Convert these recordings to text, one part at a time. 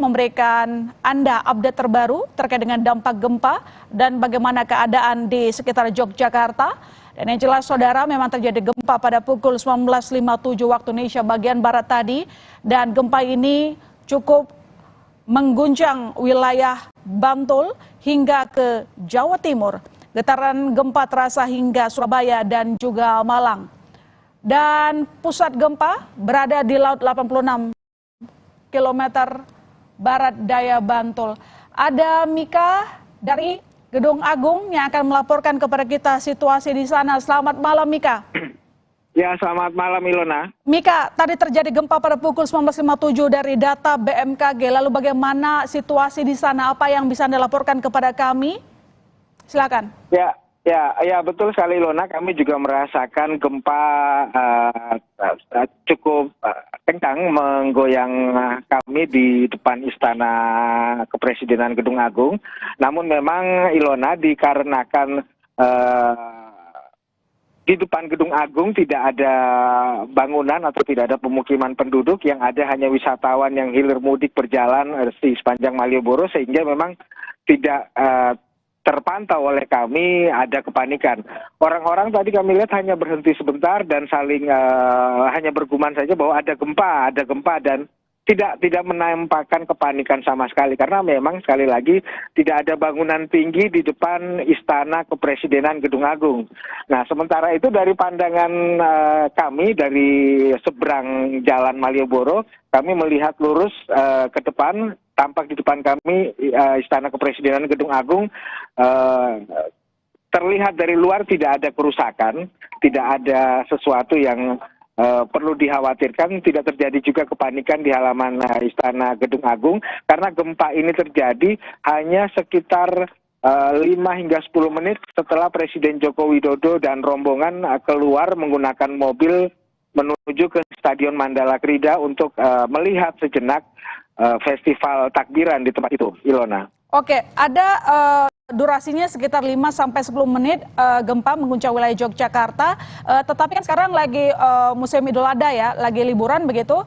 memberikan Anda update terbaru terkait dengan dampak gempa dan bagaimana keadaan di sekitar Yogyakarta. Dan yang jelas saudara, memang terjadi gempa pada pukul 19.57 waktu Indonesia bagian Barat tadi. Dan gempa ini cukup mengguncang wilayah Bantul hingga ke Jawa Timur. Getaran gempa terasa hingga Surabaya dan juga Malang. Dan pusat gempa berada di laut 86 km barat daya Bantul. Ada Mika dari Gedung Agung yang akan melaporkan kepada kita situasi di sana. Selamat malam Mika. Ya, selamat malam Ilona. Mika, tadi terjadi gempa pada pukul 19.57 dari data BMKG. Lalu bagaimana situasi di sana? Apa yang bisa Anda laporkan kepada kami? Silakan. Ya, betul sekali Ilona. Kami juga merasakan gempa cukup kencang menggoyang kami di depan Istana Kepresidenan Gedung Agung. Namun memang Ilona, dikarenakan di depan Gedung Agung tidak ada bangunan atau tidak ada pemukiman penduduk, yang ada hanya wisatawan yang hilir mudik berjalan di sepanjang Malioboro, sehingga memang tidak terpantau oleh kami ada kepanikan. Orang-orang tadi kami lihat hanya berhenti sebentar dan saling hanya bergumam saja bahwa ada gempa dan tidak menampakkan kepanikan sama sekali, karena memang sekali lagi tidak ada bangunan tinggi di depan Istana Kepresidenan Gedung Agung. Nah, sementara itu dari pandangan kami dari seberang Jalan Malioboro, kami melihat lurus ke depan. Tampak di depan kami Istana Kepresidenan Gedung Agung, terlihat dari luar tidak ada kerusakan, tidak ada sesuatu yang perlu dikhawatirkan, tidak terjadi juga kepanikan di halaman Istana Gedung Agung, karena gempa ini terjadi hanya sekitar 5 hingga 10 menit setelah Presiden Joko Widodo dan rombongan keluar menggunakan mobil menuju ke Stadion Mandala Krida untuk melihat sejenak festival takbiran di tempat itu, Ilona. Oke, ada durasinya sekitar 5-10 menit gempa mengguncang wilayah Yogyakarta. Tetapi kan sekarang lagi musim Idul Adha ya, lagi liburan begitu.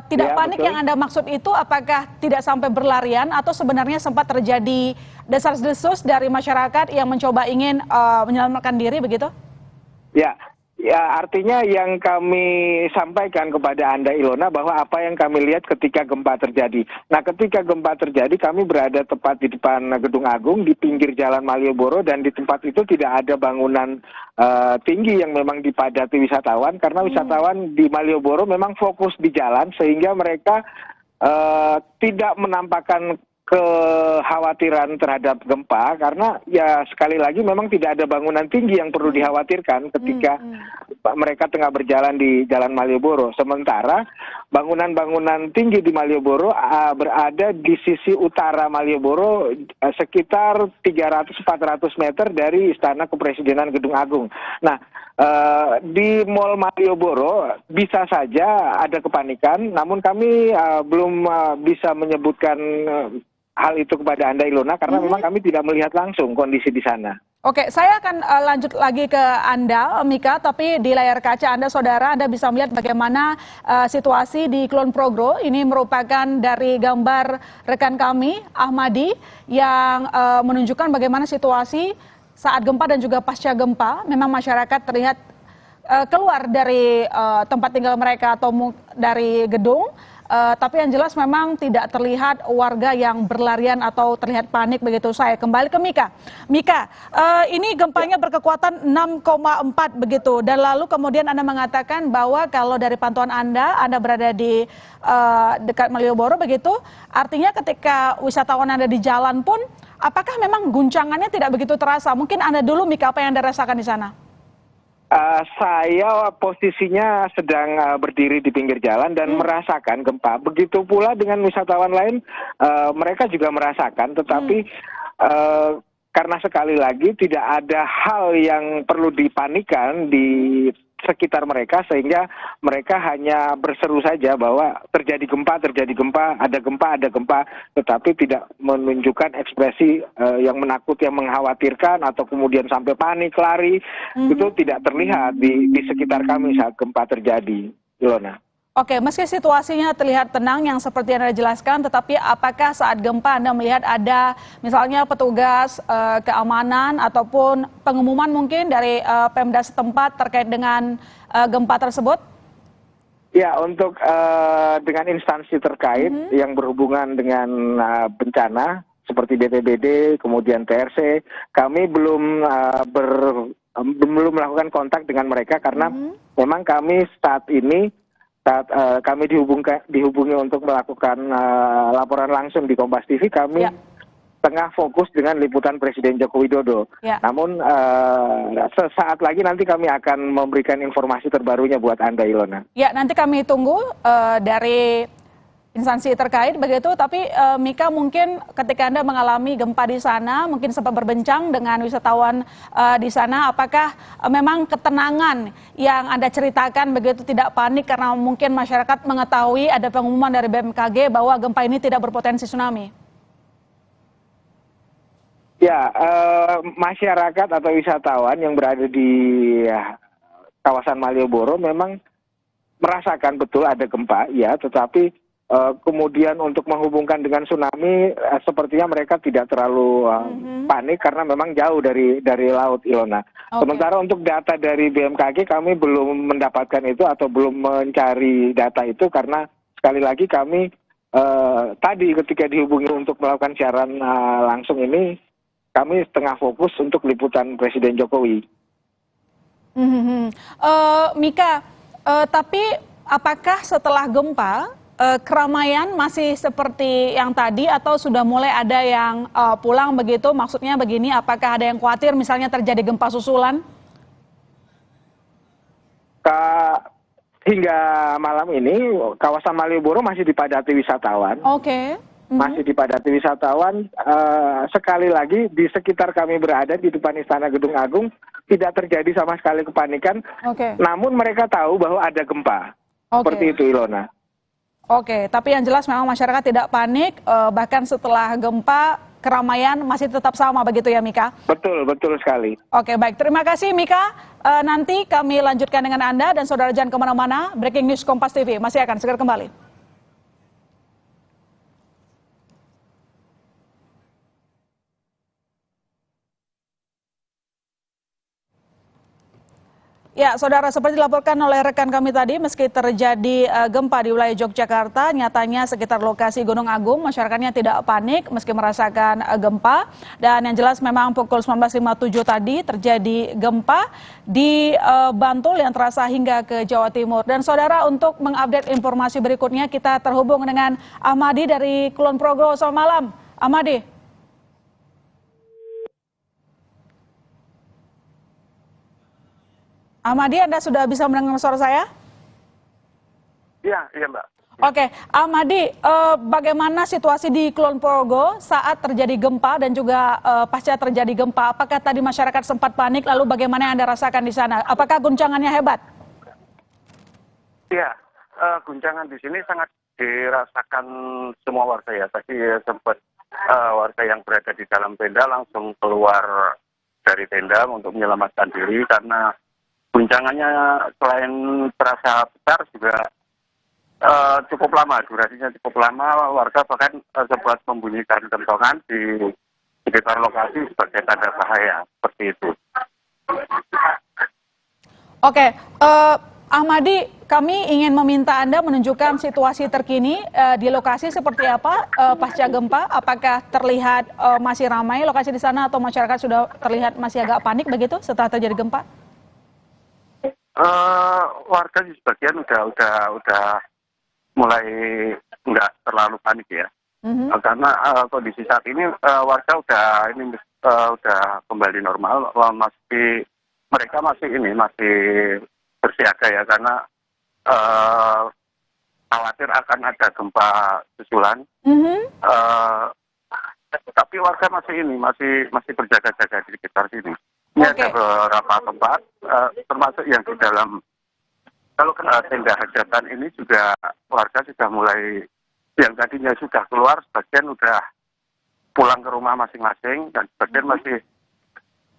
Tidak panik betul. Yang Anda maksud itu apakah tidak sampai berlarian atau sebenarnya sempat terjadi desas-desus dari masyarakat yang mencoba ingin menyelamatkan diri begitu? Ya, artinya yang kami sampaikan kepada Anda Ilona bahwa apa yang kami lihat ketika gempa terjadi. Nah, ketika gempa terjadi kami berada tepat di depan Gedung Agung di pinggir Jalan Malioboro, dan di tempat itu tidak ada bangunan tinggi yang memang dipadati wisatawan, karena wisatawan di Malioboro memang fokus di jalan sehingga mereka tidak menampakkan kekhawatiran terhadap gempa, karena ya sekali lagi memang tidak ada bangunan tinggi yang perlu dikhawatirkan ketika mereka tengah berjalan di Jalan Malioboro. Sementara bangunan-bangunan tinggi di Malioboro berada di sisi utara Malioboro, sekitar 300-400 meter dari Istana Kepresidenan Gedung Agung. Nah, di Mall Malioboro bisa saja ada kepanikan, namun kami belum bisa menyebutkan hal itu kepada Anda Ilona, karena memang kami tidak melihat langsung kondisi di sana. Oke, saya akan lanjut lagi ke Anda, Mika, tapi di layar kaca Anda, saudara, Anda bisa melihat bagaimana situasi di Kulon Progro. Ini merupakan dari gambar rekan kami, Ahmadi, yang menunjukkan bagaimana situasi saat gempa dan juga pasca gempa. Memang masyarakat terlihat keluar dari tempat tinggal mereka atau dari gedung. Tapi yang jelas memang tidak terlihat warga yang berlarian atau terlihat panik begitu. Saya kembali ke Mika. Mika, ini gempanya berkekuatan 6,4 begitu. Dan lalu kemudian Anda mengatakan bahwa kalau dari pantauan Anda berada di dekat Malioboro begitu. Artinya ketika wisatawan Anda di jalan pun, apakah memang guncangannya tidak begitu terasa? Mungkin Anda dulu, Mika, apa yang Anda rasakan di sana? Saya posisinya sedang berdiri di pinggir jalan dan merasakan gempa. Begitu pula dengan wisatawan lain, mereka juga merasakan, tetapi karena sekali lagi tidak ada hal yang perlu dipanikan di sekitar mereka, sehingga mereka hanya berseru saja bahwa terjadi gempa, ada gempa, tetapi tidak menunjukkan ekspresi yang menakuti, yang mengkhawatirkan, atau kemudian sampai panik, lari. Itu tidak terlihat di sekitar kami saat gempa terjadi, Ilona. Oke, meski situasinya terlihat tenang yang seperti yang Anda jelaskan, tetapi apakah saat gempa Anda melihat ada misalnya petugas keamanan ataupun pengumuman mungkin dari Pemda setempat terkait dengan gempa tersebut? Ya, untuk dengan instansi terkait yang berhubungan dengan bencana seperti BPBD, kemudian TRC, kami belum melakukan kontak dengan mereka karena memang kami saat ini kami dihubungi untuk melakukan laporan langsung di Kompas TV, kami tengah fokus dengan liputan Presiden Joko Widodo. Namun sesaat lagi nanti kami akan memberikan informasi terbarunya buat Anda, Ilona. Ya, nanti kami tunggu dari instansi terkait begitu, tapi Mika, mungkin ketika Anda mengalami gempa di sana, mungkin sempat berbincang dengan wisatawan di sana, apakah memang ketenangan yang Anda ceritakan begitu, tidak panik karena mungkin masyarakat mengetahui ada pengumuman dari BMKG bahwa gempa ini tidak berpotensi tsunami? Ya, masyarakat atau wisatawan yang berada di kawasan Malioboro memang merasakan betul ada gempa, ya, tetapi kemudian untuk menghubungkan dengan tsunami, sepertinya mereka tidak terlalu panik karena memang jauh dari laut, Ilona. Sementara untuk data dari BMKG kami belum mendapatkan itu atau belum mencari data itu karena sekali lagi kami tadi ketika dihubungi untuk melakukan siaran langsung ini, kami tengah fokus untuk liputan Presiden Jokowi. Mika, tapi apakah setelah gempa keramaian masih seperti yang tadi atau sudah mulai ada yang pulang begitu? Maksudnya begini, apakah ada yang khawatir misalnya terjadi gempa susulan? Hingga malam ini kawasan Malioboro masih dipadati wisatawan. Oke. Masih dipadati wisatawan. Sekali lagi di sekitar kami berada di depan Istana Gedung Agung tidak terjadi sama sekali kepanikan. Namun mereka tahu bahwa ada gempa. Seperti itu, Ilona. Oke, tapi yang jelas memang masyarakat tidak panik, bahkan setelah gempa keramaian masih tetap sama begitu ya, Mika? Betul, betul sekali. Oke, baik. Terima kasih, Mika. Nanti kami lanjutkan dengan Anda dan Saudara jangan kemana-mana. Breaking News Kompas TV masih akan segera kembali. Ya, Saudara, seperti dilaporkan oleh rekan kami tadi, meski terjadi gempa di wilayah Yogyakarta, nyatanya sekitar lokasi Gunung Agung, masyarakatnya tidak panik meski merasakan gempa. Dan yang jelas memang pukul 19.57 tadi terjadi gempa di Bantul yang terasa hingga ke Jawa Timur. Dan Saudara, untuk mengupdate informasi berikutnya, kita terhubung dengan Ahmadi dari Kulon Progo. Selamat malam, Ahmadi. Ahmadi, Anda sudah bisa mendengar suara saya? Iya, Mbak. Oke, Ahmadi, bagaimana situasi di Kulon Progo saat terjadi gempa dan juga pasca terjadi gempa? Apakah tadi masyarakat sempat panik, lalu bagaimana yang Anda rasakan di sana? Apakah guncangannya hebat? Iya, guncangan di sini sangat dirasakan semua warga ya. Tadi sempat warga yang berada di dalam tenda langsung keluar dari tenda untuk menyelamatkan diri karena guncangannya selain terasa besar juga cukup lama, durasinya cukup lama. Warga bahkan sempat membunyikan kentongan di sekitar lokasi sebagai tanda bahaya, seperti itu. Oke, Ahmadi, kami ingin meminta Anda menunjukkan situasi terkini di lokasi seperti apa pasca gempa. Apakah terlihat masih ramai lokasi di sana atau masyarakat sudah terlihat masih agak panik begitu setelah terjadi gempa? Warga di sebagian udah mulai nggak terlalu panik ya, karena kondisi saat ini warga udah kembali normal, mereka masih bersiaga ya karena khawatir akan ada gempa susulan. Tapi warga masih berjaga-jaga di sekitar sini. Ini ada beberapa tempat, termasuk yang di dalam tenda hajatan ini juga warga sudah mulai, yang tadinya sudah keluar, sebagian sudah pulang ke rumah masing-masing dan sebagian masih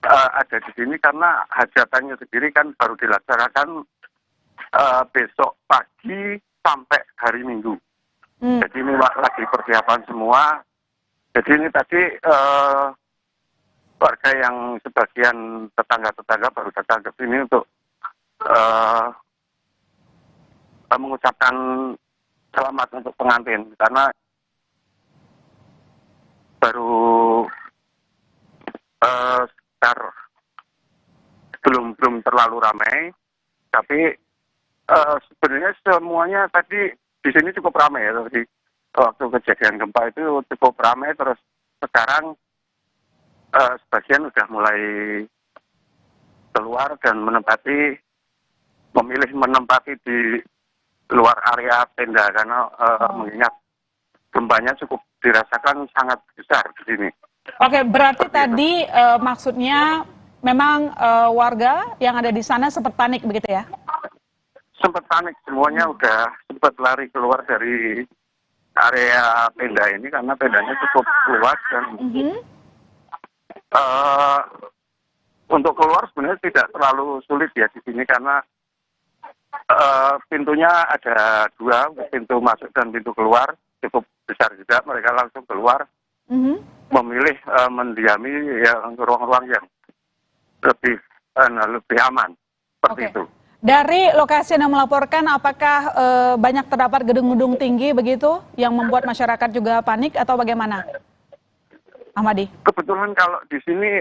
ada di sini karena hajatannya sendiri kan baru dilaksanakan besok pagi sampai hari Minggu. Jadi ini lagi persiapan semua. Jadi ini tadi warga yang sebagian tetangga-tetangga baru datang ke sini untuk mengucapkan selamat untuk pengantin karena baru sekitar belum terlalu ramai, tapi sebenarnya semuanya tadi di sini cukup ramai ya. Tadi waktu kejadian gempa itu cukup ramai, terus sekarang sebagian sudah mulai keluar dan memilih menempati di luar area tenda karena mengingat gempanya cukup dirasakan sangat besar di sini. Oke, berarti tadi maksudnya memang warga yang ada di sana sempat panik begitu ya? Sempat panik, semuanya udah sempat lari keluar dari area tenda ini karena tendanya cukup luas dan untuk keluar sebenarnya tidak terlalu sulit ya di sini karena pintunya ada 2, pintu masuk dan pintu keluar cukup besar juga. Mereka langsung keluar, memilih mendiami yang ruang-ruang yang lebih aman seperti itu. Dari lokasi yang melaporkan, apakah banyak terdapat gedung-gedung tinggi begitu yang membuat masyarakat juga panik atau bagaimana, Ahmadi? Kebetulan kalau di sini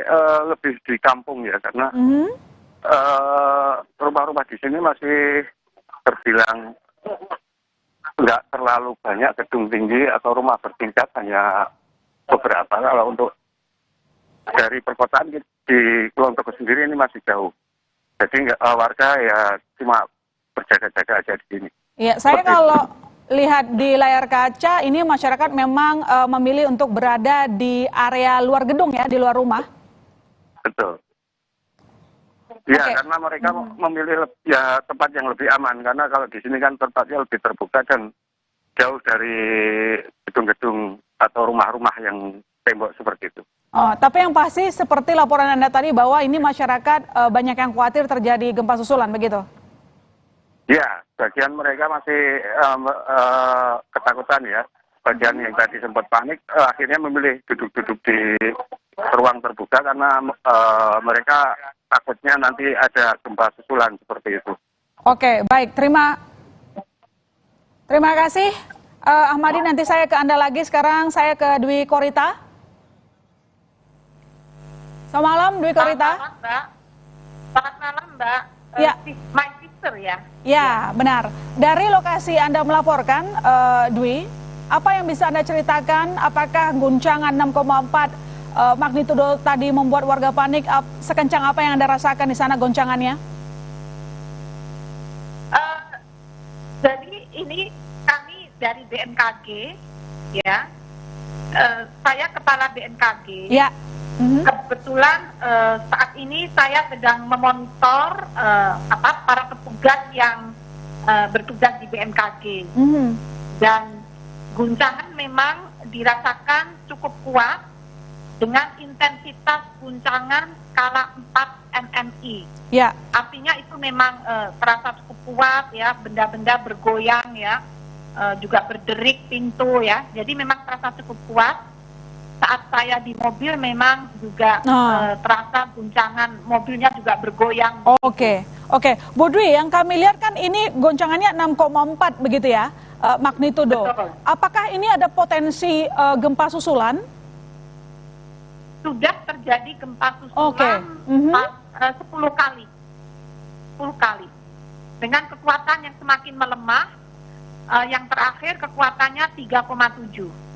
lebih di kampung ya, karena rumah-rumah di sini masih terbilang nggak terlalu banyak gedung tinggi atau rumah bertingkat, hanya beberapa. Kalau untuk dari perkotaan di Kulon Progo sendiri ini masih jauh. Jadi warga ya cuma berjaga-jaga aja di sini. Ya, saya kalau lihat di layar kaca ini masyarakat memang memilih untuk berada di area luar gedung ya, di luar rumah. Betul. Ya, karena mereka memilih ya tempat yang lebih aman karena kalau di sini kan tempatnya lebih terbuka dan jauh dari gedung-gedung atau rumah-rumah yang tembok seperti itu. Oh, tapi yang pasti seperti laporan Anda tadi bahwa ini masyarakat banyak yang khawatir terjadi gempa susulan, begitu? Ya, bagian mereka masih ketakutan ya. Bagian yang tadi sempat panik akhirnya memilih duduk-duduk di ruang terbuka karena mereka takutnya nanti ada gempa susulan seperti itu. Oke, baik. Terima kasih Ahmadi. Nanti saya ke Anda lagi. Sekarang saya ke Dwi Korita. Selamat malam, Dwi Korita. Selamat malam, Mbak. Ya. My sister ya? Ya, benar. Dari lokasi Anda melaporkan, Dwi, apa yang bisa Anda ceritakan? Apakah guncangan 6,4 magnitudo tadi membuat warga panik? Sekencang apa yang Anda rasakan di sana goncangannya? Jadi ini kami dari BMKG, ya. Saya kepala BMKG. Ya. Kebetulan saat ini saya sedang memonitor para petugas yang bertugas di BMKG. Dan guncangan memang dirasakan cukup kuat dengan intensitas guncangan skala 4 MMI. Ya. Artinya itu memang terasa cukup kuat ya, benda-benda bergoyang ya, juga berderik pintu ya. Jadi memang terasa cukup kuat. Saat saya di mobil memang juga terasa guncangan, mobilnya juga bergoyang. Oke. Bu Dwi, yang kami lihat kan ini goncangannya 6,4 begitu ya, magnitudo. Betul. Apakah ini ada potensi gempa susulan? Sudah terjadi gempa susulan 10 kali. 10 kali. Dengan kekuatan yang semakin melemah, yang terakhir kekuatannya 3,7.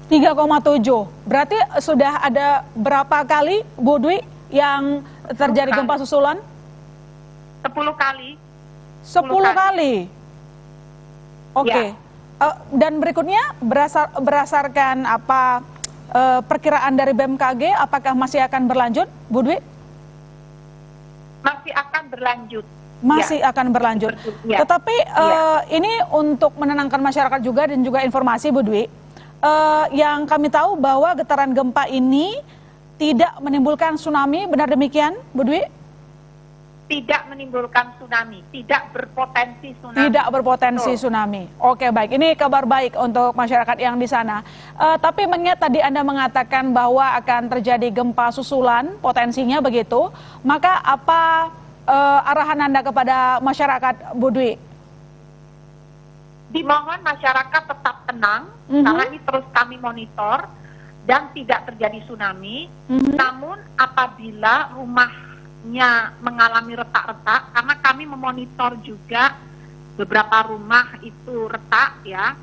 3,7. Berarti sudah ada berapa kali, Bu Dwi, yang terjadi gempa susulan? 10 kali. 10 kali. Oke. Ya. Dan berikutnya berdasarkan apa perkiraan dari BMKG, apakah masih akan berlanjut, Bu Dwi? Masih akan berlanjut. Masih akan berlanjut. Ya. Tetapi ini untuk menenangkan masyarakat juga dan juga informasi, Bu Dwi. Yang kami tahu bahwa getaran gempa ini tidak menimbulkan tsunami, benar demikian, Bu Dwi? tidak menimbulkan tsunami, tidak berpotensi tsunami. Tidak berpotensi tsunami. Oke, baik. Ini kabar baik untuk masyarakat yang di sana. Tapi mengingat tadi Anda mengatakan bahwa akan terjadi gempa susulan, potensinya begitu. Maka apa arahan Anda kepada masyarakat, Bu Dwi? Dimohon masyarakat tetap tenang, karena ini terus kami monitor dan tidak terjadi tsunami. Namun apabila rumahnya mengalami retak-retak, karena kami memonitor juga beberapa rumah itu retak ya.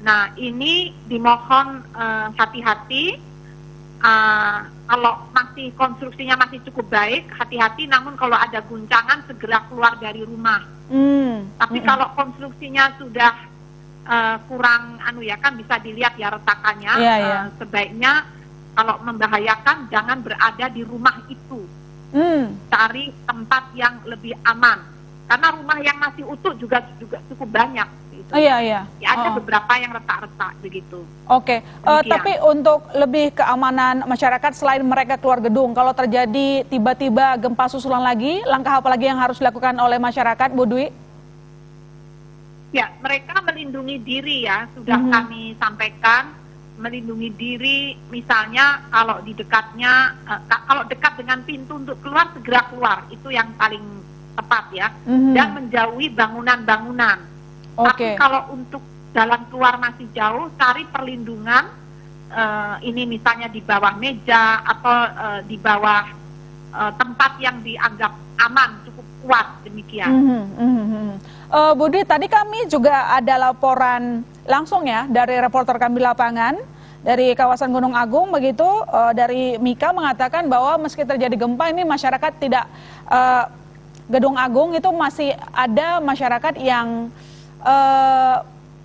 Nah ini dimohon hati-hati. Kalau masih konstruksinya masih cukup baik, hati-hati. Namun kalau ada guncangan segera keluar dari rumah. Tapi kalau konstruksinya sudah kurang kan bisa dilihat ya retakannya. Sebaiknya kalau membahayakan jangan berada di rumah itu. Cari tempat yang lebih aman, karena rumah yang masih utuh juga cukup banyak gitu. Ya ada beberapa yang retak-retak begitu. Oke. Tapi untuk lebih keamanan masyarakat selain mereka keluar gedung, kalau terjadi tiba-tiba gempa susulan lagi, langkah apa lagi yang harus dilakukan oleh masyarakat, Bu Dwi? Ya, mereka melindungi diri ya, sudah kami sampaikan. Melindungi diri, misalnya kalau di dekatnya, kalau dekat dengan pintu untuk keluar, segera keluar, itu yang paling tepat ya. Dan menjauhi bangunan-bangunan. Tapi kalau untuk jalan keluar masih jauh, cari perlindungan, ini misalnya di bawah meja atau di bawah tempat yang dianggap aman, cukup kuat, demikian. Bu Dwi, tadi kami juga ada laporan langsung ya dari reporter kami lapangan dari kawasan Gunung Agung begitu, dari Mika mengatakan bahwa meski terjadi gempa ini masyarakat tidak Gedung Agung itu masih ada masyarakat yang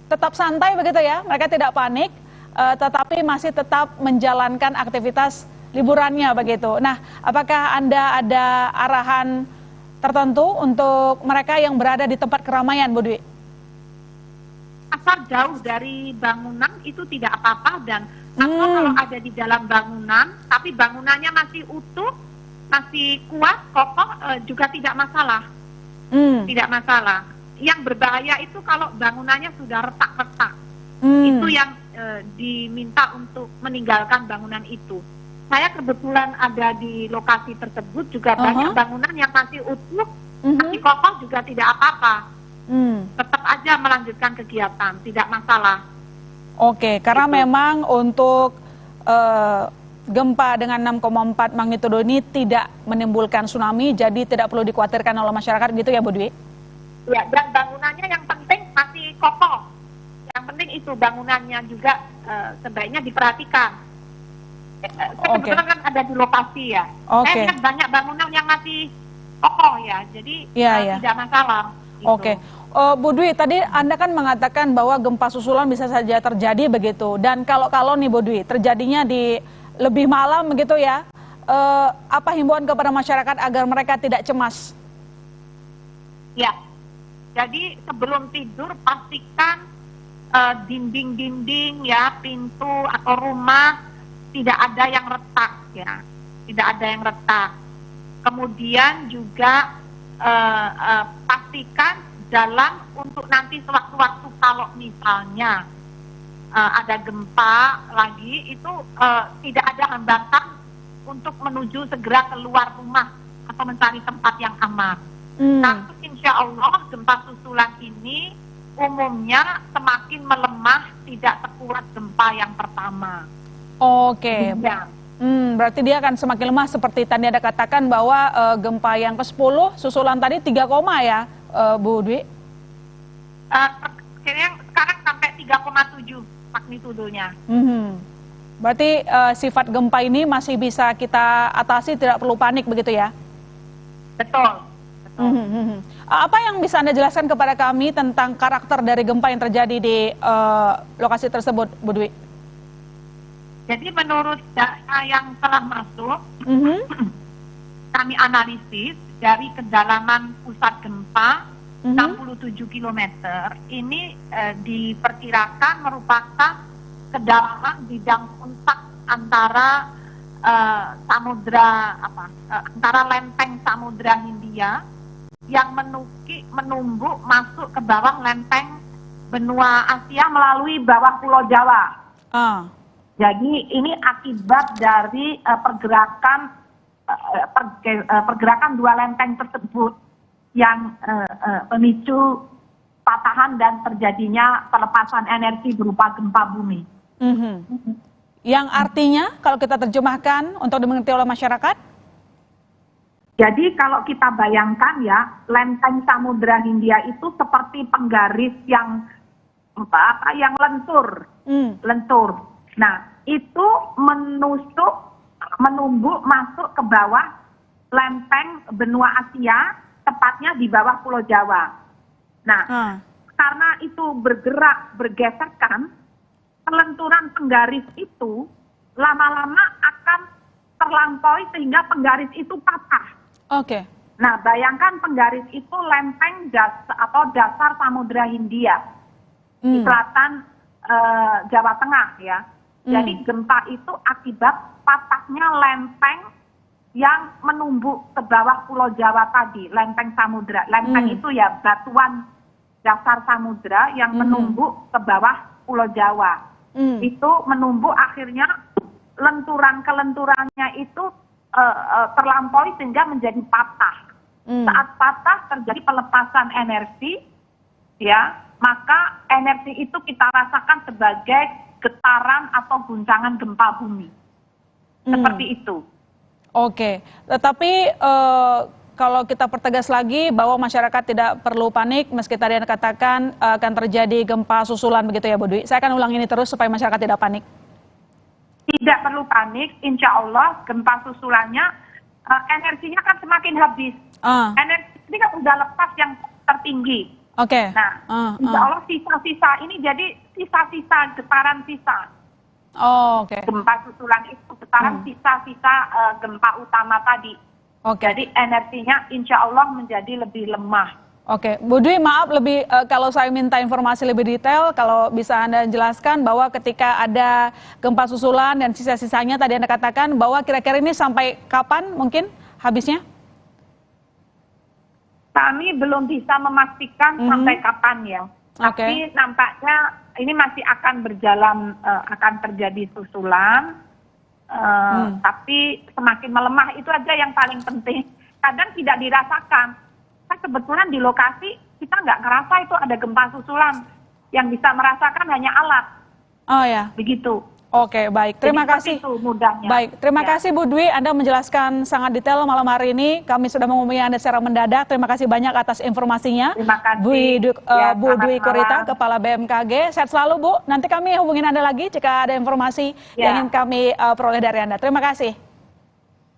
tetap santai begitu ya, mereka tidak panik, tetapi masih tetap menjalankan aktivitas liburannya begitu. Nah, apakah Anda ada arahan tertentu untuk mereka yang berada di tempat keramaian, Bu Dwi? Asal jauh dari bangunan itu tidak apa-apa, dan atau kalau ada di dalam bangunan tapi bangunannya masih utuh, masih kuat, kokoh, juga tidak masalah. Tidak masalah. Yang berbahaya itu kalau bangunannya sudah retak-retak. Itu yang diminta untuk meninggalkan bangunan itu. Saya kebetulan ada di lokasi tersebut, juga banyak bangunan yang masih utuh, masih kokoh, juga tidak apa-apa. Tetap aja melanjutkan kegiatan, tidak masalah. Oke, karena memang untuk gempa dengan 6,4 magnitudo ini tidak menimbulkan tsunami, jadi tidak perlu dikhawatirkan oleh masyarakat gitu ya, Bu Dwi? Ya, dan bangunannya yang penting masih kokoh. Yang penting itu bangunannya juga sebaiknya diperhatikan. Kebetulan kan ada di lokasi ya. Saya lihat banyak bangunan yang masih kokoh ya, jadi tidak masalah. Gitu. Bu Dwi, tadi Anda kan mengatakan bahwa gempa susulan bisa saja terjadi begitu. Dan kalau nih Bu Dwi, terjadinya di lebih malam begitu ya, apa himbauan kepada masyarakat agar mereka tidak cemas? Ya, jadi sebelum tidur pastikan dinding-dinding ya, pintu atau rumah tidak ada yang retak ya, tidak ada yang retak. Kemudian juga pastikan jalan untuk nanti sewaktu-waktu kalau misalnya ada gempa lagi itu tidak ada hambatan untuk menuju segera keluar rumah atau mencari tempat yang aman. Nah, insya Allah gempa susulan ini umumnya semakin melemah, tidak sekuat gempa yang pertama. Oke. Berarti dia akan semakin lemah seperti tadi Anda katakan bahwa gempa yang ke-10 susulan tadi 3, ya, Bu Dwi? Sekarang sampai 3,7 magnitudonya. Berarti sifat gempa ini masih bisa kita atasi, tidak perlu panik begitu ya? Betul. Apa yang bisa Anda jelaskan kepada kami tentang karakter dari gempa yang terjadi di lokasi tersebut, Bu Dwi? Jadi menurut data yang telah masuk, kami analisis dari kedalaman pusat gempa 67 km, ini diperkirakan merupakan kedalaman bidang kontak antara antara lempeng Samudra Hindia Asia yang menumbuk masuk ke bawah lempeng benua Asia melalui bawah Pulau Jawa. Jadi ini akibat dari pergerakan dua lempeng tersebut yang memicu patahan dan terjadinya pelepasan energi berupa gempa bumi. Yang artinya kalau kita terjemahkan untuk dimengerti oleh masyarakat? Jadi kalau kita bayangkan ya, lempeng Samudra Hindia itu seperti penggaris yang lentur. Nah, itu menumbuk masuk ke bawah lempeng benua Asia, tepatnya di bawah Pulau Jawa. Nah, karena itu bergeserkan, pelenturan penggaris itu lama-lama akan terlampaui sehingga penggaris itu patah. Nah, bayangkan penggaris itu lempeng dasar Samudra Hindia di selatan Jawa Tengah ya. Jadi gempa itu akibat patahnya lempeng yang menumbuk ke bawah Pulau Jawa tadi, lempeng samudra. Lempeng itu ya batuan dasar samudra yang menumbuk ke bawah Pulau Jawa. Itu menumbuk akhirnya kelenturannya itu terlampaui sehingga menjadi patah. Saat patah terjadi pelepasan energi, ya, maka energi itu kita rasakan sebagai getaran atau guncangan gempa bumi. Seperti itu. Tetapi kalau kita pertegas lagi bahwa masyarakat tidak perlu panik meski tadi Anda katakan akan terjadi gempa susulan begitu ya Bu Dwi. Saya akan ulang ini terus supaya masyarakat tidak panik. Tidak perlu panik, insya Allah gempa susulannya energinya kan semakin habis. Energi ini kan udah lepas yang tertinggi. Nah, insya Allah sisa-sisa ini jadi sisa-sisa getaran sisa. Gempa susulan itu getaran sisa-sisa gempa utama tadi. Jadi energinya insya Allah menjadi lebih lemah. Bu Dwi, maaf kalau saya minta informasi lebih detail, kalau bisa Anda jelaskan bahwa ketika ada gempa susulan dan sisa-sisanya tadi Anda katakan bahwa kira-kira ini sampai kapan mungkin habisnya? Kami belum bisa memastikan sampai kapan ya. Tapi nampaknya ini masih akan berjalan, akan terjadi susulan. Tapi semakin melemah itu aja yang paling penting. Kadang tidak dirasakan. Kan kebetulan di lokasi kita nggak ngerasa itu ada gempa susulan. Yang bisa merasakan hanya alat. Begitu. Baik. Terima kasih. Itu mudahnya. Baik, terima kasih Bu Dwi. Anda menjelaskan sangat detail malam hari ini. Kami sudah menghubungi Anda secara mendadak. Terima kasih banyak atas informasinya. Terima kasih. Bu Dwi Korita, Kepala BMKG. Sehat selalu Bu. Nanti kami hubungin Anda lagi jika ada informasi yang ingin kami peroleh dari Anda. Terima kasih.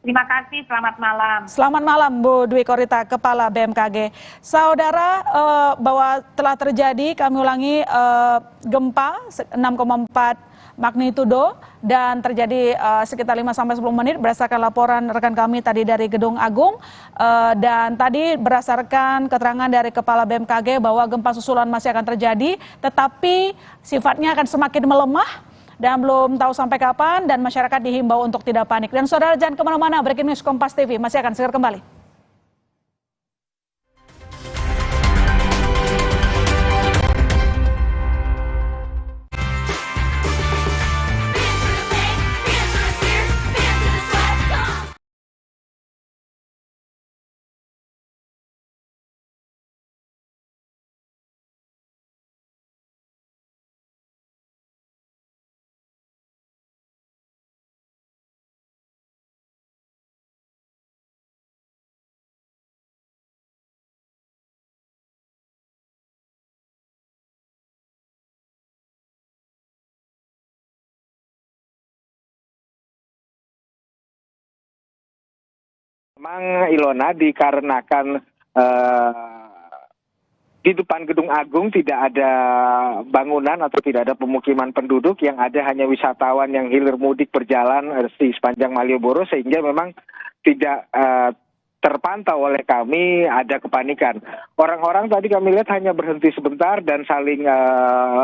Terima kasih, selamat malam. Selamat malam Bu Dwi Korita, Kepala BMKG. Saudara, bahwa telah terjadi, kami ulangi, gempa 6,4 magnitudo dan terjadi sekitar 5-10 menit berdasarkan laporan rekan kami tadi dari Gedung Agung, dan tadi berdasarkan keterangan dari Kepala BMKG bahwa gempa susulan masih akan terjadi tetapi sifatnya akan semakin melemah dan belum tahu sampai kapan, dan masyarakat dihimbau untuk tidak panik. Dan saudara jangan kemana-mana, Breaking News Kompas TV masih akan segera kembali. Memang Ilona dikarenakan di depan Gedung Agung tidak ada bangunan atau tidak ada pemukiman penduduk, yang ada hanya wisatawan yang hilir mudik berjalan di sepanjang Malioboro, sehingga memang tidak terpantau oleh kami ada kepanikan. Orang-orang tadi kami lihat hanya berhenti sebentar dan saling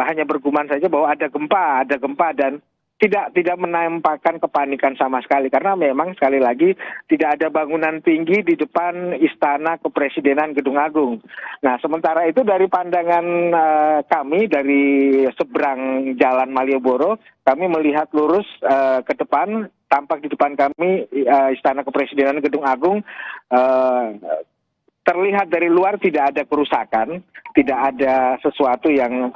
hanya bergumam saja bahwa ada gempa dan tidak menampakkan kepanikan sama sekali karena memang sekali lagi tidak ada bangunan tinggi di depan Istana Kepresidenan Gedung Agung. Nah, sementara itu dari pandangan kami dari seberang Jalan Malioboro, kami melihat lurus ke depan, tampak di depan kami Istana Kepresidenan Gedung Agung. Terlihat dari luar tidak ada kerusakan, tidak ada sesuatu yang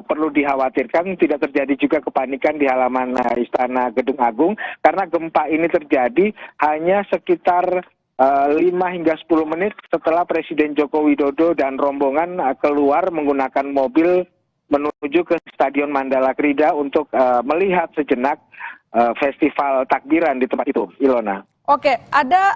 perlu dikhawatirkan, tidak terjadi juga kepanikan di halaman Istana Gedung Agung karena gempa ini terjadi hanya sekitar 5 hingga 10 menit setelah Presiden Joko Widodo dan rombongan keluar menggunakan mobil menuju ke Stadion Mandala Krida untuk melihat sejenak festival takbiran di tempat itu, Ilona. Oke, ada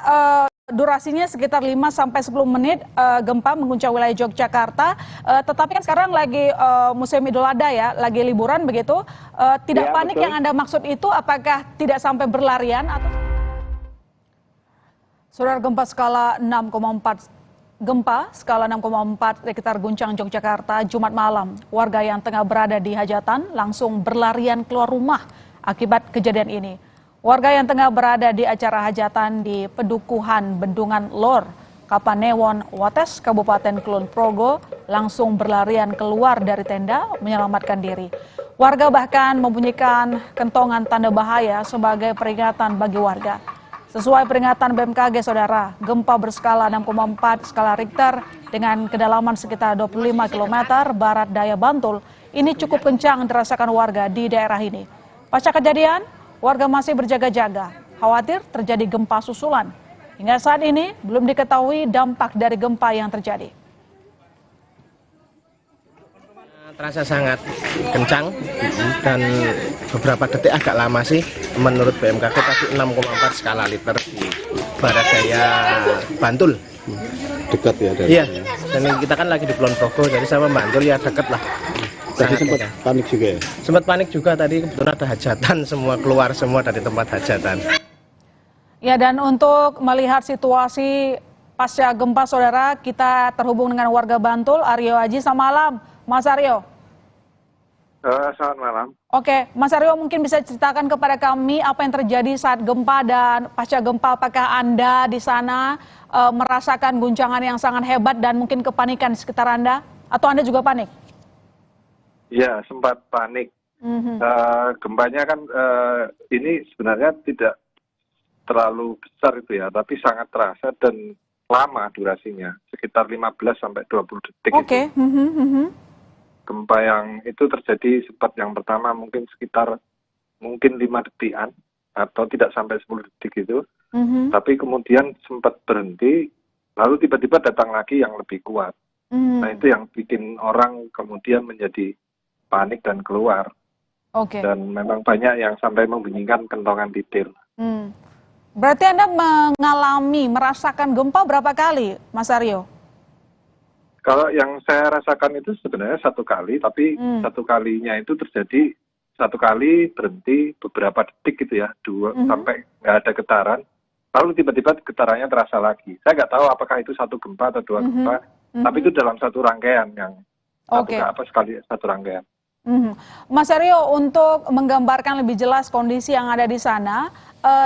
durasinya sekitar 5 sampai 10 menit gempa mengguncang wilayah Yogyakarta. Tetapi kan sekarang lagi musim Idul Adha ya, lagi liburan begitu. Tidak Ya, panik betul. yang Anda maksud itu apakah tidak sampai berlarian atau Saudara, gempa skala 6,4 Richter guncang Yogyakarta Jumat malam. Warga yang tengah berada di hajatan langsung berlarian keluar rumah akibat kejadian ini. Warga yang tengah berada di acara hajatan di Pedukuhan Bendungan Lor, Kapanewon, Wates, Kabupaten Kulon Progo langsung berlarian keluar dari tenda menyelamatkan diri. Warga bahkan membunyikan kentongan tanda bahaya sebagai peringatan bagi warga. Sesuai peringatan BMKG, saudara, gempa berskala 6,4 skala Richter dengan kedalaman sekitar 25 km barat daya Bantul ini cukup kencang dirasakan warga di daerah ini. Pasca kejadian, warga masih berjaga-jaga, khawatir terjadi gempa susulan. Hingga saat ini belum diketahui dampak dari gempa yang terjadi. Terasa sangat kencang dan beberapa detik agak lama sih. Menurut BMKG tadi 6,4 skala Richter di barat daya Bantul. Dekat ya dari Iya, dan kita kan lagi di Kulon Progo, jadi sama Bantul ya deket lah. tadi Sangat sempat kencang. panik juga ya. Sempat panik juga tadi, kebetulan ada hajatan, semua keluar semua dari tempat hajatan. Ya, dan untuk melihat situasi pasca gempa, saudara, kita terhubung dengan warga Bantul, Aryo Aji. Selamat malam, Mas Aryo. Selamat malam. Oke, Mas Aryo mungkin bisa ceritakan kepada kami apa yang terjadi saat gempa dan pasca gempa. Apakah Anda di sana merasakan guncangan yang sangat hebat dan mungkin kepanikan di sekitar Anda? Atau Anda juga panik? Ya, sempat panik. Gempanya kan ini sebenarnya tidak terlalu besar itu ya, tapi sangat terasa dan lama durasinya, sekitar 15 sampai 20 detik. Oke. Itu. Gempa yang itu terjadi sempat yang pertama mungkin sekitar 5 detikan atau tidak sampai 10 detik itu. Tapi kemudian sempat berhenti, lalu tiba-tiba datang lagi yang lebih kuat. Nah, itu yang bikin orang kemudian menjadi panik dan keluar. Oke. Dan memang banyak yang sampai membunyikan kentongan titir. Berarti Anda merasakan gempa berapa kali, Mas Aryo? Kalau yang saya rasakan itu sebenarnya satu kali, tapi satu kalinya itu terjadi satu kali berhenti beberapa detik gitu ya, sampai nggak ada getaran. Lalu tiba-tiba getarannya terasa lagi. Saya nggak tahu apakah itu satu gempa atau dua gempa, tapi itu dalam satu rangkaian yang satu rangkaian. Mas Aryo, untuk menggambarkan lebih jelas kondisi yang ada di sana,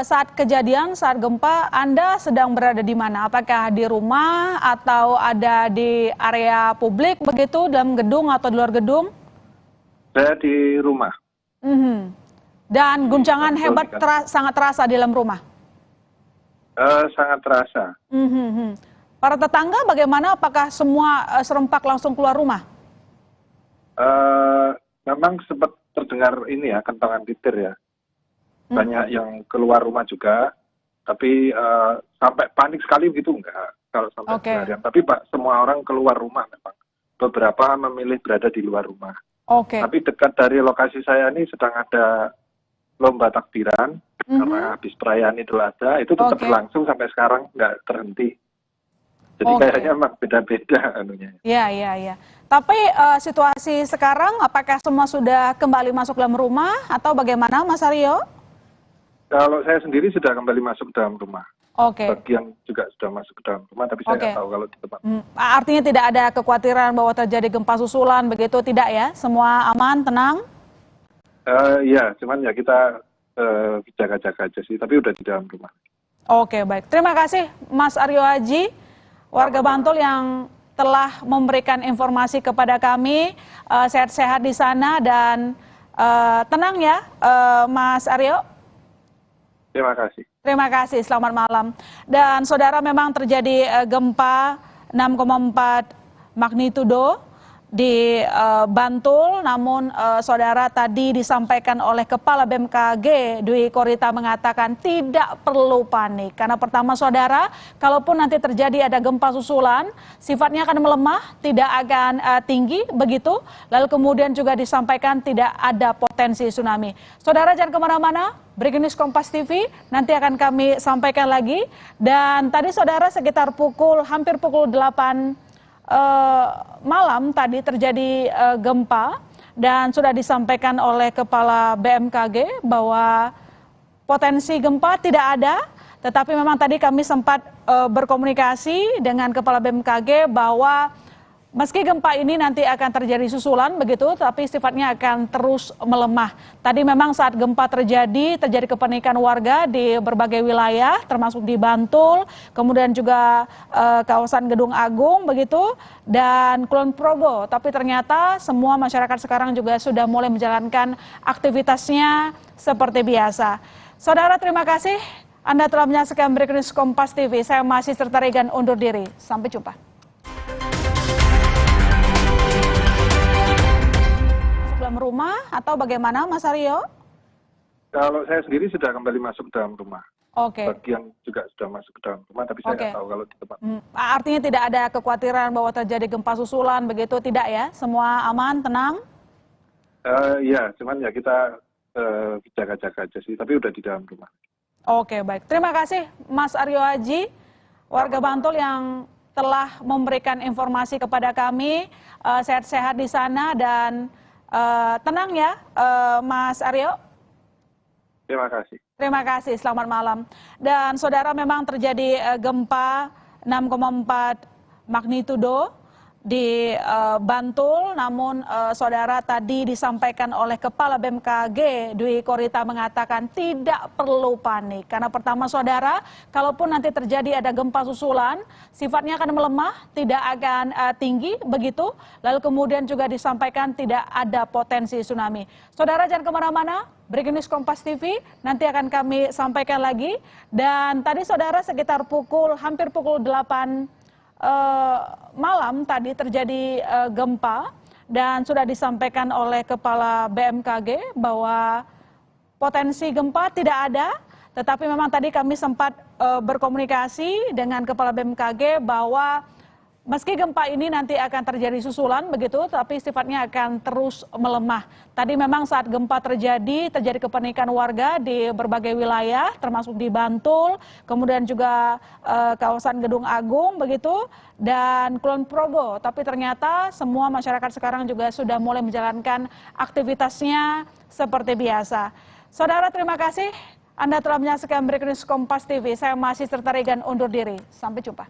saat kejadian, saat gempa, Anda sedang berada di mana? Apakah di rumah atau ada di area publik begitu, dalam gedung atau di luar gedung? Saya di rumah. Dan guncangan hebat sangat terasa di dalam rumah? Sangat terasa. Para tetangga bagaimana? Apakah semua serempak langsung keluar rumah? Memang sempat terdengar ini ya, kentongan titir ya. Banyak yang keluar rumah juga, tapi sampai panik sekali begitu enggak kalau sampai seharian. Tapi semua orang keluar rumah memang. Beberapa memilih berada di luar rumah. Tapi dekat dari lokasi saya ini sedang ada lomba takbiran karena habis perayaan Idul Adha, itu tetap berlangsung sampai sekarang nggak terhenti. Jadi kayaknya memang beda-beda anunya. Iya. Tapi situasi sekarang apakah semua sudah kembali masuk dalam rumah atau bagaimana, Mas Aryo? Kalau saya sendiri sudah kembali masuk dalam rumah. Bagian juga sudah masuk ke dalam rumah, tapi saya nggak tahu kalau di tempat. Artinya tidak ada kekhawatiran bahwa terjadi gempa susulan begitu, tidak ya? Semua aman, tenang? Ya, cuman ya kita jaga-jaga aja sih, tapi udah di dalam rumah. Oke, baik. Terima kasih Mas Aryo Haji, warga Bantul yang telah memberikan informasi kepada kami. Sehat-sehat di sana dan tenang ya, Mas Aryo. Terima kasih. Terima kasih, selamat malam. Dan saudara, memang terjadi gempa 6,4 magnitudo di Bantul, namun saudara, tadi disampaikan oleh Kepala BMKG Dwi Korita mengatakan tidak perlu panik. Karena pertama saudara, kalaupun nanti terjadi ada gempa susulan, sifatnya akan melemah, tidak akan tinggi begitu. Lalu kemudian juga disampaikan tidak ada potensi tsunami. Saudara jangan kemana-mana, Breaking News Kompas TV nanti akan kami sampaikan lagi. Dan tadi saudara sekitar hampir pukul 8 malam tadi terjadi gempa dan sudah disampaikan oleh Kepala BMKG bahwa potensi gempa tidak ada, tetapi memang tadi kami sempat berkomunikasi dengan Kepala BMKG bahwa meski gempa ini nanti akan terjadi susulan begitu, tapi sifatnya akan terus melemah. Tadi memang saat gempa terjadi kepanikan warga di berbagai wilayah, termasuk di Bantul, kemudian juga kawasan Gedung Agung begitu, dan Kulon Progo. Tapi ternyata semua masyarakat sekarang juga sudah mulai menjalankan aktivitasnya seperti biasa. Saudara, terima kasih Anda telah menyaksikan Breaking News Kompas TV. Saya masih Serta Regan undur diri. Sampai jumpa. Dalam rumah atau bagaimana Mas Aryo? Kalau saya sendiri sudah kembali masuk ke dalam rumah. Oke. Bagian juga sudah masuk ke dalam rumah, tapi saya nggak tahu kalau di tempat. Artinya tidak ada kekhawatiran bahwa terjadi gempa susulan begitu, tidak ya? Semua aman, tenang? Ya, cuman ya kita jaga-jaga aja sih, tapi udah di dalam rumah. Oke, baik. Terima kasih Mas Aryo Haji, warga Bantul yang telah memberikan informasi kepada kami. Sehat-sehat di sana dan tenang ya, Mas Aryo. Terima kasih. Terima kasih, selamat malam. Dan saudara, memang terjadi gempa 6,4 magnitudo di Bantul, namun saudara, tadi disampaikan oleh Kepala BMKG Dwi Korita mengatakan tidak perlu panik. Karena pertama saudara, kalaupun nanti terjadi ada gempa susulan, sifatnya akan melemah, tidak akan tinggi begitu. Lalu kemudian juga disampaikan tidak ada potensi tsunami. Saudara jangan kemana-mana, Breaking News Kompas TV nanti akan kami sampaikan lagi. Dan tadi saudara sekitar hampir pukul 8 malam tadi terjadi gempa dan sudah disampaikan oleh Kepala BMKG bahwa potensi gempa tidak ada, tetapi memang tadi kami sempat berkomunikasi dengan Kepala BMKG bahwa meski gempa ini nanti akan terjadi susulan begitu, tapi sifatnya akan terus melemah. Tadi memang saat gempa terjadi kepanikan warga di berbagai wilayah, termasuk di Bantul, kemudian juga kawasan Gedung Agung begitu, dan Kulon Progo. Tapi ternyata semua masyarakat sekarang juga sudah mulai menjalankan aktivitasnya seperti biasa. Saudara, terima kasih Anda telah menyaksikan Breaking News Kompas TV. Saya masih Serta Regan undur diri. Sampai jumpa.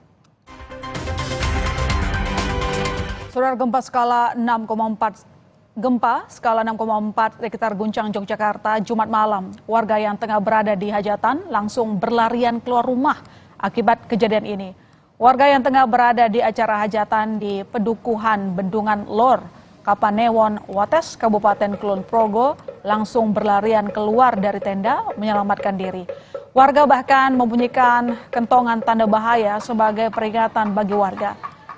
Saudara, gempa skala 6,4 Richter guncang Yogyakarta Jumat malam. Warga yang tengah berada di hajatan langsung berlarian keluar rumah akibat kejadian ini. Warga yang tengah berada di acara hajatan di Pedukuhan Bendungan Lor, Kapanewon, Wates, Kabupaten Kulon Progo langsung berlarian keluar dari tenda menyelamatkan diri. Warga bahkan membunyikan kentongan tanda bahaya sebagai peringatan bagi warga.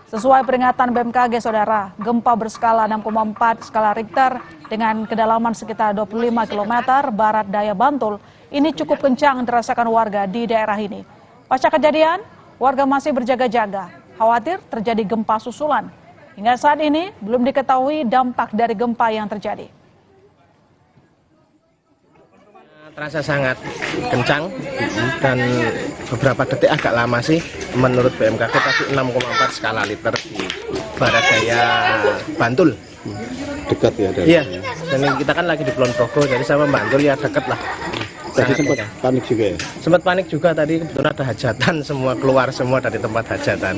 Sesuai peringatan BMKG, saudara, gempa berskala 6,4 skala Richter dengan kedalaman sekitar 25 km barat daya Bantul ini cukup kencang dirasakan warga di daerah ini. Pasca kejadian, warga masih berjaga-jaga, khawatir terjadi gempa susulan. Hingga saat ini belum diketahui dampak dari gempa yang terjadi. Terasa sangat kencang dan beberapa detik agak lama sih. Menurut BMKG tadi 6,4 skala Richter di barat daya Bantul. Dekat ya dari. Iya, dan kita kan lagi di Kulon Progo, jadi sama Bantul ya dekat lah. Tadi sempat panik juga ya? Sempat panik juga tadi, kebetulan ada hajatan, semua keluar semua dari tempat hajatan.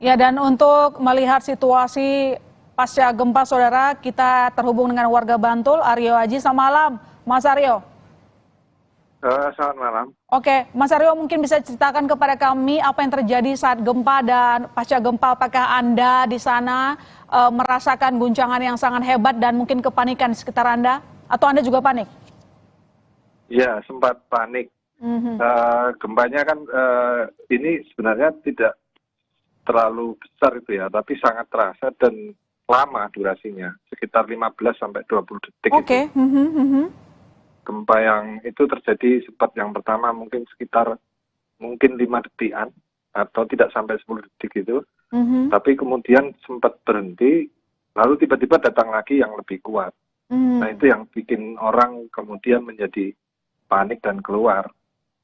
Ya, dan untuk melihat situasi pasca gempa saudara, kita terhubung dengan warga Bantul, Aryo Haji. Selamat malam, Mas Aryo. Selamat malam. Oke, Mas Aryo mungkin bisa ceritakan kepada kami apa yang terjadi saat gempa dan pasca gempa. Apakah Anda di sana merasakan guncangan yang sangat hebat dan mungkin kepanikan di sekitar Anda? Atau Anda juga panik? Ya, sempat panik. Gempanya kan ini sebenarnya tidak terlalu besar itu ya, tapi sangat terasa dan lama durasinya, sekitar 15-20 detik. Oke. Itu. Gempa yang itu terjadi sempat yang pertama mungkin sekitar 5 detikan atau tidak sampai 10 detik itu. Tapi kemudian sempat berhenti, lalu tiba-tiba datang lagi yang lebih kuat. Nah itu yang bikin orang kemudian menjadi panik dan keluar.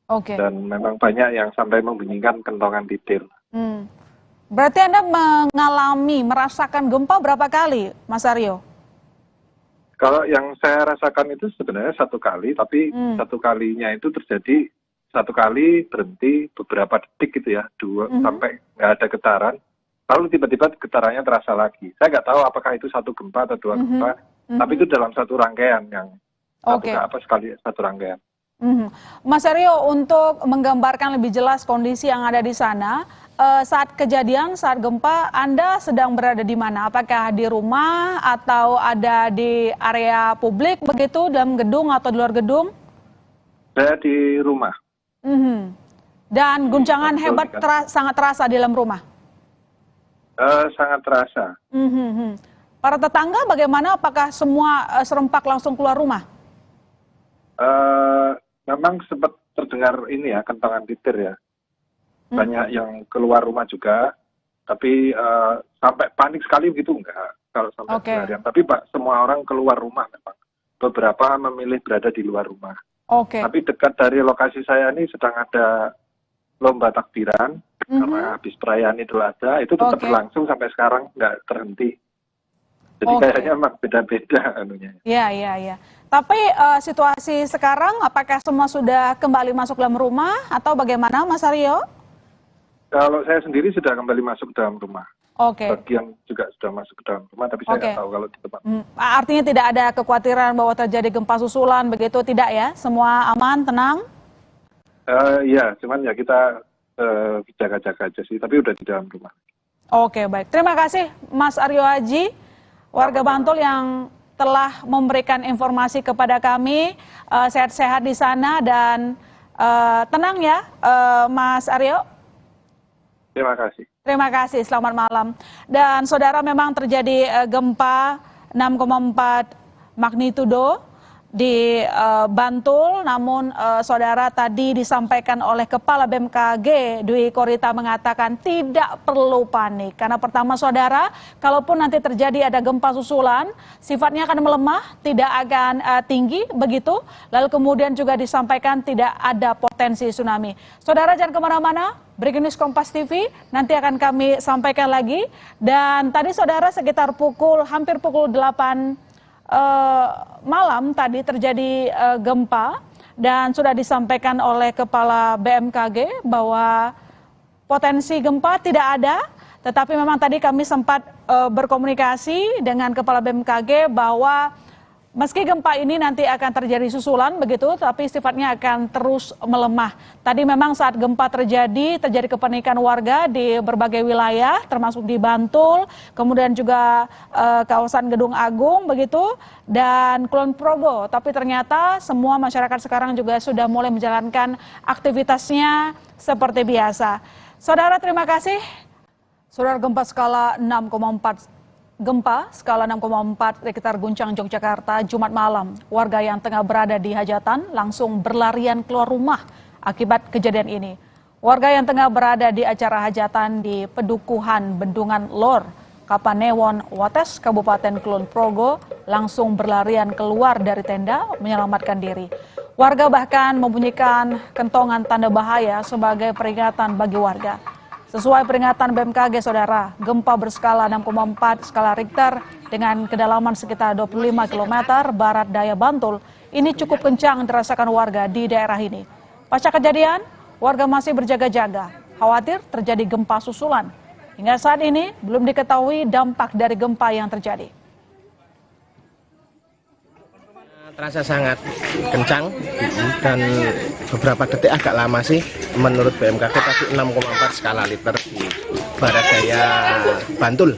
Dan memang banyak yang sampai membunyikan kentongan titir. Berarti Anda merasakan gempa berapa kali, Mas Aryo? Kalau yang saya rasakan itu sebenarnya 1 kali, tapi 1 kalinya itu terjadi 1 kali berhenti beberapa detik gitu ya, 2 sampai nggak ada getaran, lalu tiba-tiba getarannya terasa lagi. Saya nggak tahu apakah itu 1 gempa atau 2 gempa, tapi itu dalam 1 rangkaian yang satu rangkaian. Mas Aryo, untuk menggambarkan lebih jelas kondisi yang ada di sana, saat kejadian, saat gempa, Anda sedang berada di mana? Apakah di rumah atau ada di area publik begitu, dalam gedung atau di luar gedung? Saya di rumah. Dan guncangan hebat sangat terasa di dalam rumah? Sangat terasa. Para tetangga bagaimana? Apakah semua serempak langsung keluar rumah? Memang sempat terdengar ini ya, kentongan titir ya. Banyak yang keluar rumah juga, tapi sampai panik sekali begitu enggak kalau sampai seharian. Tapi semua orang keluar rumah memang. Beberapa memilih berada di luar rumah. Tapi dekat dari lokasi saya ini sedang ada lomba takbiran, karena habis perayaan Idul Adha, itu tetap berlangsung sampai sekarang, nggak terhenti. Jadi kayaknya memang beda-beda anunya. Iya. Tapi situasi sekarang, apakah semua sudah kembali masuk dalam rumah atau bagaimana, Mas Aryo? Kalau saya sendiri sudah kembali masuk ke dalam rumah. Bagian juga sudah masuk ke dalam rumah, tapi saya nggak tahu kalau di tempat. Artinya tidak ada kekhawatiran bahwa terjadi gempa susulan begitu, tidak ya? Semua aman, tenang? Iya, cuman ya kita jaga-jaga aja sih, tapi udah di dalam rumah. Baik. Terima kasih Mas Aryo Haji, warga Bantul yang telah memberikan informasi kepada kami. Sehat-sehat di sana dan tenang ya, Mas Aryo. Terima kasih, selamat malam. Dan saudara, memang terjadi gempa 6,4 magnitudo di Bantul, namun saudara, tadi disampaikan oleh Kepala BMKG Dwi Korita mengatakan tidak perlu panik. Karena pertama saudara, kalaupun nanti terjadi ada gempa susulan, sifatnya akan melemah, tidak akan tinggi begitu. Lalu kemudian juga disampaikan tidak ada potensi tsunami. Saudara jangan kemana-mana, Breaking News Kompas TV nanti akan kami sampaikan lagi. Dan tadi saudara sekitar hampir pukul 8 malam tadi terjadi gempa dan sudah disampaikan oleh Kepala BMKG bahwa potensi gempa tidak ada, tetapi memang tadi kami sempat berkomunikasi dengan Kepala BMKG bahwa meski gempa ini nanti akan terjadi susulan begitu, tapi sifatnya akan terus melemah. Tadi memang saat gempa terjadi kepanikan warga di berbagai wilayah, termasuk di Bantul, kemudian juga kawasan Gedung Agung begitu, dan Kulon Progo. Tapi ternyata semua masyarakat sekarang juga sudah mulai menjalankan aktivitasnya seperti biasa. Saudara, terima kasih. Saudara, gempa skala 6,4 Richter guncang Yogyakarta Jumat malam. Warga yang tengah berada di hajatan langsung berlarian keluar rumah akibat kejadian ini. Warga yang tengah berada di acara hajatan di Pedukuhan Bendungan Lor, Kapanewon, Wates, Kabupaten Kulon Progo langsung berlarian keluar dari tenda menyelamatkan diri. Warga bahkan membunyikan kentongan tanda bahaya sebagai peringatan bagi warga. Sesuai peringatan BMKG, saudara, gempa berskala 6,4 skala Richter dengan kedalaman sekitar 25 km barat daya Bantul ini cukup kencang dirasakan warga di daerah ini. Pasca kejadian, warga masih berjaga-jaga, khawatir terjadi gempa susulan. Hingga saat ini belum diketahui dampak dari gempa yang terjadi. Terasa sangat kencang dan beberapa detik agak lama sih. Menurut BMKG tadi 6,4 skala liter di Baradaya, Bantul.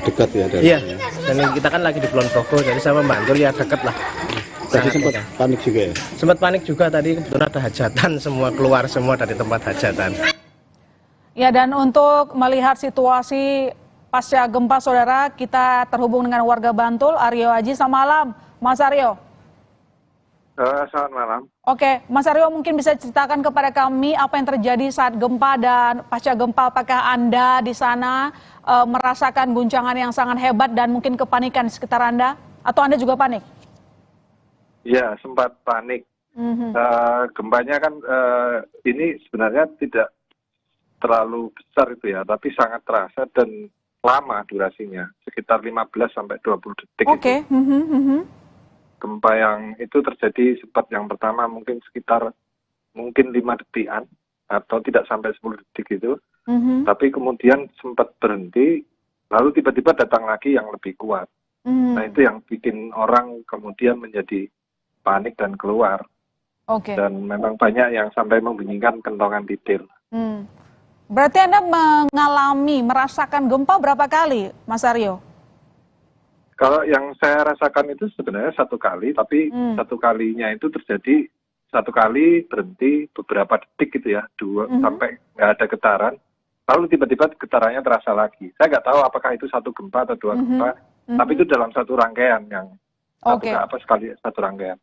Dekat ya dari Iya, dan kita kan lagi di Kulon Progo, jadi sama Bantul ya deket lah. Tadi sempat panik juga ya? Sempat panik juga tadi, kebetulan ada hajatan, semua keluar semua dari tempat hajatan. Ya, dan untuk melihat situasi pasca gempa saudara, kita terhubung dengan warga Bantul, Aryo Aji. Selamat malam, Mas Aryo. Selamat malam. Oke, Mas Aryo mungkin bisa ceritakan kepada kami apa yang terjadi saat gempa dan pasca gempa. Apakah Anda di sana merasakan guncangan yang sangat hebat dan mungkin kepanikan di sekitar Anda? Atau Anda juga panik? Ya, sempat panik. Gempanya kan ini sebenarnya tidak terlalu besar itu ya, tapi sangat terasa dan lama durasinya, sekitar 15 sampai 20 detik. Oke. Gempa yang itu terjadi sempat yang pertama mungkin sekitar 5 detikan atau tidak sampai 10 detik itu. Tapi kemudian sempat berhenti, lalu tiba-tiba datang lagi yang lebih kuat. Nah, itu yang bikin orang kemudian menjadi panik dan keluar. Dan memang banyak yang sampai membunyikan kentongan titir. Berarti Anda merasakan gempa berapa kali, Mas Aryo? Kalau yang saya rasakan itu sebenarnya 1 kali, tapi 1 kalinya itu terjadi 1 kali berhenti beberapa detik gitu ya, 2 sampai nggak ada getaran, lalu tiba-tiba getarannya terasa lagi. Saya nggak tahu apakah itu 1 gempa atau 2 gempa, tapi itu dalam 1 rangkaian yang sekali 1 rangkaian.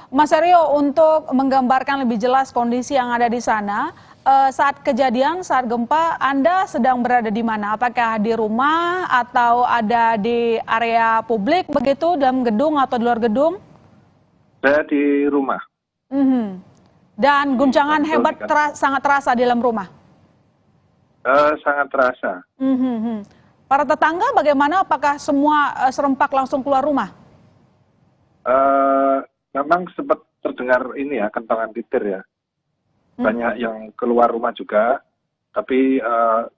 Mas Aryo, untuk menggambarkan lebih jelas kondisi yang ada di sana, saat kejadian, saat gempa, Anda sedang berada di mana? Apakah di rumah atau ada di area publik begitu, dalam gedung atau di luar gedung? Saya di rumah. Dan guncangan hebat sangat terasa di dalam rumah? Sangat terasa. Para tetangga bagaimana? Apakah semua serempak langsung keluar rumah? Memang sempat terdengar ini ya, kentongan titir ya. Banyak yang keluar rumah juga, tapi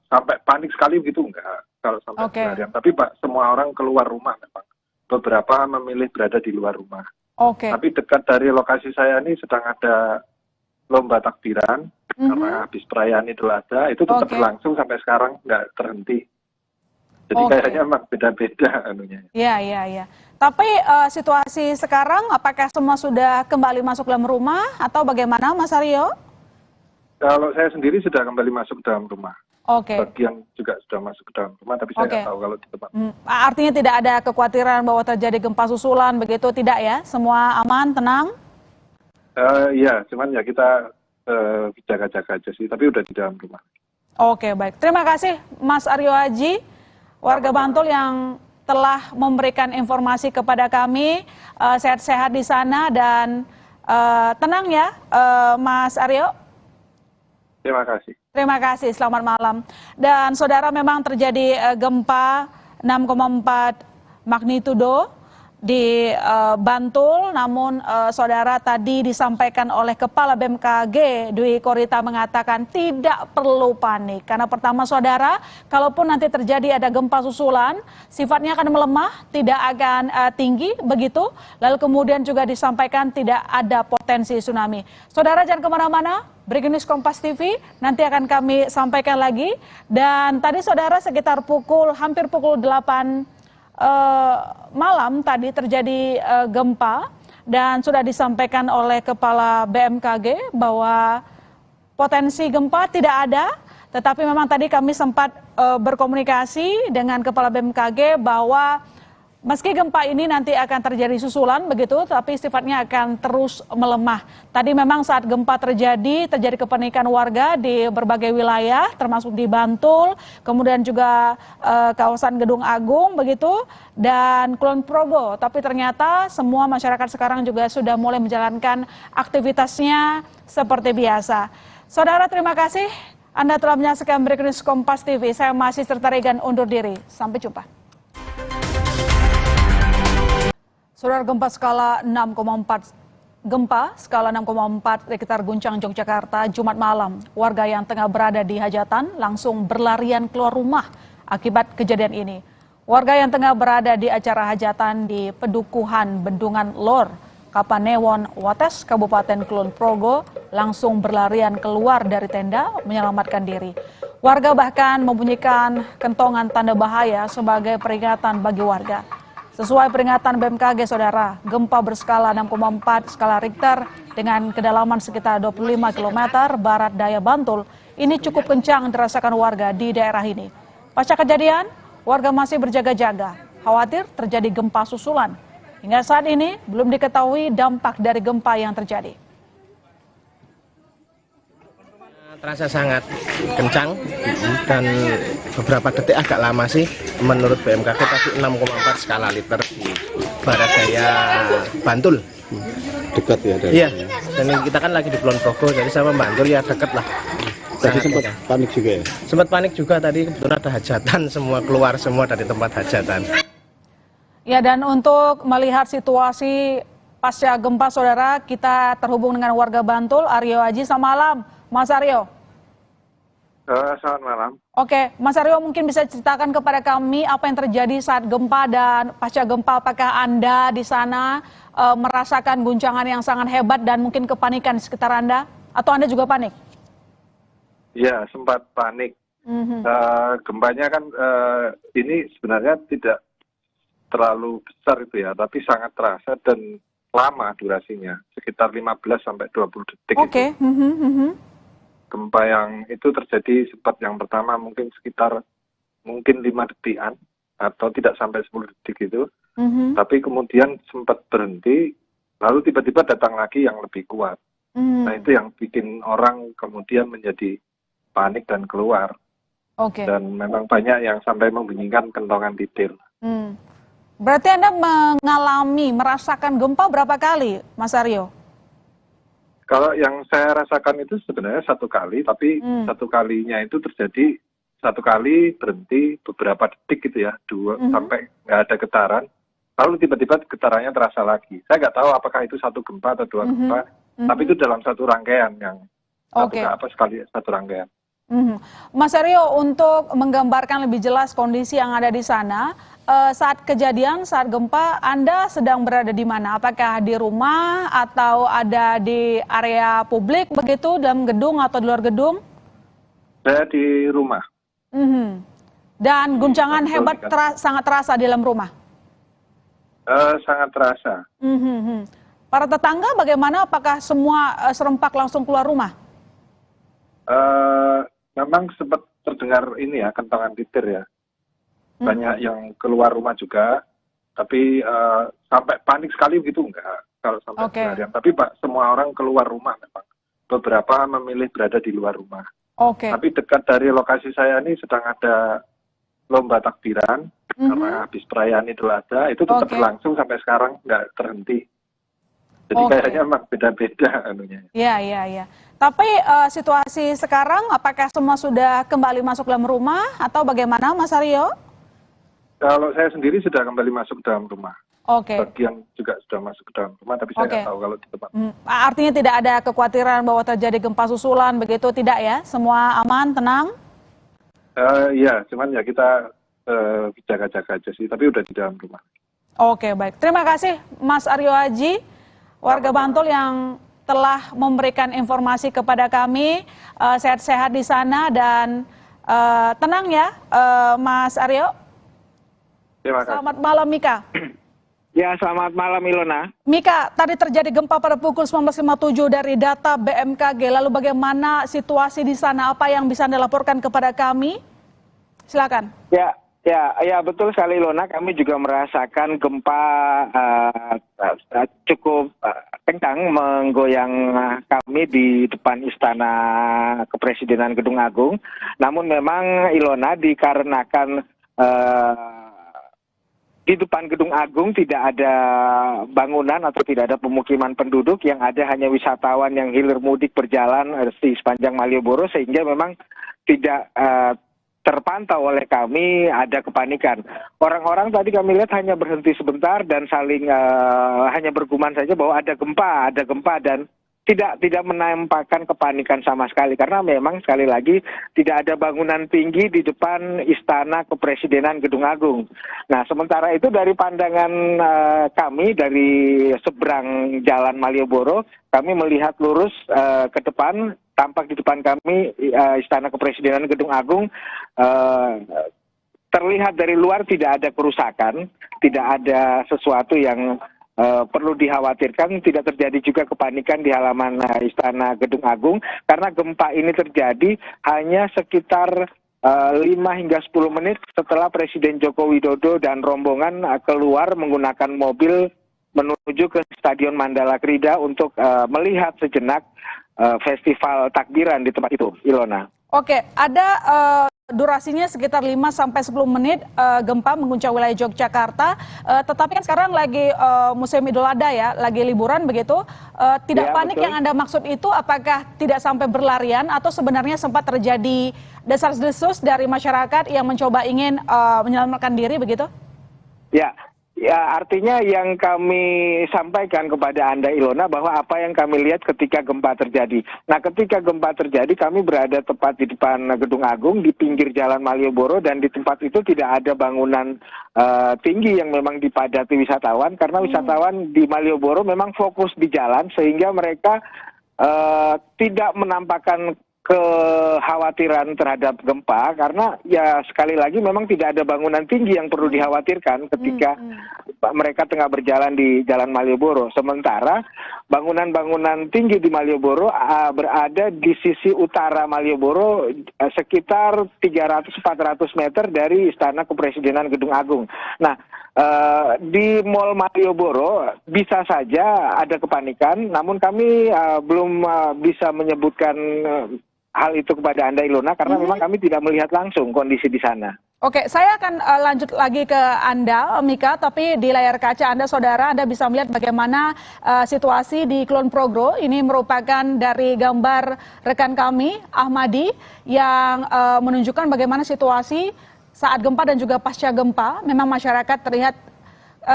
sampai panik sekali begitu enggak kalau sampai seharian. Tapi semua orang keluar rumah memang. Beberapa memilih berada di luar rumah. Tapi dekat dari lokasi saya ini sedang ada lomba takbiran karena habis perayaan Idul Adha, itu tetap berlangsung sampai sekarang, nggak terhenti. Jadi kayaknya memang beda-beda anunya. Iya. Tapi situasi sekarang, apakah semua sudah kembali masuk dalam rumah atau bagaimana, Mas Aryo? Kalau saya sendiri sudah kembali masuk ke dalam rumah. Bagian juga sudah masuk ke dalam rumah, tapi saya nggak tahu kalau di tempat. Artinya tidak ada kekhawatiran bahwa terjadi gempa susulan, begitu tidak ya? Semua aman, tenang? Iya, cuman ya kita jaga-jaga aja sih, tapi udah di dalam rumah. Baik. Terima kasih Mas Aryo Aji, warga Bantul yang telah memberikan informasi kepada kami. Sehat-sehat di sana dan tenang ya, Mas Aryo. Terima kasih, selamat malam. Dan saudara, memang terjadi gempa 6,4 magnitudo di Bantul, namun saudara, tadi disampaikan oleh Kepala BMKG Dwi Korita mengatakan tidak perlu panik. Karena pertama saudara, kalaupun nanti terjadi ada gempa susulan, sifatnya akan melemah, tidak akan tinggi begitu. Lalu kemudian juga disampaikan tidak ada potensi tsunami. Saudara, jangan kemana-mana, Breaking News Kompas TV nanti akan kami sampaikan lagi. Dan tadi saudara, sekitar hampir pukul 8 malam tadi terjadi gempa dan sudah disampaikan oleh Kepala BMKG bahwa potensi gempa tidak ada, tetapi memang tadi kami sempat berkomunikasi dengan Kepala BMKG bahwa meski gempa ini nanti akan terjadi susulan begitu, tapi sifatnya akan terus melemah. Tadi memang saat gempa terjadi kepanikan warga di berbagai wilayah, termasuk di Bantul, kemudian juga kawasan Gedung Agung begitu, dan Kulon Progo. Tapi ternyata semua masyarakat sekarang juga sudah mulai menjalankan aktivitasnya seperti biasa. Saudara, terima kasih Anda telah menyaksikan Breaking News Kompas TV. Saya masih Serta Regan undur diri. Sampai jumpa. Saudara, gempa skala 6,4 Gempa skala 6,4 Richter guncang Yogyakarta Jumat malam. Warga yang tengah berada di hajatan langsung berlarian keluar rumah akibat kejadian ini. Warga yang tengah berada di acara hajatan di Pedukuhan Bendungan Lor, Kapanewon, Wates, Kabupaten Kulon Progo langsung berlarian keluar dari tenda menyelamatkan diri. Warga bahkan membunyikan kentongan tanda bahaya sebagai peringatan bagi warga. Sesuai peringatan BMKG, Saudara, gempa berskala 6,4 skala Richter dengan kedalaman sekitar 25 km barat daya Bantul ini cukup kencang dirasakan warga di daerah ini. Pasca kejadian, warga masih berjaga-jaga, khawatir terjadi gempa susulan. Hingga saat ini belum diketahui dampak dari gempa yang terjadi. Terasa sangat kencang dan beberapa detik agak lama sih. Menurut BMKG tadi 6,4 skala Richter di barat daya Bantul. Dekat ya dari. Iya, dan kita kan lagi di Kulon Progo, jadi sama Bantul ya deket lah. Tadi sempat panik juga ya? Sempat panik juga tadi, kebetulan ada hajatan, semua keluar semua dari tempat hajatan. Ya, dan untuk melihat situasi pasca gempa, Saudara, kita terhubung dengan warga Bantul, Aryo Aji. Selamat malam, Mas Aryo. Selamat malam. Oke, Mas Aryo mungkin bisa ceritakan kepada kami apa yang terjadi saat gempa dan pasca gempa. Apakah Anda di sana merasakan guncangan yang sangat hebat dan mungkin kepanikan di sekitar Anda? Atau Anda juga panik? Ya, sempat panik. Gempanya kan ini sebenarnya tidak terlalu besar itu ya, tapi sangat terasa dan lama durasinya, sekitar 15 sampai 20 detik. Oke. Gempa yang itu terjadi sempat yang pertama mungkin sekitar 5 detikan atau tidak sampai 10 detik itu. Tapi kemudian sempat berhenti, lalu tiba-tiba datang lagi yang lebih kuat. Nah, itu yang bikin orang kemudian menjadi panik dan keluar. Dan memang banyak yang sampai membunyikan kentongan titir. Berarti Anda merasakan gempa berapa kali, Mas Aryo? Kalau yang saya rasakan itu sebenarnya satu kali, tapi satu kalinya itu terjadi satu kali berhenti beberapa detik gitu ya, sampai nggak ada getaran, lalu tiba-tiba getarannya terasa lagi. Saya nggak tahu apakah itu satu gempa atau dua gempa, tapi itu dalam satu rangkaian yang satu rangkaian. Mas Aryo, untuk menggambarkan lebih jelas kondisi yang ada di sana, saat kejadian, saat gempa, Anda sedang berada di mana? Apakah di rumah atau ada di area publik begitu, dalam gedung atau di luar gedung? Saya di rumah. Dan guncangan hebat sangat terasa di dalam rumah? Sangat terasa. Para tetangga bagaimana? Apakah semua serempak langsung keluar rumah? Memang sempat terdengar ini ya, kentongan titir ya. Banyak yang keluar rumah juga, tapi sampai panik sekali begitu enggak kalau sampai seharian. Tapi semua orang keluar rumah memang. Beberapa memilih berada di luar rumah. Tapi dekat dari lokasi saya ini sedang ada lomba takbiran, karena habis perayaan Idul Adha, itu tetap berlangsung sampai sekarang, nggak terhenti. Jadi kayaknya memang beda-beda anunya. Iya. Tapi situasi sekarang, apakah semua sudah kembali masuk dalam rumah atau bagaimana, Mas Aryo? Kalau saya sendiri sudah kembali masuk dalam rumah. Bagian juga sudah masuk ke dalam rumah, tapi saya nggak tahu kalau di tempat. Artinya tidak ada kekhawatiran bahwa terjadi gempa susulan, begitu tidak ya? Semua aman, tenang? Iya, cuman ya kita jaga-jaga aja sih, tapi udah di dalam rumah. Baik. Terima kasih Mas Aryo Aji, warga Bantul yang telah memberikan informasi kepada kami. Sehat-sehat di sana dan tenang ya, Mas Aryo. Terima kasih. Selamat malam, Mika. Ya, selamat malam, Ilona. Mika, tadi terjadi gempa pada pukul 19.57 dari data BMKG. Lalu bagaimana situasi di sana? Apa yang bisa Anda laporkan kepada kami? Silakan. Ya, betul sekali, Ilona. Kami juga merasakan gempa cukup kencang menggoyang kami di depan Istana Kepresidenan Gedung Agung. Namun memang, Ilona, dikarenakan di depan Gedung Agung tidak ada bangunan atau tidak ada pemukiman penduduk, yang ada hanya wisatawan yang hilir mudik berjalan di sepanjang Malioboro, sehingga memang tidak terpantau oleh kami ada kepanikan. Orang-orang tadi kami lihat hanya berhenti sebentar dan saling hanya bergumam saja bahwa ada gempa dan tidak menampakkan kepanikan sama sekali karena memang sekali lagi tidak ada bangunan tinggi di depan Istana Kepresidenan Gedung Agung. Nah, sementara itu dari pandangan kami dari seberang Jalan Malioboro, kami melihat lurus ke depan, tampak di depan kami Istana Kepresidenan Gedung Agung terlihat dari luar tidak ada kerusakan, tidak ada sesuatu yang perlu dikhawatirkan, tidak terjadi juga kepanikan di halaman Istana Gedung Agung karena gempa ini terjadi hanya sekitar 5 hingga 10 menit setelah Presiden Joko Widodo dan rombongan keluar menggunakan mobil menuju ke Stadion Mandala Krida untuk melihat sejenak festival takbiran di tempat itu, Ilona. Oke, ada durasinya sekitar 5 sampai 10 menit gempa mengguncang wilayah Yogyakarta. Tetapi kan sekarang lagi musim Idul Adha ya, lagi liburan begitu. Tidak panik betul. Yang Anda maksud itu apakah tidak sampai berlarian atau sebenarnya sempat terjadi desas-desus dari masyarakat yang mencoba ingin menyelamatkan diri begitu? Ya, artinya yang kami sampaikan kepada Anda Ilona bahwa apa yang kami lihat ketika gempa terjadi. Nah, ketika gempa terjadi kami berada tepat di depan Gedung Agung di pinggir Jalan Malioboro dan di tempat itu tidak ada bangunan tinggi yang memang dipadati wisatawan karena wisatawan di Malioboro memang fokus di jalan sehingga mereka tidak menampakkan kekhawatiran terhadap gempa karena ya sekali lagi memang tidak ada bangunan tinggi yang perlu dikhawatirkan ketika mereka tengah berjalan di Jalan Malioboro. Sementara bangunan-bangunan tinggi di Malioboro berada di sisi utara Malioboro sekitar 300-400 meter dari Istana Kepresidenan Gedung Agung. Nah, di Mall Malioboro bisa saja ada kepanikan, namun kami belum bisa menyebutkan hal itu kepada Anda Ilona karena memang kami tidak melihat langsung kondisi di sana. Oke, saya akan lanjut lagi ke Anda, Mika, tapi di layar kaca Anda, saudara, Anda bisa melihat bagaimana situasi di Kulon Progro. Ini merupakan dari gambar rekan kami, Ahmadi, yang menunjukkan bagaimana situasi saat gempa dan juga pasca gempa. Memang masyarakat terlihat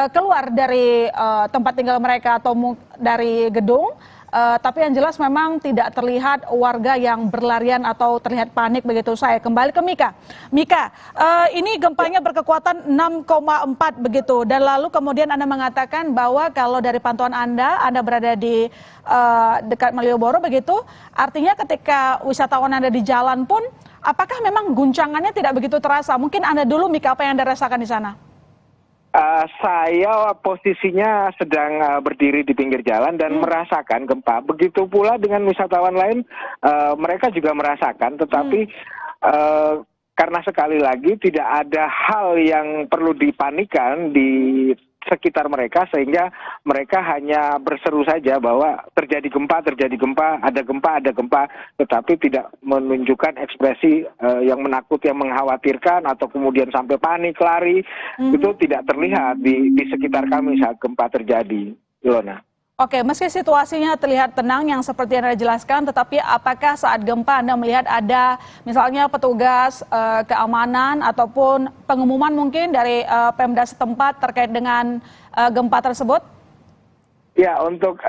keluar dari tempat tinggal mereka atau dari gedung. Tapi yang jelas memang tidak terlihat warga yang berlarian atau terlihat panik begitu. Saya kembali ke Mika. Mika, ini gempanya berkekuatan 6,4 begitu. Dan lalu kemudian Anda mengatakan bahwa kalau dari pantauan Anda berada di dekat Malioboro begitu. Artinya ketika wisatawan Anda di jalan pun, apakah memang guncangannya tidak begitu terasa? Mungkin Anda dulu, Mika, apa yang Anda rasakan di sana? Saya posisinya sedang berdiri di pinggir jalan dan merasakan gempa. Begitu pula dengan wisatawan lain, mereka juga merasakan. Tetapi karena sekali lagi tidak ada hal yang perlu dipanikan di sekitar mereka, sehingga mereka hanya berseru saja bahwa terjadi gempa, ada gempa, tetapi tidak menunjukkan ekspresi yang menakuti, yang mengkhawatirkan, atau kemudian sampai panik, lari. Itu tidak terlihat di sekitar kami saat gempa terjadi, Ilona. Oke, meski situasinya terlihat tenang yang seperti yang Anda jelaskan, tetapi apakah saat gempa Anda melihat ada misalnya petugas keamanan ataupun pengumuman mungkin dari Pemda setempat terkait dengan gempa tersebut? Ya, untuk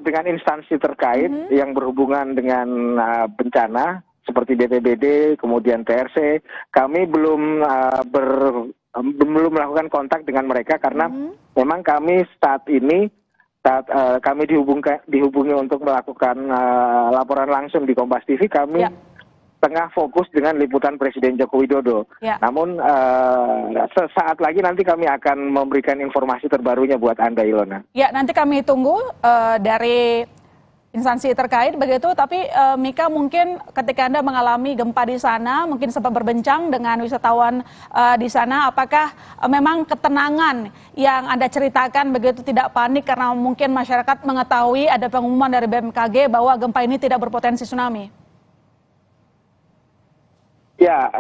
dengan instansi terkait yang berhubungan dengan bencana seperti BPBD, kemudian TRC, kami belum melakukan kontak dengan mereka karena memang kami saat ini kami dihubungi untuk melakukan laporan langsung di Kompas TV, kami tengah fokus dengan liputan Presiden Joko Widodo. Namun sesaat lagi nanti kami akan memberikan informasi terbarunya buat Anda, Ilona. Ya, nanti kami tunggu dari instansi terkait begitu, tapi Mika, mungkin ketika Anda mengalami gempa di sana, mungkin sempat berbincang dengan wisatawan di sana, apakah memang ketenangan yang Anda ceritakan begitu, tidak panik karena mungkin masyarakat mengetahui ada pengumuman dari BMKG bahwa gempa ini tidak berpotensi tsunami? Ya,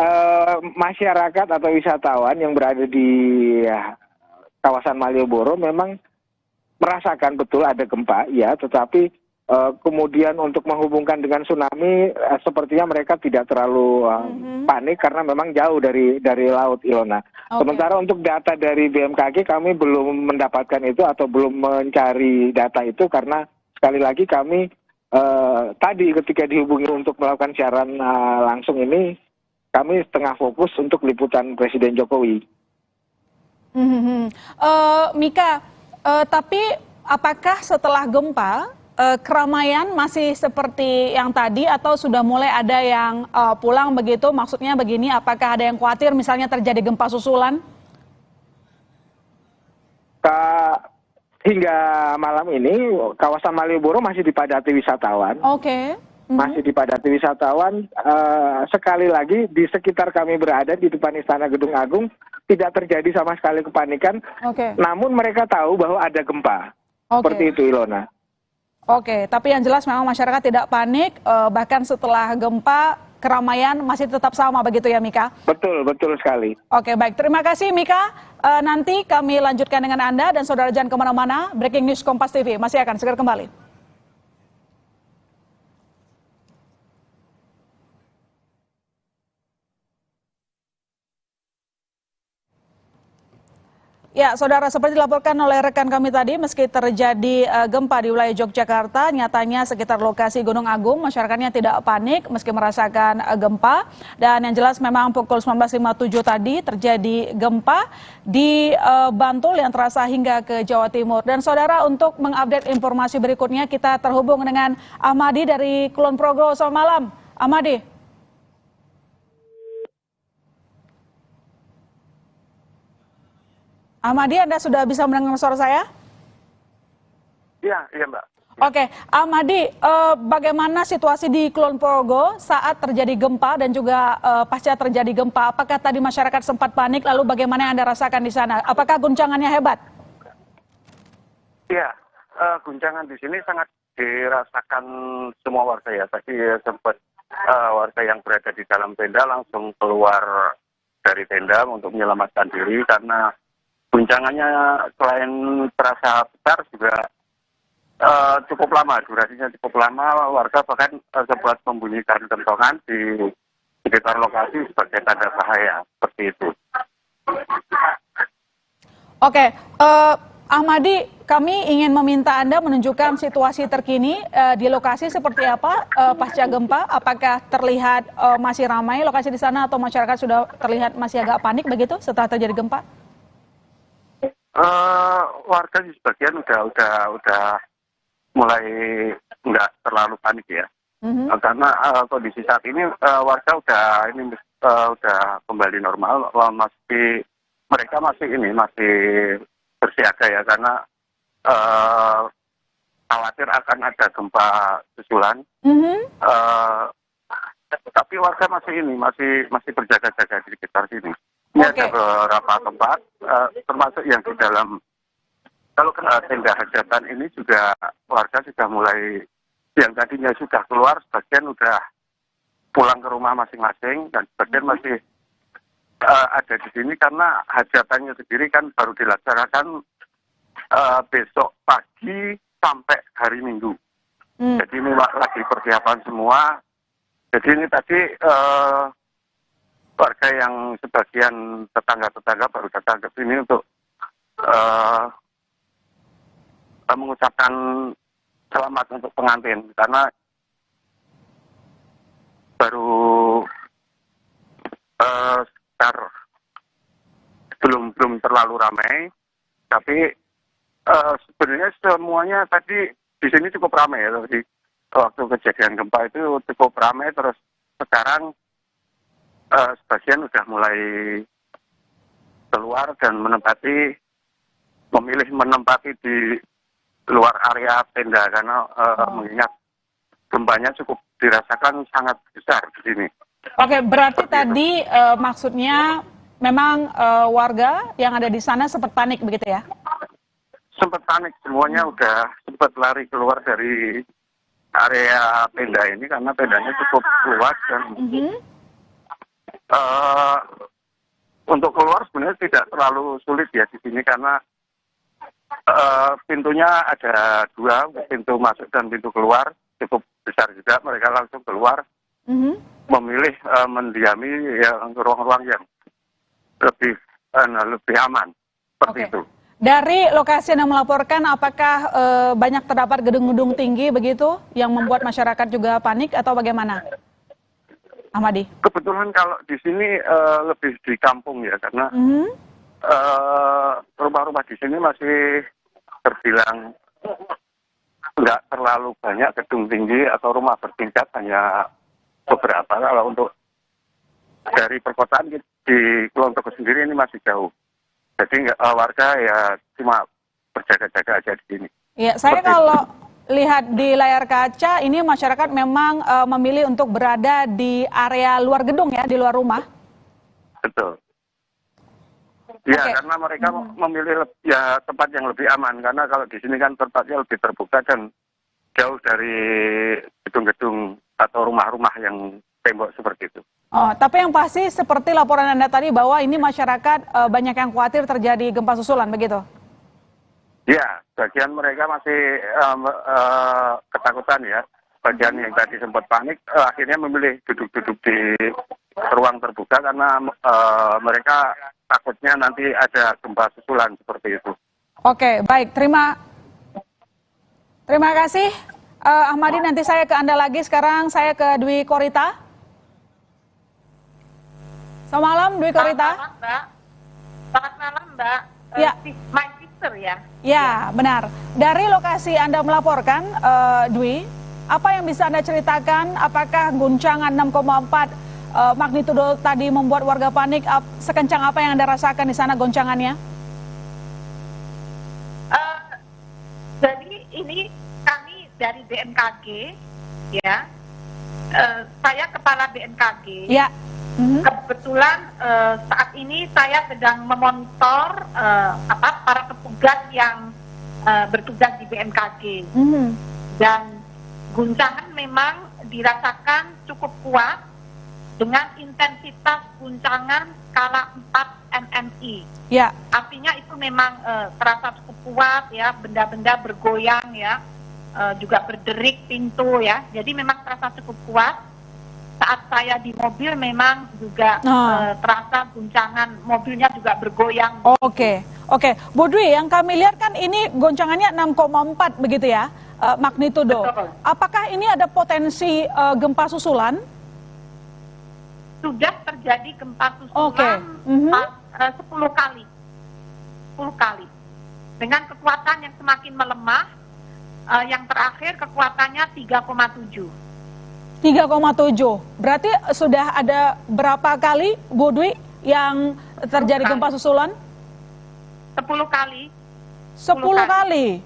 masyarakat atau wisatawan yang berada di kawasan Malioboro memang merasakan betul ada gempa, ya, tetapi kemudian untuk menghubungkan dengan tsunami, sepertinya mereka tidak terlalu panik karena memang jauh dari laut, Ilona. Sementara untuk data dari BMKG kami belum mendapatkan itu atau belum mencari data itu karena sekali lagi kami tadi ketika dihubungi untuk melakukan siaran langsung ini kami tengah fokus untuk liputan Presiden Jokowi. Mika, tapi apakah setelah gempa keramaian masih seperti yang tadi atau sudah mulai ada yang pulang begitu? Maksudnya begini, apakah ada yang khawatir misalnya terjadi gempa susulan? Hingga malam ini kawasan Malioboro masih dipadati wisatawan. Oke. Masih dipadati wisatawan. Sekali lagi di sekitar kami berada di depan Istana Gedung Agung tidak terjadi sama sekali kepanikan. Namun mereka tahu bahwa ada gempa. Seperti itu, Ilona. Oke, tapi yang jelas memang masyarakat tidak panik, bahkan setelah gempa keramaian masih tetap sama begitu ya, Mika? Betul, betul sekali. Oke, baik. Terima kasih, Mika. Nanti kami lanjutkan dengan Anda dan Saudara jangan kemana-mana. Breaking News Kompas TV masih akan segera kembali. Ya, Saudara, seperti dilaporkan oleh rekan kami tadi, meski terjadi gempa di wilayah Yogyakarta, nyatanya sekitar lokasi Gunung Agung, masyarakatnya tidak panik meski merasakan gempa. Dan yang jelas memang pukul 19.57 tadi terjadi gempa di Bantul yang terasa hingga ke Jawa Timur. Dan Saudara, untuk mengupdate informasi berikutnya, kita terhubung dengan Ahmadi dari Kulon Progo. Selamat malam, Ahmadi. Ahmadi, Anda sudah bisa mendengar suara saya? Iya, Mbak. Oke, Ahmadi, bagaimana situasi di Kulon Progo saat terjadi gempa dan juga pasca terjadi gempa? Apakah tadi masyarakat sempat panik, lalu bagaimana yang Anda rasakan di sana? Apakah guncangannya hebat? Iya, guncangan di sini sangat dirasakan semua warga ya. Tadi sempat warga yang berada di dalam tenda langsung keluar dari tenda untuk menyelamatkan diri karena guncangannya selain terasa besar juga cukup lama, durasinya cukup lama. Warga bahkan sempat membunyikan kentongan di sekitar lokasi sebagai tanda bahaya, seperti itu. Oke, Ahmadi, kami ingin meminta Anda menunjukkan situasi terkini di lokasi seperti apa pasca gempa. Apakah terlihat masih ramai lokasi di sana atau masyarakat sudah terlihat masih agak panik begitu setelah terjadi gempa? Warga di sebagian udah mulai nggak terlalu panik ya, karena kondisi saat ini warga udah kembali normal, mereka masih bersiaga ya karena khawatir akan ada gempa susulan. Tapi warga masih berjaga-jaga di sekitar sini. Ini ada beberapa tempat, termasuk yang di dalam, kalau tenda hajatan ini juga warga sudah mulai, yang tadinya sudah keluar, sebagian sudah pulang ke rumah masing-masing, dan sebagian masih ada di sini karena hajatannya sendiri kan baru dilaksanakan besok pagi sampai hari Minggu. Jadi ini lagi persiapan semua. Jadi ini tadi warga yang sebagian tetangga-tetangga baru datang ke sini untuk mengucapkan selamat untuk pengantin karena baru sekitar belum terlalu ramai, tapi sebenarnya semuanya tadi di sini cukup ramai ya. Tadi waktu kejadian gempa itu cukup ramai, terus sekarang sebagian sudah mulai keluar dan memilih menempati di luar area tenda karena mengingat gempanya cukup dirasakan sangat besar di sini. Oke, berarti tadi maksudnya memang warga yang ada di sana sempat panik begitu ya? Sempat panik, semuanya udah sempat lari keluar dari area tenda ini karena tendanya cukup luas dan untuk keluar sebenarnya tidak terlalu sulit ya di sini karena Pintunya ada 2, pintu masuk dan pintu keluar, cukup besar juga. Mereka langsung keluar, memilih mendiami ruang-ruang yang lebih aman, seperti itu. Dari lokasi yang melaporkan, apakah banyak terdapat gedung-gedung tinggi begitu yang membuat masyarakat juga panik atau bagaimana, Ahmadi? Kebetulan kalau di sini lebih di kampung ya, karena rumah-rumah di sini masih terbilang nggak terlalu banyak gedung tinggi atau rumah bertingkat, hanya beberapa. Kalau untuk dari perkotaan di Kulon Progo sendiri ini masih jauh. Jadi warga ya cuma berjaga-jaga aja di sini. Ya, saya kalau lihat di layar kaca ini masyarakat memang memilih untuk berada di area luar gedung ya, di luar rumah. Betul. Ya, karena mereka memilih ya tempat yang lebih aman, karena kalau di sini kan tempatnya lebih terbuka dan jauh dari gedung-gedung atau rumah-rumah yang tembok seperti itu. Oh, tapi yang pasti seperti laporan Anda tadi bahwa ini masyarakat banyak yang khawatir terjadi gempa susulan, begitu? Ya, bagian mereka masih ketakutan ya. Bagian yang tadi sempat panik akhirnya memilih duduk-duduk di ruang terbuka karena mereka takutnya nanti ada gempa susulan seperti itu. Oke, baik. Terima kasih Ahmadi. Nanti saya ke Anda lagi. Sekarang saya ke Dwi Korita. Selamat malam, Dwi Korita. Selamat malam, Mbak. Ya. My sister ya. Ya, benar. Dari lokasi Anda melaporkan, Dwi, apa yang bisa Anda ceritakan? Apakah guncangan 6,4 magnitudo tadi membuat warga panik? Sekencang apa yang Anda rasakan di sana goncangannya? Jadi ini kami dari BMKG, ya. Saya kepala BMKG. Ya. Kebetulan saat ini saya sedang memonitor para petugas yang bertugas di BMKG. Dan guncangan memang dirasakan cukup kuat dengan intensitas guncangan skala 4 MMI. Ya. Artinya itu memang terasa cukup kuat ya, benda-benda bergoyang ya, juga berderik pintu ya. Jadi memang terasa cukup kuat. Saat saya di mobil memang juga terasa guncangan, mobilnya juga bergoyang. Oke. Bu Dwi, yang kami lihat kan ini goncangannya 6,4 begitu ya, magnitudo. Betul. Apakah ini ada potensi gempa susulan? Sudah terjadi gempa susulan 10 kali. 10 kali. Dengan kekuatan yang semakin melemah, yang terakhir kekuatannya 3,7. 3,7. Berarti sudah ada berapa kali, Bu Dwi, yang terjadi gempa susulan? 10 kali. 10 kali.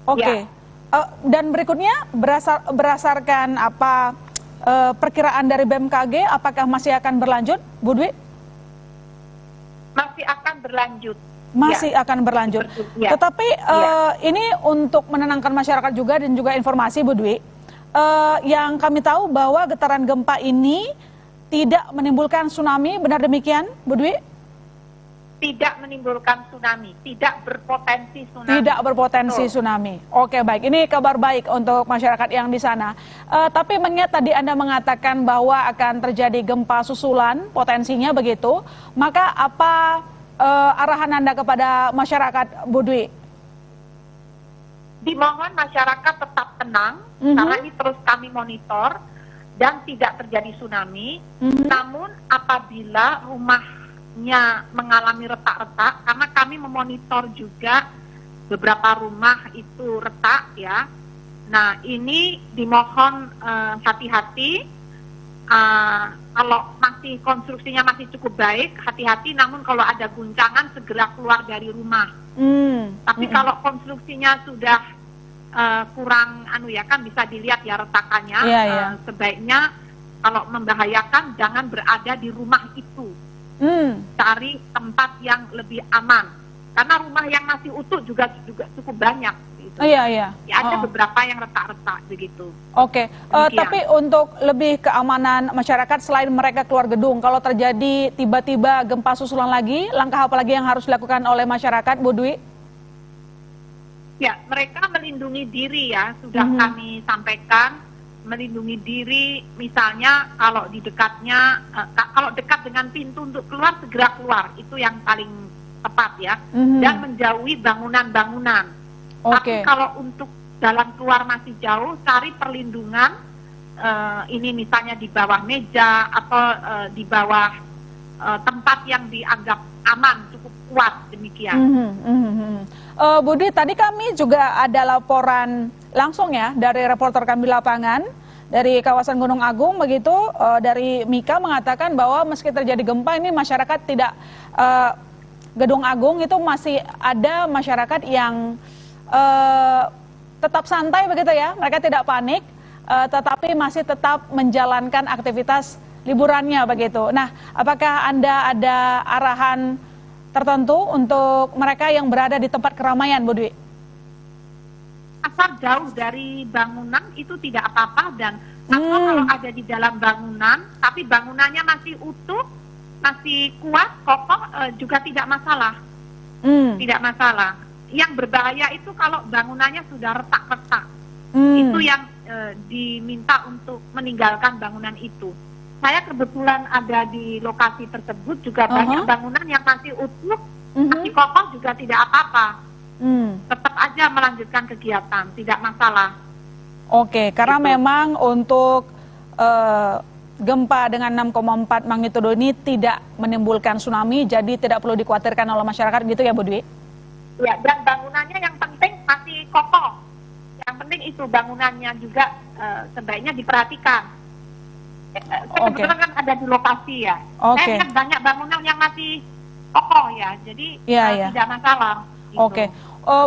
Oke. Ya. Dan berikutnya berdasarkan apa perkiraan dari BMKG, apakah masih akan berlanjut, Bu Dwi? Masih akan berlanjut. Masih akan berlanjut. Ya. Tetapi ini untuk menenangkan masyarakat juga dan juga informasi, Bu Dwi. Yang kami tahu bahwa getaran gempa ini tidak menimbulkan tsunami, benar demikian, Bu Dwi? Tidak menimbulkan tsunami, tidak berpotensi tsunami. Tidak berpotensi tsunami. Oke, baik. Ini kabar baik untuk masyarakat yang di sana. Tapi mengingat tadi Anda mengatakan bahwa akan terjadi gempa susulan, potensinya begitu, maka apa arahan Anda kepada masyarakat, Bu Dwi? Dimohon masyarakat tetap tenang, karena ini terus kami monitor dan tidak terjadi tsunami. Namun apabila rumahnya mengalami retak-retak, karena kami memonitor juga beberapa rumah itu retak ya. Nah ini dimohon hati-hati. Kalau masih konstruksinya masih cukup baik, hati-hati. Namun kalau ada guncangan segera keluar dari rumah. Tapi kalau konstruksinya sudah kurang kan bisa dilihat ya retakannya. Sebaiknya kalau membahayakan jangan berada di rumah itu. Cari tempat yang lebih aman. Karena rumah yang masih utuh juga cukup banyak. Gitu. Ya ada beberapa yang retak-retak begitu. Oke. Tapi untuk lebih keamanan masyarakat selain mereka keluar gedung, kalau terjadi tiba-tiba gempa susulan lagi, langkah apa lagi yang harus dilakukan oleh masyarakat, Bu Dwi? Ya, mereka melindungi diri ya, sudah kami sampaikan, melindungi diri, misalnya kalau di dekatnya, kalau dekat dengan pintu untuk keluar, segera keluar, itu yang paling tepat ya, dan menjauhi bangunan-bangunan. Tapi kalau untuk jalan keluar masih jauh, cari perlindungan, ini misalnya di bawah meja, atau di bawah tempat yang dianggap aman, cukup kuat, demikian. Bu Dwi, tadi kami juga ada laporan langsung ya dari reporter kami lapangan dari kawasan Gunung Agung begitu, dari Mika mengatakan bahwa meski terjadi gempa ini masyarakat tidak Gedung Agung itu masih ada masyarakat yang tetap santai begitu ya, mereka tidak panik, tetapi masih tetap menjalankan aktivitas liburannya begitu. Nah, apakah Anda ada arahan tertentu untuk mereka yang berada di tempat keramaian, Bu Dwi? Asal jauh dari bangunan itu tidak apa-apa, dan atau kalau ada di dalam bangunan, tapi bangunannya masih utuh, masih kuat, kokoh, juga tidak masalah. Tidak masalah. Yang berbahaya itu kalau bangunannya sudah retak-retak. Itu yang diminta untuk meninggalkan bangunan itu. Saya kebetulan ada di lokasi tersebut, juga banyak bangunan yang masih utuh, masih kokoh, juga tidak apa-apa. Tetap aja melanjutkan kegiatan, tidak masalah. Oke, karena memang untuk gempa dengan 6,4 magnitudo ini tidak menimbulkan tsunami, jadi tidak perlu dikhawatirkan oleh masyarakat gitu ya, Bu Dwi? Ya, dan bangunannya yang penting masih kokoh. Yang penting itu bangunannya juga sebaiknya diperhatikan. Kebetulan kan ada di lokasi ya. Saya lihat banyak bangunan yang masih kokoh ya, jadi tidak masalah. Gitu.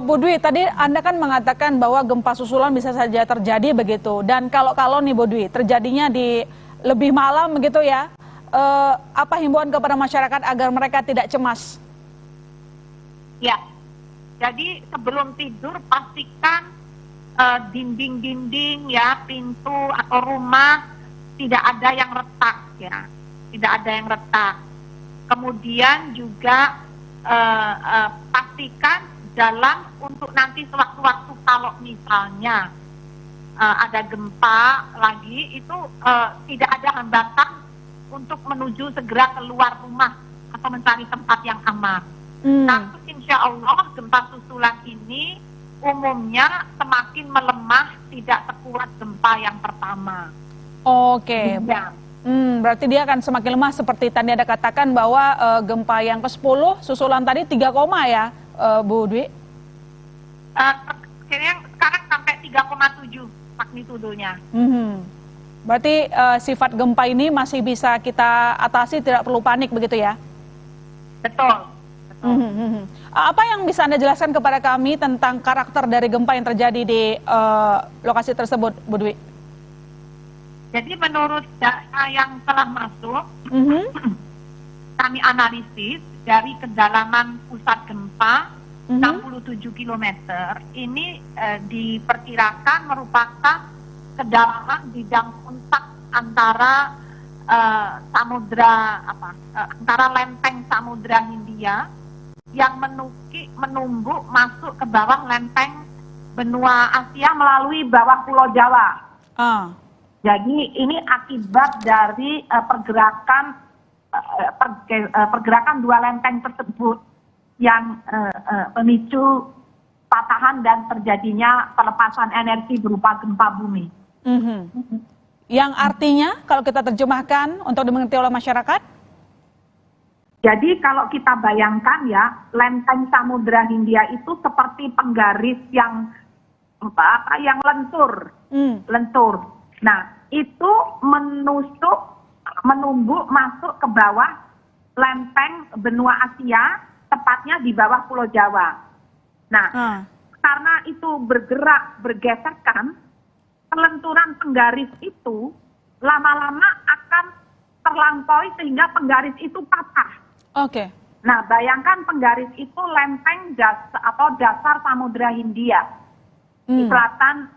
Bu Dwi, tadi Anda kan mengatakan bahwa gempa susulan bisa saja terjadi begitu. Dan kalau nih Bu Dwi, terjadinya di lebih malam begitu ya, apa himbauan kepada masyarakat agar mereka tidak cemas? Ya, jadi sebelum tidur pastikan dinding-dinding ya, pintu atau rumah tidak ada yang retak ya, tidak ada yang retak. Kemudian juga pastikan jalan untuk nanti sewaktu-waktu kalau misalnya ada gempa lagi itu tidak ada hambatan untuk menuju segera keluar rumah atau mencari tempat yang aman. Nah, insya Allah gempa susulan ini umumnya semakin melemah, tidak sekuat gempa yang pertama. Berarti dia akan semakin lemah seperti tadi Anda katakan bahwa gempa yang ke-10 susulan tadi 3, ya, Bu Dwi? Sekarang sampai 3,7 magnitudonya. Berarti sifat gempa ini masih bisa kita atasi, tidak perlu panik begitu ya? Betul. Apa yang bisa Anda jelaskan kepada kami tentang karakter dari gempa yang terjadi di lokasi tersebut, Bu Dwi? Jadi menurut data yang telah masuk, kami analisis dari kedalaman pusat gempa 67 km, ini diperkirakan merupakan kedalaman bidang kontak antara antara lempeng Samudra Hindia yang menumbuk masuk ke bawah lempeng benua Asia melalui bawah Pulau Jawa. Jadi ini akibat dari pergerakan dua lempeng tersebut yang memicu patahan dan terjadinya pelepasan energi berupa gempa bumi. Yang artinya kalau kita terjemahkan untuk dimengerti oleh masyarakat? Jadi kalau kita bayangkan ya, lempeng Samudra Hindia itu seperti penggaris yang lentur. Nah, itu menumbuk masuk ke bawah lempeng benua Asia, tepatnya di bawah Pulau Jawa. Nah, karena itu bergesekan, pelenturan penggaris itu lama-lama akan terlampaui sehingga penggaris itu patah. Nah, bayangkan penggaris itu lempeng dasar Samudra Hindia di selatan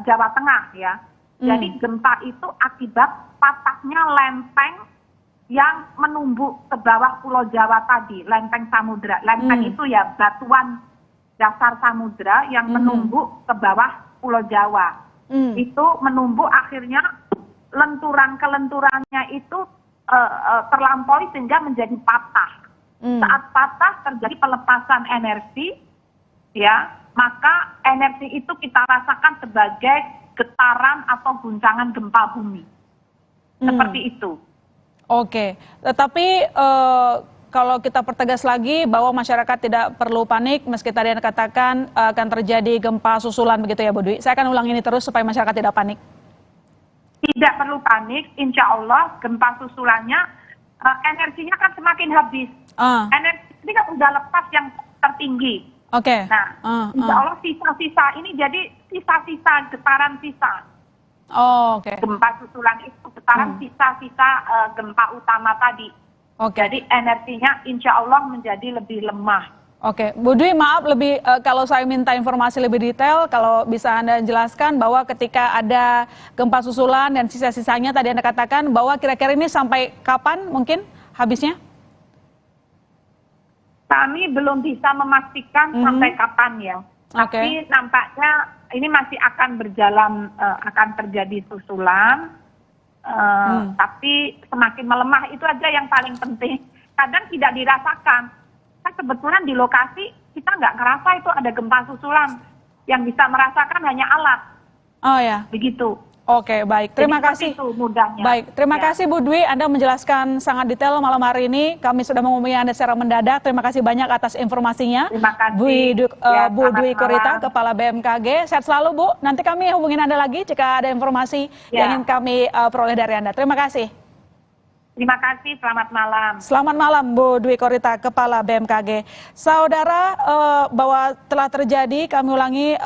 Jawa Tengah ya. Jadi gempa itu akibat patahnya lempeng yang menumbuk ke bawah Pulau Jawa tadi, lempeng Samudra. Lempeng itu ya batuan dasar samudra yang menumbuk ke bawah Pulau Jawa. Itu menumbuk, akhirnya lenturan-kelenturannya itu terlampaui sehingga menjadi patah. Saat patah terjadi pelepasan energi, ya, maka energi itu kita rasakan sebagai getaran atau guncangan gempa bumi. Seperti itu. Oke, tetapi kalau kita pertegas lagi bahwa masyarakat tidak perlu panik meski tadi Anda katakan akan terjadi gempa susulan begitu ya Bu Dwi. Saya akan ulang ini terus supaya masyarakat tidak panik. Tidak perlu panik, insya Allah gempa susulannya energinya kan semakin habis. Energi ini kan udah lepas yang tertinggi. Oke. Nah, insya Allah sisa-sisa ini jadi sisa-sisa getaran sisa. Oke. Gempa susulan itu getaran sisa-sisa gempa utama tadi. Jadi energinya insya Allah menjadi lebih lemah. Oke, Bu Dwi, maaf lebih kalau saya minta informasi lebih detail, kalau bisa Anda jelaskan bahwa ketika ada gempa susulan dan sisa-sisanya tadi Anda katakan bahwa kira-kira ini sampai kapan mungkin habisnya? Kami belum bisa memastikan sampai kapan ya. Tapi nampaknya ini masih akan berjalan, akan terjadi susulan. Tapi semakin melemah itu aja yang paling penting. Kadang tidak dirasakan. Kan kebetulan di lokasi kita nggak ngerasa itu ada gempa susulan. Yang bisa merasakan hanya alat. Oh ya. Begitu. Oke, baik. Terima kasih. Itu mudahnya. Baik, terima kasih Bu Dwi. Anda menjelaskan sangat detail malam hari ini. Kami sudah menghubungi Anda secara mendadak. Terima kasih banyak atas informasinya. Terima kasih. Bu Dwi Korita, Kepala BMKG. Sehat selalu Bu. Nanti kami hubungin Anda lagi jika ada informasi yang ingin kami peroleh dari Anda. Terima kasih. Terima kasih, selamat malam. Selamat malam Bu Dwi Korita, Kepala BMKG. Saudara, bahwa telah terjadi, kami ulangi,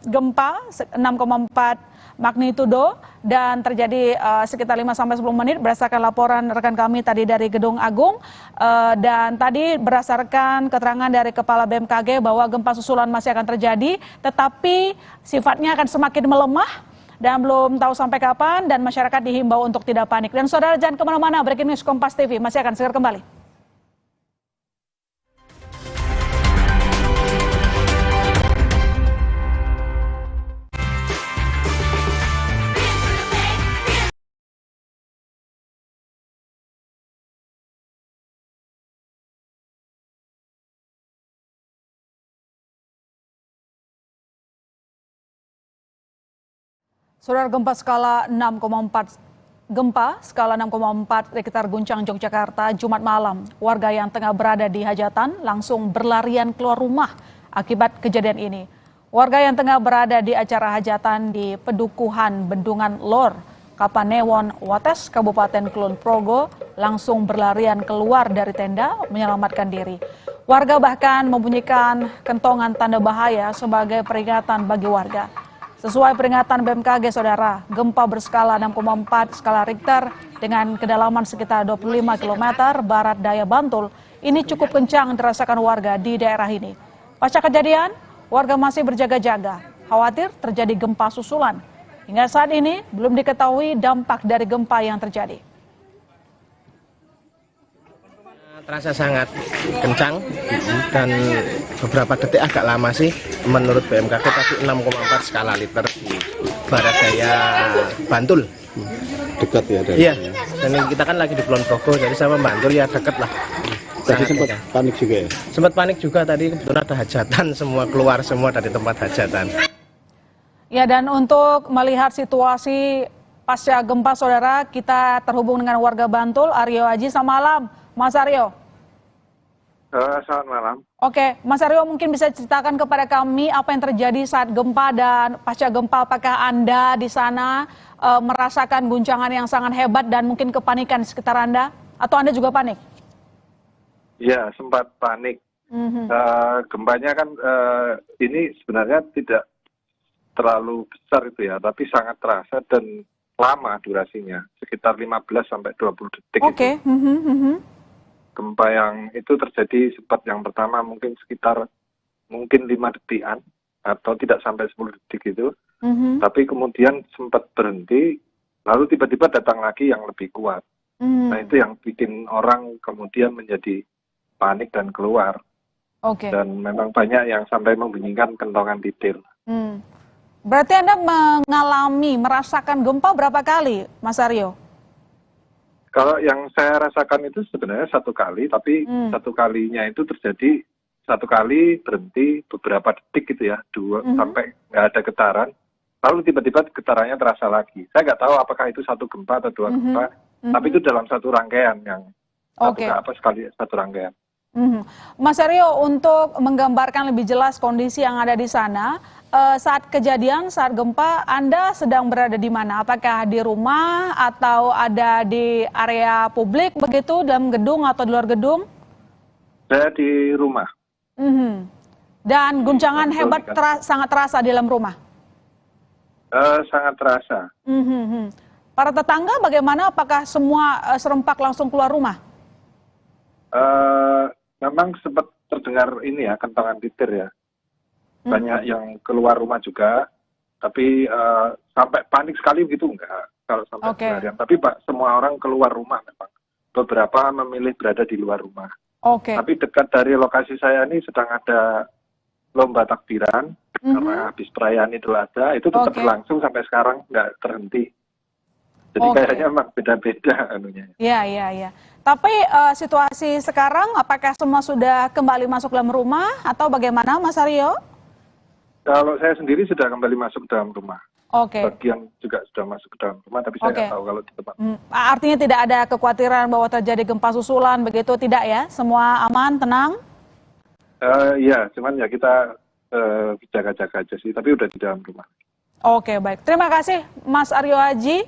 gempa 6,4 magnitudo dan terjadi sekitar 5-10 menit berdasarkan laporan rekan kami tadi dari Gedung Agung, dan tadi berdasarkan keterangan dari Kepala BMKG bahwa gempa susulan masih akan terjadi tetapi sifatnya akan semakin melemah dan belum tahu sampai kapan, dan masyarakat dihimbau untuk tidak panik. Dan saudara jangan kemana-mana, Breaking News Kompas TV masih akan segera kembali. Saudara, gempa skala 6,4 Richter guncang Yogyakarta Jumat malam. Warga yang tengah berada di hajatan langsung berlarian keluar rumah akibat kejadian ini. Warga yang tengah berada di acara hajatan di Pedukuhan Bendungan Lor, Kapanewon, Wates, Kabupaten Kulon Progo langsung berlarian keluar dari tenda menyelamatkan diri. Warga bahkan membunyikan kentongan tanda bahaya sebagai peringatan bagi warga. Sesuai peringatan BMKG, saudara, gempa berskala 6,4 skala Richter dengan kedalaman sekitar 25 km barat daya Bantul ini cukup kencang dirasakan warga di daerah ini. Pasca kejadian, warga masih berjaga-jaga, khawatir terjadi gempa susulan. Hingga saat ini belum diketahui dampak dari gempa yang terjadi. Terasa sangat kencang dan beberapa detik agak lama sih, menurut BMKG tadi 6,4 skala Richter di barat daya Bantul. Dekat ya dari. Iya, dan kita kan lagi di Kulon Progo, jadi sama Bantul ya deket lah. Tadi sempat panik juga ya? Sempat panik juga tadi, kebetulan ada hajatan, semua keluar semua dari tempat hajatan. Ya, dan untuk melihat situasi pasca gempa, saudara, kita terhubung dengan warga Bantul, Aryo Haji. Selamat malam, Mas Aryo. Selamat malam. Oke, Mas Aryo mungkin bisa ceritakan kepada kami apa yang terjadi saat gempa dan pasca gempa. Apakah Anda di sana merasakan guncangan yang sangat hebat dan mungkin kepanikan di sekitar Anda? Atau Anda juga panik? Ya, sempat panik. Gempanya kan ini sebenarnya tidak terlalu besar itu ya, tapi sangat terasa dan lama durasinya, sekitar 15-20 detik. Oke. Gempa yang itu terjadi sempat yang pertama mungkin sekitar 5 detikan atau tidak sampai 10 detik itu, tapi kemudian sempat berhenti, lalu tiba-tiba datang lagi yang lebih kuat. Nah itu yang bikin orang kemudian menjadi panik dan keluar. Oke. Dan memang banyak yang sampai membunyikan kentongan titir. Berarti Anda merasakan gempa berapa kali, Mas Aryo? Kalau yang saya rasakan itu sebenarnya satu kali, tapi satu kalinya itu terjadi satu kali berhenti beberapa detik gitu ya, sampai nggak ada getaran. Lalu tiba-tiba getarannya terasa lagi. Saya nggak tahu apakah itu satu gempa atau dua gempa, tapi itu dalam satu rangkaian yang satu rangkaian. Mas Aryo, untuk menggambarkan lebih jelas kondisi yang ada di sana, saat kejadian, saat gempa, Anda sedang berada di mana? Apakah di rumah atau ada di area publik begitu, dalam gedung atau di luar gedung? Saya di rumah. Dan guncangan hebat sangat terasa di dalam rumah? Sangat terasa. Para tetangga bagaimana? Apakah semua serempak langsung keluar rumah? Memang sempat terdengar ini ya, kentongan titir ya. Banyak yang keluar rumah juga, tapi sampai panik sekali begitu enggak kalau sampai seharian. Tapi semua orang keluar rumah memang. Beberapa memilih berada di luar rumah. Tapi dekat dari lokasi saya ini sedang ada lomba takbiran karena habis perayaan Idul Adha, itu tetap berlangsung sampai sekarang, nggak terhenti. Jadi kayaknya memang beda-beda anunya. Iya. Tapi situasi sekarang, apakah semua sudah kembali masuk dalam rumah atau bagaimana, Mas Aryo? Kalau saya sendiri sudah kembali masuk dalam rumah. Bagian juga sudah masuk ke dalam rumah, tapi saya nggak tahu kalau di tempat. Artinya tidak ada kekhawatiran bahwa terjadi gempa susulan, begitu tidak ya? Semua aman, tenang? Iya, cuman ya kita jaga-jaga aja sih, tapi udah di dalam rumah. Baik. Terima kasih Mas Aryo Haji,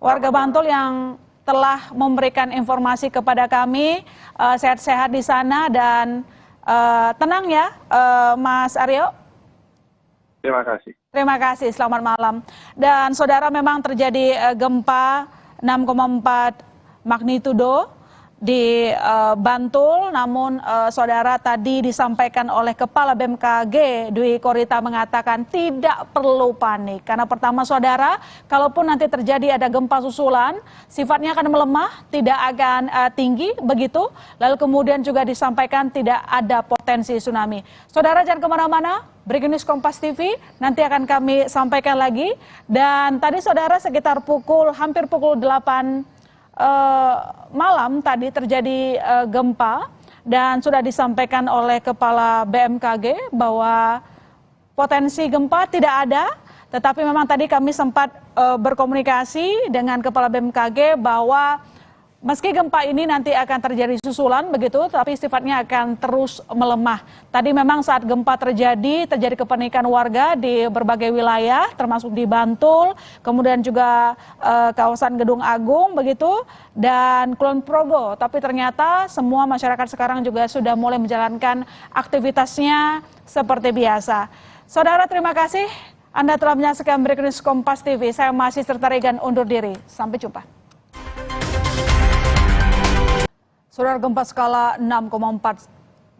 warga Bantul yang telah memberikan informasi kepada kami. Sehat-sehat di sana dan tenang ya, Mas Aryo. Terima kasih, selamat malam. Dan saudara, memang terjadi gempa 6,4 magnitudo di Bantul, namun saudara, tadi disampaikan oleh Kepala BMKG Dwi Korita mengatakan tidak perlu panik. Karena pertama saudara, kalaupun nanti terjadi ada gempa susulan, sifatnya akan melemah, tidak akan tinggi begitu. Lalu kemudian juga disampaikan tidak ada potensi tsunami. Saudara jangan kemana-mana, Breaking News Kompas TV nanti akan kami sampaikan lagi. Dan tadi saudara sekitar hampir pukul 8 malam tadi terjadi gempa dan sudah disampaikan oleh Kepala BMKG bahwa potensi gempa tidak ada, tetapi memang tadi kami sempat berkomunikasi dengan Kepala BMKG bahwa meski gempa ini nanti akan terjadi susulan begitu, tapi sifatnya akan terus melemah. Tadi memang saat gempa terjadi kepanikan warga di berbagai wilayah, termasuk di Bantul, kemudian juga kawasan Gedung Agung begitu, dan Kulon Progo. Tapi ternyata semua masyarakat sekarang juga sudah mulai menjalankan aktivitasnya seperti biasa. Saudara, terima kasih Anda telah menyaksikan Breaking News Kompas TV. Saya masih Serta Regan undur diri. Sampai jumpa. Saudara, gempa skala 6,4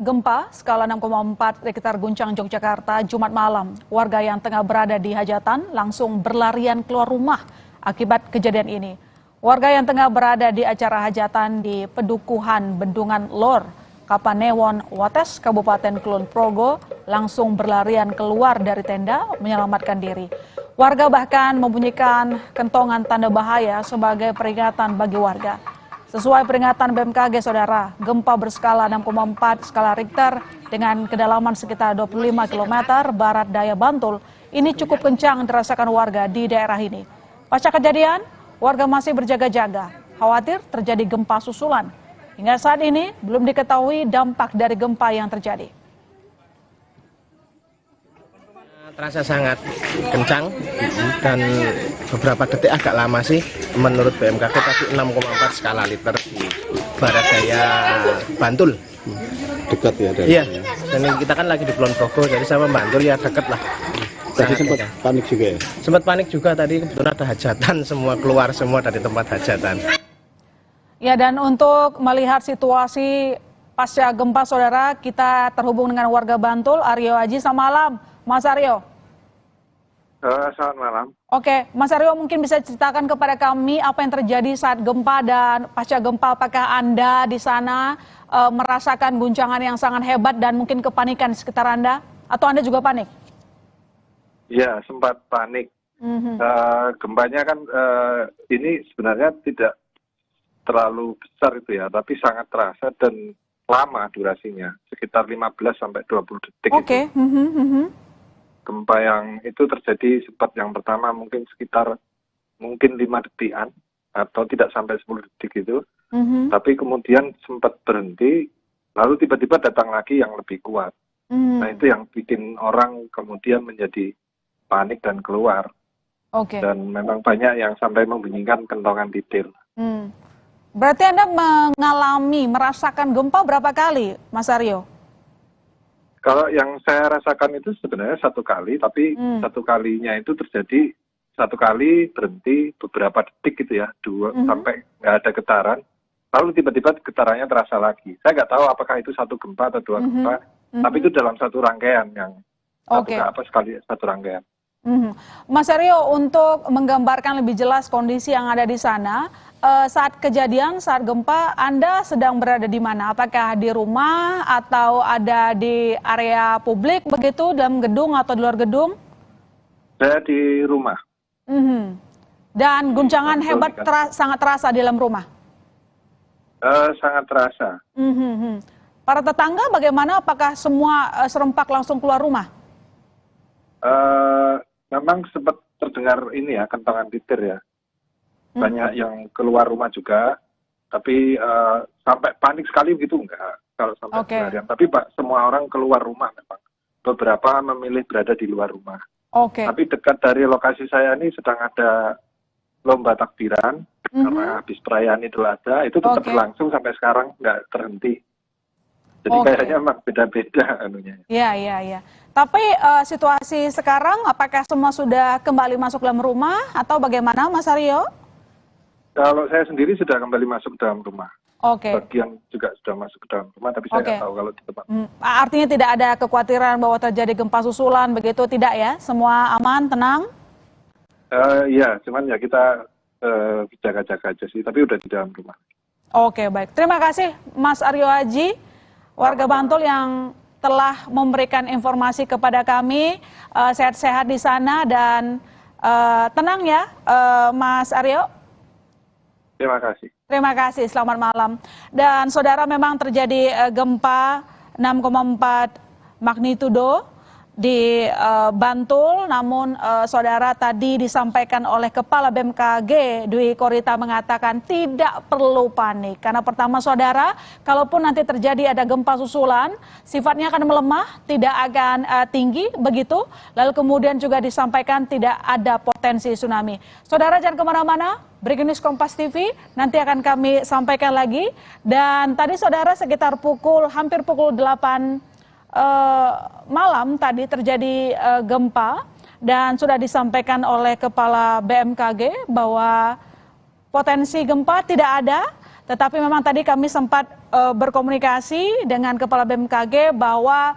Richter guncang Yogyakarta Jumat malam. Warga yang tengah berada di hajatan langsung berlarian keluar rumah akibat kejadian ini. Warga yang tengah berada di acara hajatan di Pedukuhan Bendungan Lor, Kapanewon, Wates, Kabupaten Kulon Progo langsung berlarian keluar dari tenda menyelamatkan diri. Warga bahkan membunyikan kentongan tanda bahaya sebagai peringatan bagi warga. Sesuai peringatan BMKG, saudara, gempa berskala 6,4 skala Richter dengan kedalaman sekitar 25 km barat daya Bantul ini cukup kencang dirasakan warga di daerah ini. Pasca kejadian, warga masih berjaga-jaga, khawatir terjadi gempa susulan. Hingga saat ini belum diketahui dampak dari gempa yang terjadi. Terasa sangat kencang dan beberapa detik agak lama sih. Menurut BMKG tadi 6,4 skala Richter di barat daya Bantul. Dekat ya dari. Iya, dan kita kan lagi di Kulon Progo, jadi sama Bantul ya deket lah. Tadi sempat panik juga ya? Sempat panik juga tadi, kebetulan ada hajatan, semua keluar semua dari tempat hajatan. Ya, dan untuk melihat situasi pasca gempa, saudara, kita terhubung dengan warga Bantul, Aryo Haji. Selamat malam, Mas Aryo. Selamat malam. Oke, Mas Aryo mungkin bisa ceritakan kepada kami apa yang terjadi saat gempa dan pasca gempa. Apakah Anda di sana merasakan guncangan yang sangat hebat dan mungkin kepanikan di sekitar Anda? Atau Anda juga panik? Ya, sempat panik. Gempanya kan ini sebenarnya tidak terlalu besar itu ya, tapi sangat terasa dan lama durasinya, sekitar 15 sampai 20 detik Oke. itu. Gempa yang itu terjadi sempat yang pertama mungkin sekitar 5 detikan atau tidak sampai 10 detik itu. Tapi kemudian sempat berhenti, lalu tiba-tiba datang lagi yang lebih kuat. Nah itu yang bikin orang kemudian menjadi panik dan keluar. Dan memang banyak yang sampai membunyikan kentongan titir. Berarti Anda merasakan gempa berapa kali, Mas Aryo? Kalau yang saya rasakan itu sebenarnya satu kali, tapi satu kalinya itu terjadi satu kali berhenti beberapa detik gitu ya, sampai nggak ada getaran, lalu tiba-tiba getarannya terasa lagi. Saya nggak tahu apakah itu satu gempa atau dua gempa, tapi itu dalam satu rangkaian yang satu rangkaian. Mas Aryo, untuk menggambarkan lebih jelas kondisi yang ada di sana, saat kejadian, saat gempa, Anda sedang berada di mana? Apakah di rumah atau ada di area publik begitu, dalam gedung atau di luar gedung? Saya di rumah. Dan guncangan hebat sangat terasa di dalam rumah? Sangat terasa. Para tetangga bagaimana? Apakah semua serempak langsung keluar rumah? Memang sempat terdengar ini ya, kentongan titir ya. Banyak yang keluar rumah juga, tapi sampai panik sekali begitu enggak kalau sampai seharian. Tapi semua orang keluar rumah memang. Beberapa memilih berada di luar rumah. Tapi dekat dari lokasi saya ini sedang ada lomba takbiran, karena habis perayaan Idul Adha, itu tetap berlangsung sampai sekarang, nggak terhenti. Jadi kayaknya memang beda-beda anunya. Iya. Tapi situasi sekarang, apakah semua sudah kembali masuk dalam rumah atau bagaimana, Mas Aryo? Kalau saya sendiri sudah kembali masuk dalam rumah. Bagian juga sudah masuk ke dalam rumah, tapi saya nggak tahu kalau di tempat. Artinya tidak ada kekhawatiran bahwa terjadi gempa susulan, begitu tidak ya? Semua aman, tenang? Iya, cuman ya kita jaga-jaga aja sih, tapi udah di dalam rumah. Baik. Terima kasih Mas Aryo Haji, warga Bantul yang telah memberikan informasi kepada kami. Sehat-sehat di sana dan tenang ya, Mas Aryo. Terima kasih, selamat malam. Dan saudara, memang terjadi gempa 6,4 magnitudo di Bantul, namun saudara, tadi disampaikan oleh Kepala BMKG Dwi Korita mengatakan tidak perlu panik. Karena pertama saudara, kalaupun nanti terjadi ada gempa susulan, sifatnya akan melemah, tidak akan tinggi begitu. Lalu kemudian juga disampaikan tidak ada potensi tsunami. Saudara jangan kemana-mana, Breaking News Kompas TV nanti akan kami sampaikan lagi. Dan tadi saudara sekitar hampir pukul 8 malam tadi terjadi gempa dan sudah disampaikan oleh Kepala BMKG bahwa potensi gempa tidak ada, tetapi memang tadi kami sempat berkomunikasi dengan Kepala BMKG bahwa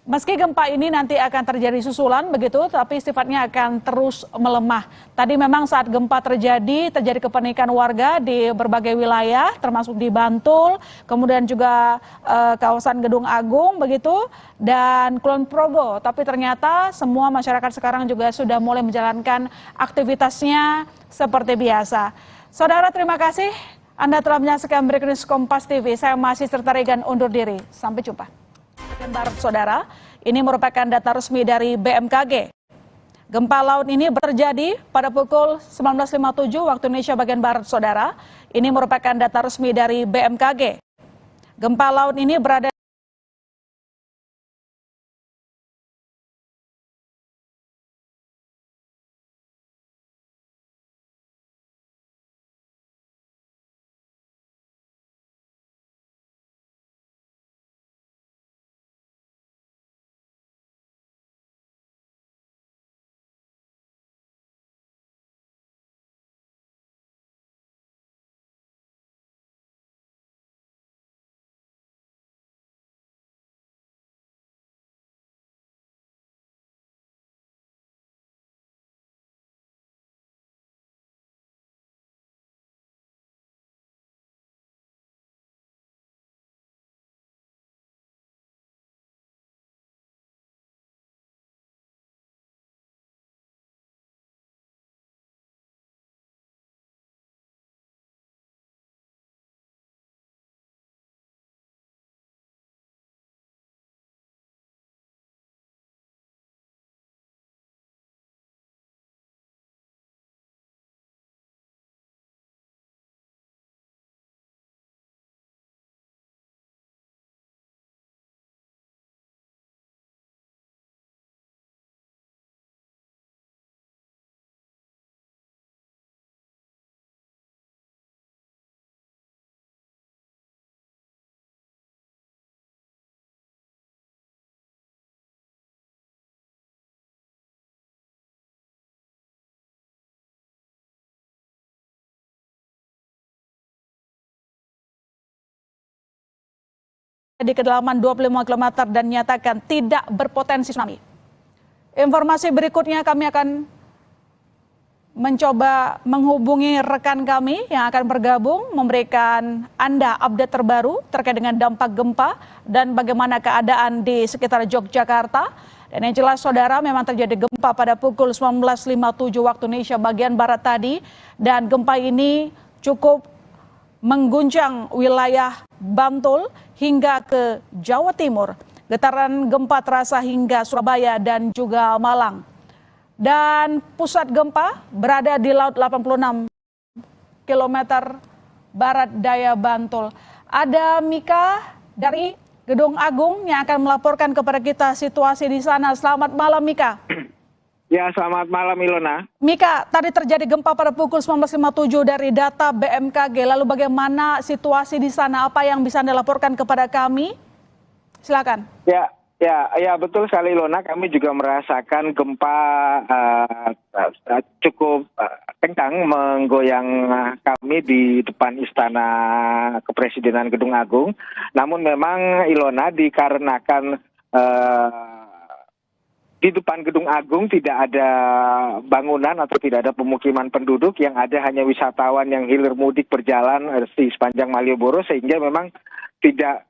meski gempa ini nanti akan terjadi susulan begitu, tapi sifatnya akan terus melemah. Tadi memang saat gempa terjadi kepanikan warga di berbagai wilayah, termasuk di Bantul, kemudian juga kawasan Gedung Agung begitu, dan Kulon Progo. Tapi ternyata semua masyarakat sekarang juga sudah mulai menjalankan aktivitasnya seperti biasa. Saudara, terima kasih Anda telah menyaksikan Breaking News Kompas TV. Saya masih Serta Regan undur diri. Sampai jumpa. Barat saudara, ini merupakan data resmi dari BMKG. Gempa laut ini terjadi pada pukul 19.57 waktu Indonesia bagian Barat saudara. Ini merupakan data resmi dari BMKG. Gempa laut ini berada di kedalaman 25 km dan nyatakan tidak berpotensi tsunami. Informasi berikutnya kami akan mencoba menghubungi rekan kami yang akan bergabung memberikan Anda update terbaru terkait dengan dampak gempa dan bagaimana keadaan di sekitar Yogyakarta. Dan yang jelas saudara, memang terjadi gempa pada pukul 19.57 waktu Indonesia bagian Barat tadi, dan gempa ini cukup mengguncang wilayah Bantul hingga ke Jawa Timur. Getaran gempa terasa hingga Surabaya dan juga Malang. Dan pusat gempa berada di laut 86 km barat daya Bantul. Ada Mika dari Gedung Agung yang akan melaporkan kepada kita situasi di sana. Selamat malam Mika. Ya, selamat malam Ilona. Mika, tadi terjadi gempa pada pukul 19.57 dari data BMKG. Lalu bagaimana situasi di sana? Apa yang bisa Anda laporkan kepada kami? Silakan. Ya, betul sekali Ilona. Kami juga merasakan gempa cukup kencang menggoyang kami di depan Istana Kepresidenan Gedung Agung. Namun memang Ilona, dikarenakan di depan Gedung Agung tidak ada bangunan atau tidak ada pemukiman penduduk, yang ada hanya wisatawan yang hilir mudik berjalan di sepanjang Malioboro, sehingga memang tidak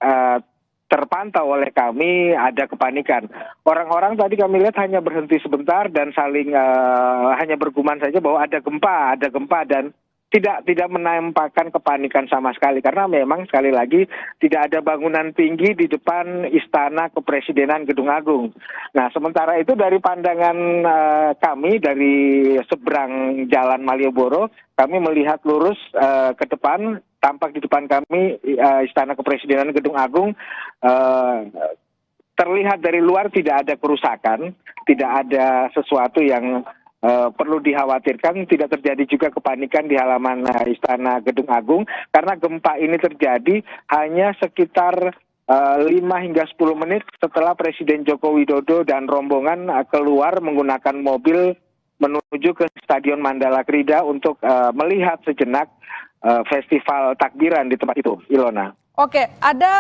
terpantau oleh kami ada kepanikan. Orang-orang tadi kami lihat hanya berhenti sebentar dan saling hanya bergumam saja bahwa ada gempa, dan tidak menampakkan kepanikan sama sekali, karena memang sekali lagi tidak ada bangunan tinggi di depan Istana Kepresidenan Gedung Agung. Nah, sementara itu dari pandangan kami dari seberang Jalan Malioboro, kami melihat lurus ke depan. Tampak di depan kami Istana Kepresidenan Gedung Agung, terlihat dari luar tidak ada kerusakan, tidak ada sesuatu yang perlu dikhawatirkan, tidak terjadi juga kepanikan di halaman Istana Gedung Agung, karena gempa ini terjadi hanya sekitar 5 hingga 10 menit setelah Presiden Joko Widodo dan rombongan keluar menggunakan mobil menuju ke Stadion Mandala Krida untuk melihat sejenak festival takbiran di tempat itu, Ilona. Oke, ada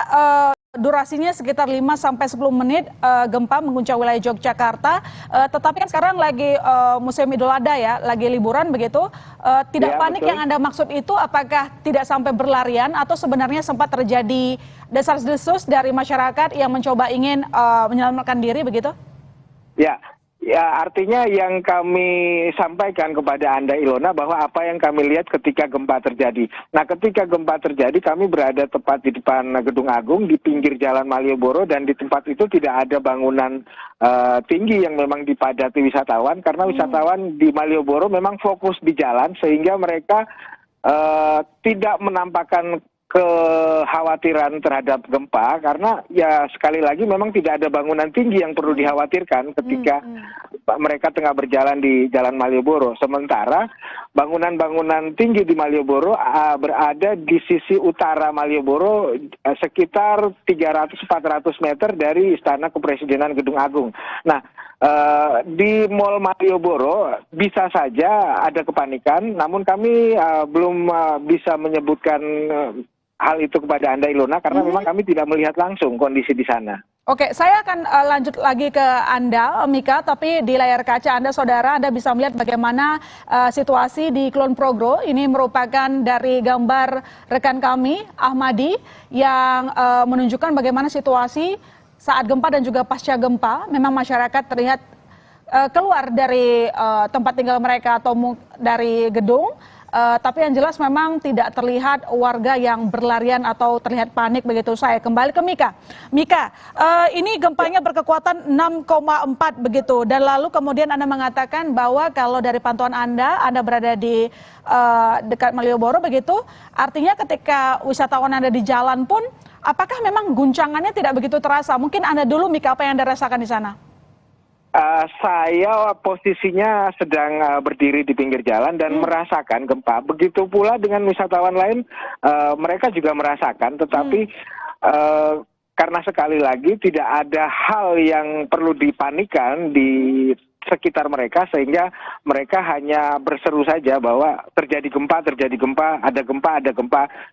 durasinya sekitar 5 sampai 10 menit gempa mengguncang wilayah Yogyakarta. Tetapi kan sekarang lagi musim Idul Adha ya, lagi liburan begitu. Tidak panik betul. Yang Anda maksud itu apakah tidak sampai berlarian atau sebenarnya sempat terjadi desas-desus dari masyarakat yang mencoba ingin menyelamatkan diri begitu? Ya, artinya yang kami sampaikan kepada Anda Ilona bahwa apa yang kami lihat ketika gempa terjadi. Nah, ketika gempa terjadi kami berada tepat di depan Gedung Agung di pinggir Jalan Malioboro, dan di tempat itu tidak ada bangunan tinggi yang memang dipadati wisatawan, karena wisatawan di Malioboro memang fokus di jalan, sehingga mereka tidak menampakkan kekhawatiran terhadap gempa, karena ya sekali lagi memang tidak ada bangunan tinggi yang perlu dikhawatirkan ketika mereka tengah berjalan di Jalan Malioboro. Sementara bangunan-bangunan tinggi di Malioboro berada di sisi utara Malioboro, sekitar 300-400 meter dari Istana Kepresidenan Gedung Agung. Nah, di Mall Malioboro bisa saja ada kepanikan, namun kami belum bisa menyebutkan hal itu kepada Anda Ilona, karena memang kami tidak melihat langsung kondisi di sana. Oke, saya akan lanjut lagi ke Anda, Mika, tapi di layar kaca Anda, saudara, Anda bisa melihat bagaimana situasi di Kulon Progro. Ini merupakan dari gambar rekan kami, Ahmadi, yang menunjukkan bagaimana situasi saat gempa dan juga pasca gempa. Memang masyarakat terlihat keluar dari tempat tinggal mereka atau dari gedung. Tapi yang jelas memang tidak terlihat warga yang berlarian atau terlihat panik begitu. Saya kembali ke Mika. Mika, ini gempanya berkekuatan 6,4 begitu. Dan lalu kemudian Anda mengatakan bahwa kalau dari pantauan Anda berada di dekat Malioboro begitu. Artinya ketika wisatawan Anda di jalan pun, apakah memang guncangannya tidak begitu terasa? Mungkin Anda dulu, Mika, apa yang Anda rasakan di sana? Saya posisinya sedang berdiri di pinggir jalan dan merasakan gempa. Begitu pula dengan wisatawan lain, mereka juga merasakan, tetapi karena sekali lagi tidak ada hal yang perlu dipanikan di sekitar mereka sehingga mereka hanya berseru saja bahwa terjadi gempa, ada gempa,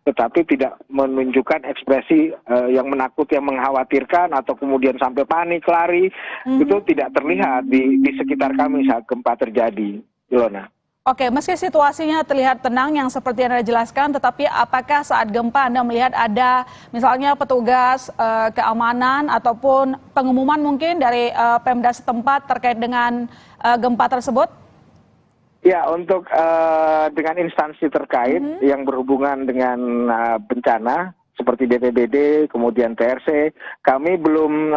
tetapi tidak menunjukkan ekspresi yang menakut, yang mengkhawatirkan atau kemudian sampai panik, lari. Itu tidak terlihat di sekitar kami saat gempa terjadi, Ilona. Oke, meski situasinya terlihat tenang yang seperti yang Anda jelaskan, tetapi apakah saat gempa Anda melihat ada misalnya petugas keamanan ataupun pengumuman mungkin dari Pemda setempat terkait dengan gempa tersebut? Ya, untuk dengan instansi terkait yang berhubungan dengan bencana seperti BPBD, kemudian TRC, kami belum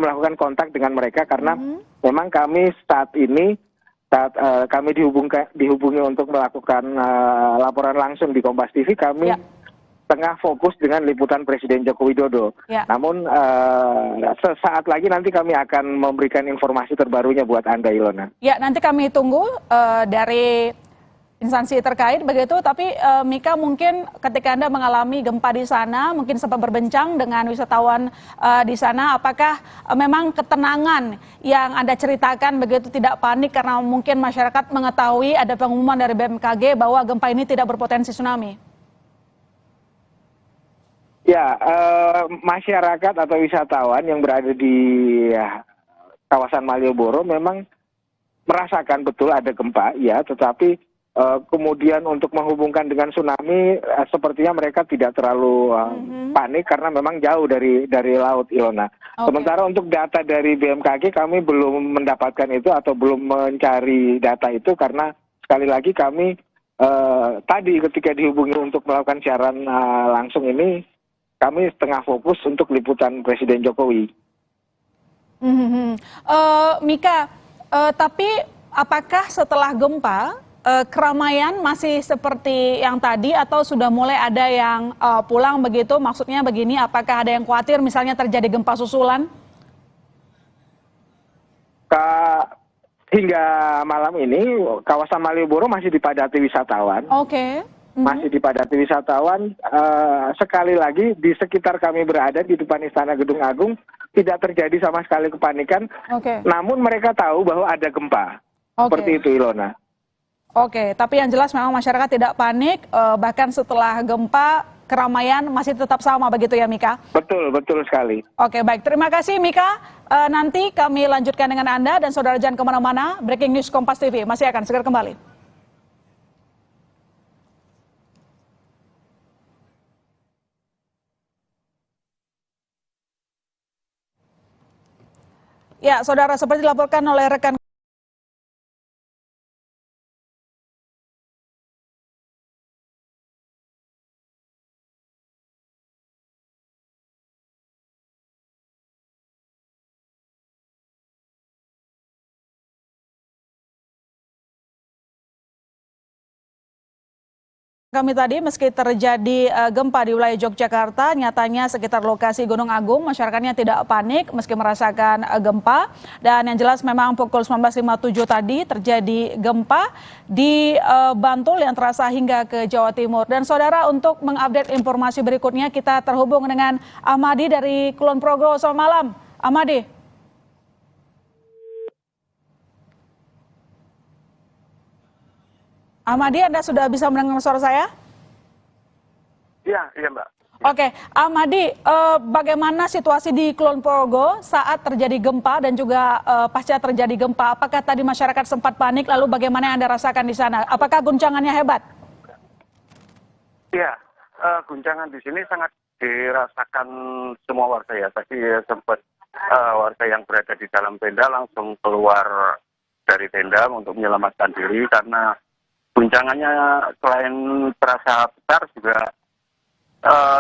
melakukan kontak dengan mereka karena memang kami saat ini kami dihubungi untuk melakukan laporan langsung di Kompas TV, kami tengah fokus dengan liputan Presiden Joko Widodo. Namun sesaat lagi nanti kami akan memberikan informasi terbarunya buat Anda, Ilona. Ya, nanti kami tunggu dari instansi terkait begitu, tapi Mika, mungkin ketika Anda mengalami gempa di sana, mungkin sempat berbincang dengan wisatawan di sana, apakah memang ketenangan yang Anda ceritakan begitu, tidak panik karena mungkin masyarakat mengetahui ada pengumuman dari BMKG bahwa gempa ini tidak berpotensi tsunami? Ya, masyarakat atau wisatawan yang berada di kawasan Malioboro memang merasakan betul ada gempa, ya, tetapi kemudian untuk menghubungkan dengan tsunami, sepertinya mereka tidak terlalu panik karena memang jauh dari laut, Ilona. Sementara untuk data dari BMKG kami belum mendapatkan itu atau belum mencari data itu karena sekali lagi kami tadi ketika dihubungi untuk melakukan siaran langsung ini, kami tengah fokus untuk liputan Presiden Jokowi. Mika, tapi apakah setelah gempa keramaian masih seperti yang tadi atau sudah mulai ada yang pulang begitu? Maksudnya begini, apakah ada yang khawatir misalnya terjadi gempa susulan? Hingga malam ini kawasan Malioboro masih dipadati wisatawan. Oke. Masih dipadati wisatawan. Sekali lagi di sekitar kami berada di depan Istana Gedung Agung tidak terjadi sama sekali kepanikan. Namun mereka tahu bahwa ada gempa. Seperti itu, Ilona. Oke, tapi yang jelas memang masyarakat tidak panik, bahkan setelah gempa keramaian masih tetap sama begitu ya, Mika? Betul, betul sekali. Oke, baik. Terima kasih, Mika. Nanti kami lanjutkan dengan Anda dan saudara jangan kemana-mana. Breaking News Kompas TV masih akan segera kembali. Ya, saudara, seperti dilaporkan oleh rekan kami tadi, meski terjadi gempa di wilayah Yogyakarta, nyatanya sekitar lokasi Gunung Agung masyarakatnya tidak panik meski merasakan gempa. Dan yang jelas memang pukul 19.57 tadi terjadi gempa di Bantul yang terasa hingga ke Jawa Timur. Dan saudara, untuk mengupdate informasi berikutnya kita terhubung dengan Ahmadi dari Kulon Progo. Selamat malam, Ahmadi. Ahmadi, Anda sudah bisa mendengar suara saya? Iya, Mbak. Oke, Ahmadi, bagaimana situasi di Kulon Progo saat terjadi gempa dan juga pasca terjadi gempa? Apakah tadi masyarakat sempat panik, lalu bagaimana yang Anda rasakan di sana? Apakah guncangannya hebat? Iya, guncangan di sini sangat dirasakan semua warga ya. Tadi sempat warga yang berada di dalam tenda langsung keluar dari tenda untuk menyelamatkan diri karena guncangannya selain terasa besar juga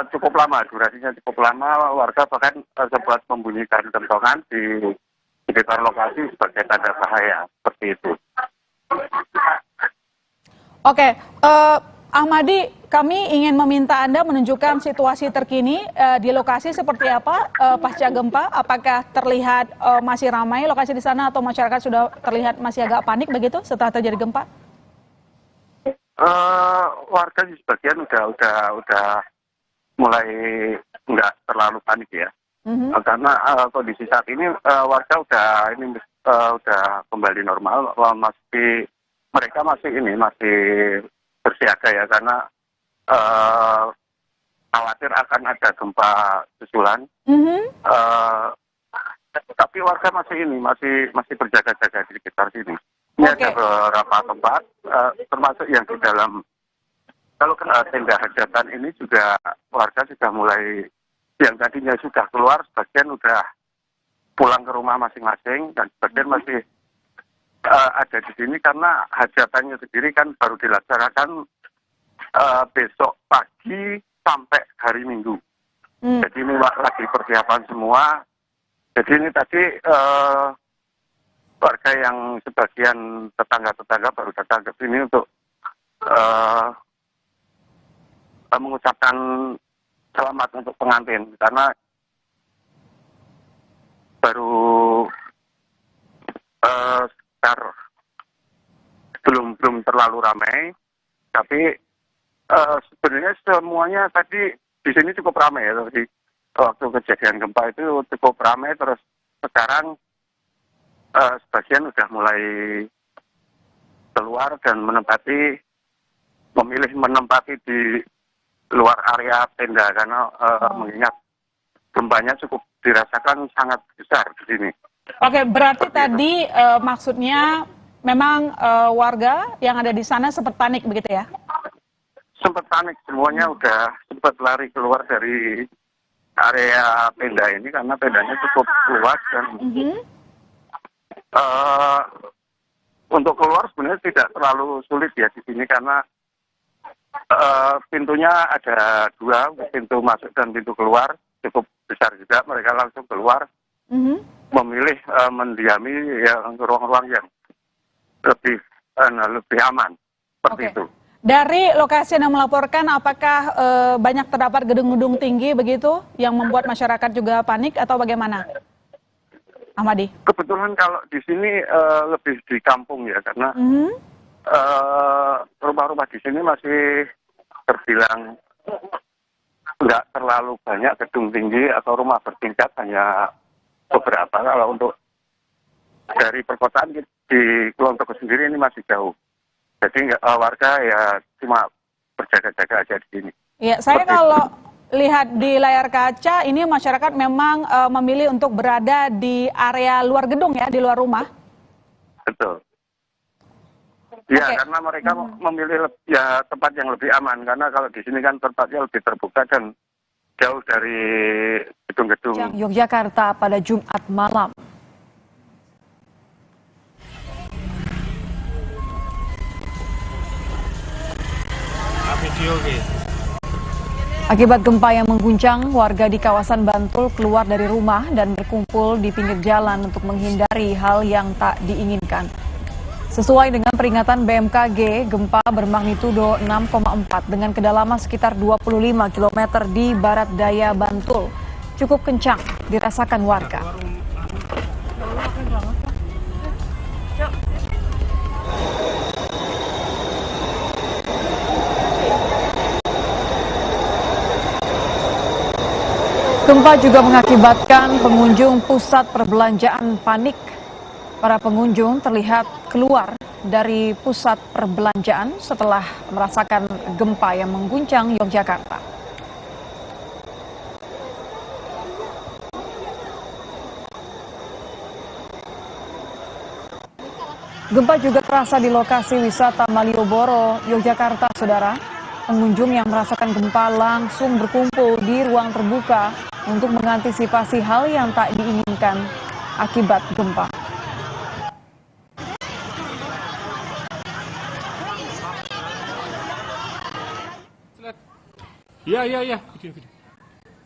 cukup lama, durasinya cukup lama. Warga bahkan sempat membunyikan kentongan di sekitar lokasi sebagai tanda bahaya, seperti itu. Oke, Ahmadi, kami ingin meminta Anda menunjukkan situasi terkini di lokasi seperti apa pasca gempa. Apakah terlihat masih ramai lokasi di sana atau masyarakat sudah terlihat masih agak panik begitu setelah terjadi gempa? Warga di sebagian udah mulai nggak terlalu panik ya, karena kondisi saat ini warga udah ini udah kembali normal, mereka masih bersiaga ya, karena khawatir akan ada gempa susulan. Tapi warga masih berjaga-jaga di sekitar sini. Ini ada beberapa tempat, termasuk yang di dalam, kalau tenda hajatan ini juga warga sudah mulai, yang tadinya sudah keluar, sebagian sudah pulang ke rumah masing-masing, dan sebagian masih ada di sini karena hajatannya sendiri kan baru dilaksanakan besok pagi sampai hari Minggu. Jadi ini lagi persiapan semua. Jadi ini tadi warga yang sebagian tetangga-tetangga baru datang ke sini untuk mengucapkan selamat untuk pengantin, karena baru sekitar belum terlalu ramai, tapi sebenarnya semuanya tadi di sini cukup ramai ya. Tadi waktu kejadian gempa itu cukup ramai, terus sekarang sebagian sudah mulai keluar dan memilih menempati di luar area tenda, karena mengingat gempanya cukup dirasakan sangat besar di sini. Oke, berarti tadi maksudnya memang warga yang ada di sana sempat panik begitu ya? Sempat panik, semuanya udah sempat lari keluar dari area tenda ini karena tendanya cukup luas dan untuk keluar sebenarnya tidak terlalu sulit ya di sini, karena pintunya ada 2, pintu masuk dan pintu keluar cukup besar juga. Mereka langsung keluar, memilih mendiami yang ruang-ruang yang lebih aman seperti itu. Dari lokasi yang melaporkan, apakah banyak terdapat gedung-gedung tinggi begitu yang membuat masyarakat juga panik atau bagaimana, Ahmadi? Kebetulan kalau di sini lebih di kampung ya, karena rumah-rumah di sini masih terbilang nggak terlalu banyak gedung tinggi atau rumah bertingkat, hanya beberapa. Kalau untuk dari perkotaan di Kulon Progo sendiri ini masih jauh. Jadi warga ya cuma berjaga-jaga aja di sini. Ya, saya kalau lihat di layar kaca ini masyarakat memang memilih untuk berada di area luar gedung ya, di luar rumah. Betul. Ya, karena mereka memilih ya tempat yang lebih aman, karena kalau di sini kan tempatnya lebih terbuka dan jauh dari gedung-gedung. Yogyakarta pada Jumat malam. Akibat gempa yang mengguncang, warga di kawasan Bantul keluar dari rumah dan berkumpul di pinggir jalan untuk menghindari hal yang tak diinginkan. Sesuai dengan peringatan BMKG, gempa bermagnitudo 6,4 dengan kedalaman sekitar 25 km di barat daya Bantul cukup kencang dirasakan warga. Gempa juga mengakibatkan pengunjung pusat perbelanjaan panik. Para pengunjung terlihat keluar dari pusat perbelanjaan setelah merasakan gempa yang mengguncang Yogyakarta. Gempa juga terasa di lokasi wisata Malioboro, Yogyakarta, saudara. Pengunjung yang merasakan gempa langsung berkumpul di ruang terbuka untuk mengantisipasi hal yang tak diinginkan akibat gempa. Ya.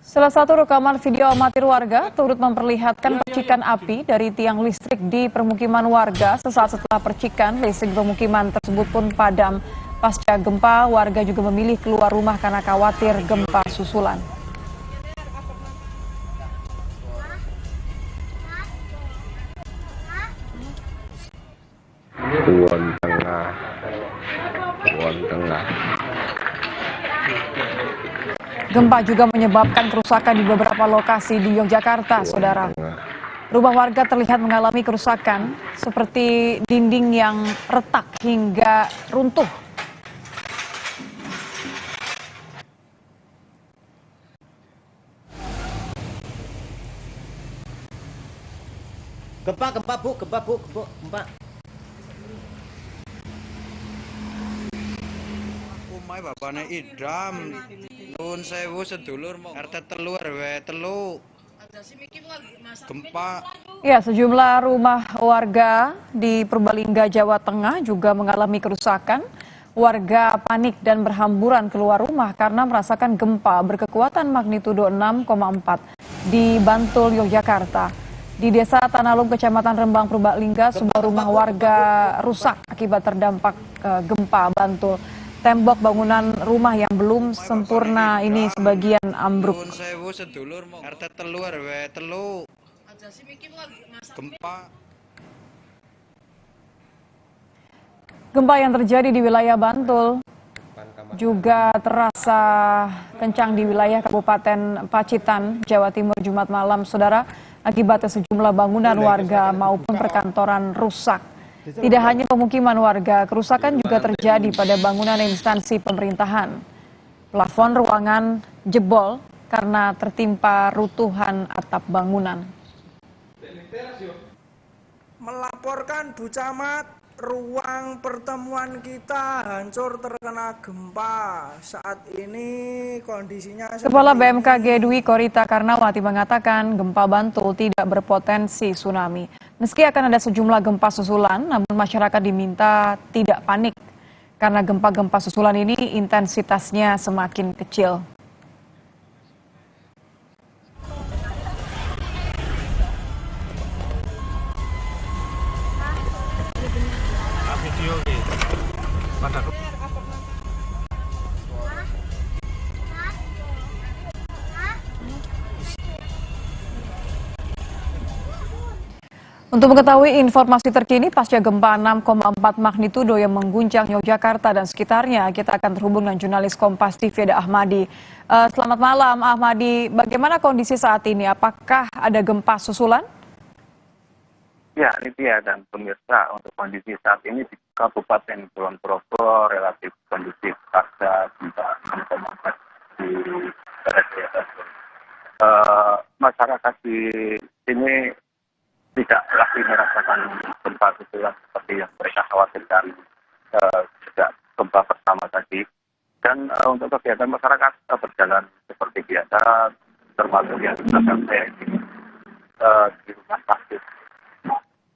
Salah satu rekaman video amatir warga turut memperlihatkan percikan api dari tiang listrik di permukiman warga. Sesaat setelah percikan, listrik permukiman tersebut pun padam. Pasca gempa, warga juga memilih keluar rumah karena khawatir gempa susulan. Kulon Tengah. Gempa juga menyebabkan kerusakan di beberapa lokasi di Yogyakarta, saudara. Rumah warga terlihat mengalami kerusakan seperti dinding yang retak hingga runtuh. Gempa bu, gempa. Umay bapaknya idam, nun sewu sedulur mau RT telu RW telu. Gempa. Ya, sejumlah rumah warga di Purbalingga, Jawa Tengah juga mengalami kerusakan. Warga panik dan berhamburan keluar rumah karena merasakan gempa berkekuatan magnitudo 6,4 di Bantul, Yogyakarta. Di Desa Tanalum, Kecamatan Rembang, Purbalingga, sebuah rumah warga rusak akibat terdampak gempa Bantul. Tembok bangunan rumah yang belum sempurna ini sebagian ambruk. RT telu RW telu. Gempa. Gempa yang terjadi di wilayah Bantul juga terasa kencang di wilayah Kabupaten Pacitan, Jawa Timur Jumat malam, saudara. Akibatnya sejumlah bangunan warga maupun perkantoran rusak. Tidak hanya pemukiman warga, kerusakan juga terjadi pada bangunan instansi pemerintahan. Plafon ruangan jebol karena tertimpa runtuhan atap bangunan. Melaporkan Bu Camat, ruang pertemuan kita hancur terkena gempa. Saat ini kondisinya Kepala BMKG Dwi Korita Karnawati mengatakan gempa Bantul tidak berpotensi tsunami. Meski akan ada sejumlah gempa susulan, namun masyarakat diminta tidak panik karena gempa-gempa susulan ini intensitasnya semakin kecil. Untuk mengetahui informasi terkini pasca gempa 6,4 magnitudo yang mengguncang Yogyakarta dan sekitarnya, kita akan terhubung dengan jurnalis Kompas TV Eda Ahmadi. Selamat malam Ahmadi, bagaimana kondisi saat ini? Apakah ada gempa susulan? Ya, Nitya dan pemirsa, untuk kondisi saat ini di Kabupaten Kulon Progo relatif kondusif pasca gempa 6,4 di barat daya. Masyarakat di sini tidak lagi merasakan gempa susulan seperti yang mereka khawatirkan sejak gempa pertama tadi. Dan untuk kegiatan masyarakat berjalan seperti biasa, termasuk yang sedang saya ini di rumah sakit.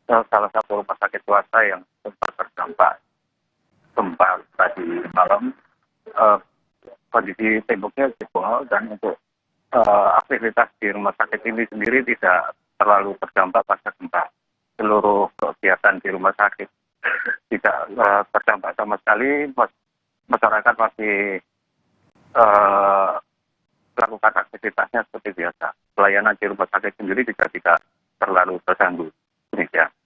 Salah satu rumah sakit swasta yang sempat terdampak gempa tadi malam, kondisi temboknya jebol dan untuk aktivitas di rumah sakit ini sendiri tidak terlalu terdampak pasca gempa. Seluruh kegiatan di rumah sakit tidak terdampak sama sekali. Masyarakat masih melakukan aktivitasnya seperti biasa. Pelayanan di rumah sakit sendiri juga tidak terlalu terganggu.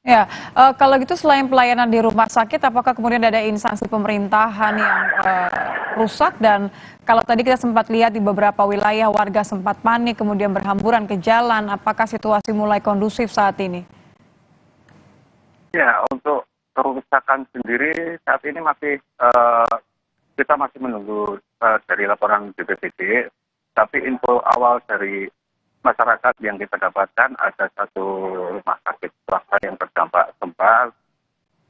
Ya, kalau gitu selain pelayanan di rumah sakit, apakah kemudian ada instansi pemerintahan yang rusak? Dan kalau tadi kita sempat lihat di beberapa wilayah warga sempat panik, kemudian berhamburan ke jalan, apakah situasi mulai kondusif saat ini? Ya, untuk kerusakan sendiri saat ini masih kita masih menunggu dari laporan BPBD, tapi info awal dari masyarakat yang kita dapatkan ada satu rumah sakit swasta yang terdampak gempa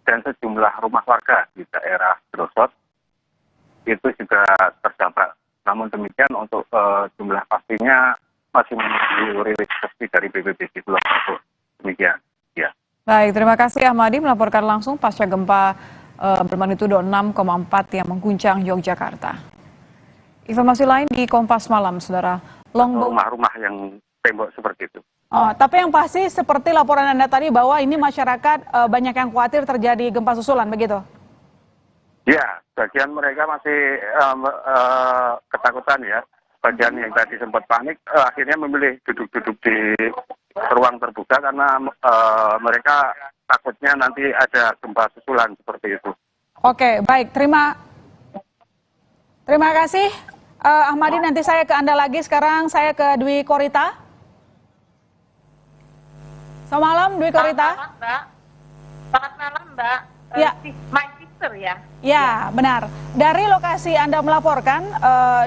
dan sejumlah rumah warga di daerah Grosot itu juga terdampak. Namun demikian untuk jumlah pastinya masih menunggu rilis resmi dari BPBD Kulon Progo. Demikian. Ya. Baik, terima kasih Ahmadi melaporkan langsung pasca gempa bermagnitudo 6,4 yang mengguncang Yogyakarta. Informasi lain di Kompas Malam, saudara. Rumah-rumah yang tembok seperti itu. Oh, tapi yang pasti seperti laporan Anda tadi bahwa ini masyarakat banyak yang khawatir terjadi gempa susulan, begitu? Ya, bagian mereka masih ketakutan ya. Bagian yang tadi sempat panik akhirnya memilih duduk-duduk di ruang terbuka karena mereka takutnya nanti ada gempa susulan seperti itu. Oke, baik. Terima kasih. Ahmadi, nanti saya ke Anda lagi. Sekarang saya ke Dwi Korita. Selamat malam, Dwi Korita. Selamat malam, Mbak. Selamat malam, Mbak. Ya. My sister ya? Ya, benar. Dari lokasi Anda melaporkan,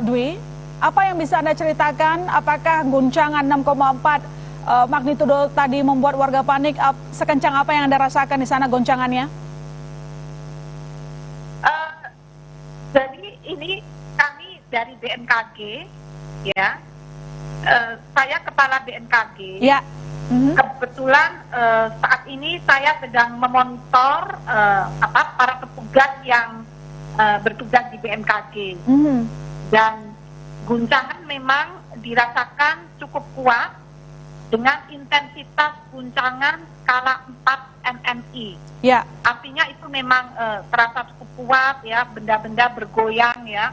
Dwi, apa yang bisa Anda ceritakan? Apakah guncangan 6,4 magnitudo tadi membuat warga panik? Sekencang apa yang Anda rasakan di sana goncangannya? Jadi ini kami dari BMKG, ya. Saya kepala BMKG. Ya. Kebetulan saat ini saya sedang memonitor para petugas yang bertugas di BMKG. Dan guncangan memang dirasakan cukup kuat dengan intensitas guncangan skala 4 MMI. Ya. Artinya itu memang terasa cukup kuat ya, benda-benda bergoyang ya,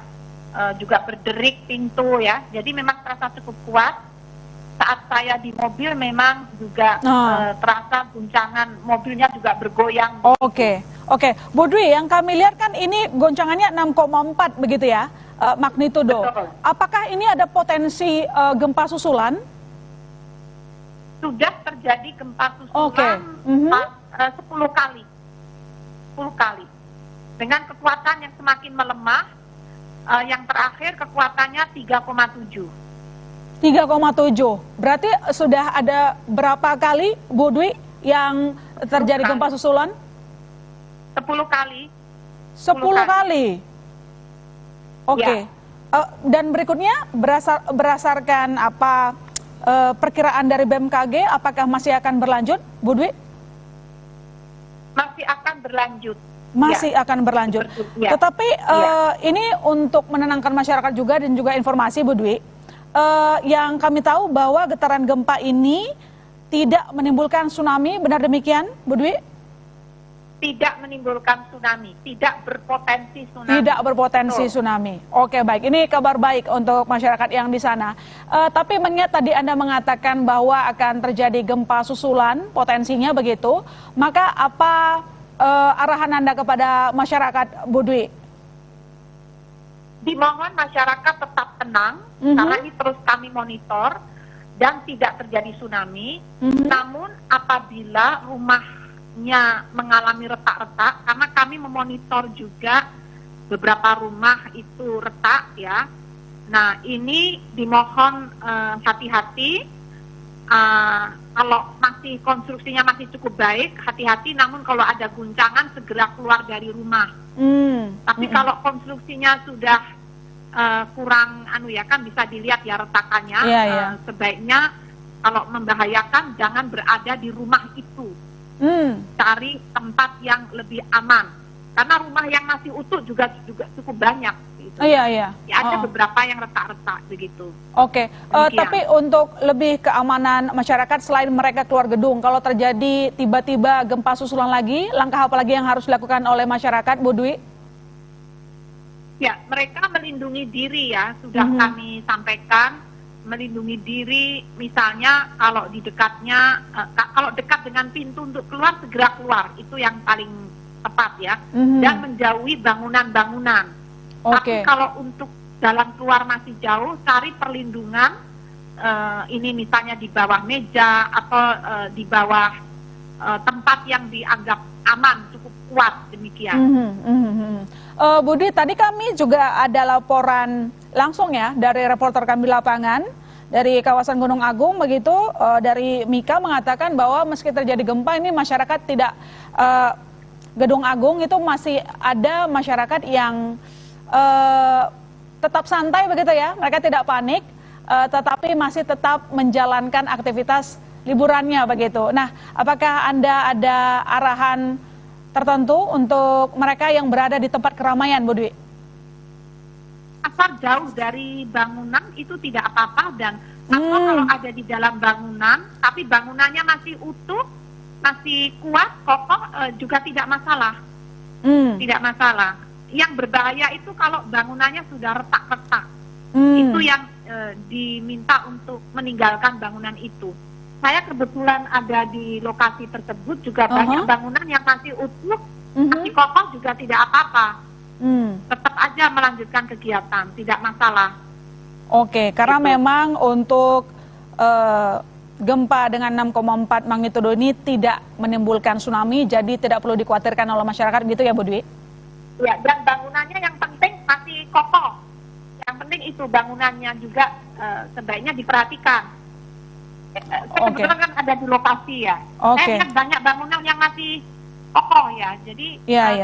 juga berderik pintu ya. Jadi memang terasa cukup kuat. Saat saya di mobil memang juga terasa guncangan, mobilnya juga bergoyang. Oke. Bu Dwi, yang kami lihat kan ini goncangannya 6,4 begitu ya, magnitudo. Betul. Apakah ini ada potensi gempa susulan? Sudah terjadi gempa susulan 10 kali. 10 kali. Dengan kekuatan yang semakin melemah, yang terakhir kekuatannya 3,7. 3,7. Berarti sudah ada berapa kali, Bu Dwi, yang terjadi gempa susulan? 10 kali. 10 kali. Oke. Ya. Dan berikutnya berdasarkan apa perkiraan dari BMKG, apakah masih akan berlanjut, Bu Dwi? Masih akan berlanjut. Masih akan berlanjut. Ya. Tetapi ini untuk menenangkan masyarakat juga dan juga informasi, Bu Dwi. Yang kami tahu bahwa getaran gempa ini tidak menimbulkan tsunami, benar demikian, Bu Dwi? Tidak menimbulkan tsunami, tidak berpotensi tsunami. Tidak berpotensi tsunami. Oke, baik. Ini kabar baik untuk masyarakat yang di sana. Tapi mengingat tadi Anda mengatakan bahwa akan terjadi gempa susulan, potensinya begitu, maka apa arahan Anda kepada masyarakat, Bu Dwi? Dimohon masyarakat tetap tenang, karena ini terus kami monitor dan tidak terjadi tsunami. Namun apabila rumahnya mengalami retak-retak, karena kami memonitor juga beberapa rumah itu retak ya. Nah ini dimohon hati-hati. Kalau masih konstruksinya masih cukup baik, hati-hati. Namun kalau ada guncangan segera keluar dari rumah. Tapi kalau konstruksinya sudah kurang kan bisa dilihat ya retakannya. Sebaiknya kalau membahayakan jangan berada di rumah itu. Cari tempat yang lebih aman. Karena rumah yang masih utuh juga cukup banyak. Gitu. Ya, ada beberapa yang retak-retak begitu. Oke. Tapi untuk lebih keamanan masyarakat selain mereka keluar gedung, kalau terjadi tiba-tiba gempa susulan lagi, langkah apa lagi yang harus dilakukan oleh masyarakat, Bu Dwi? Ya, mereka melindungi diri ya, sudah kami sampaikan, melindungi diri, misalnya kalau di dekatnya, kalau dekat dengan pintu untuk keluar, segera keluar, itu yang paling tepat ya, dan menjauhi bangunan-bangunan. Tapi kalau untuk jalan keluar masih jauh, cari perlindungan, ini misalnya di bawah meja, atau di bawah tempat yang dianggap aman, cukup kuat, demikian. Budi, tadi kami juga ada laporan langsung ya dari reporter kami lapangan dari kawasan Gunung Agung begitu, dari Mika mengatakan bahwa meski terjadi gempa ini masyarakat tidak Gedung Agung itu masih ada masyarakat yang tetap santai begitu ya, mereka tidak panik, tetapi masih tetap menjalankan aktivitas liburannya begitu. Nah, apakah Anda ada arahan tertentu untuk mereka yang berada di tempat keramaian, Bu Dwi? Asal jauh dari bangunan itu tidak apa-apa, dan atau kalau ada di dalam bangunan tapi bangunannya masih utuh, masih kuat, kokoh, juga tidak masalah. Tidak masalah. Yang berbahaya itu kalau bangunannya sudah retak-retak. Itu yang diminta untuk meninggalkan bangunan itu. Saya kebetulan ada di lokasi tersebut, juga banyak bangunan yang masih utuh, masih kokoh, juga tidak apa-apa. Tetap aja melanjutkan kegiatan, tidak masalah. Oke, karena memang untuk gempa dengan 6,4 magnitudo ini tidak menimbulkan tsunami, jadi tidak perlu dikhawatirkan oleh masyarakat, gitu ya Bu Dwi? Ya, dan bangunannya yang penting masih kokoh. Yang penting itu bangunannya juga sebaiknya diperhatikan. Kebetulan kan ada di lokasi ya. Saya lihat banyak bangunan yang masih kokoh ya, jadi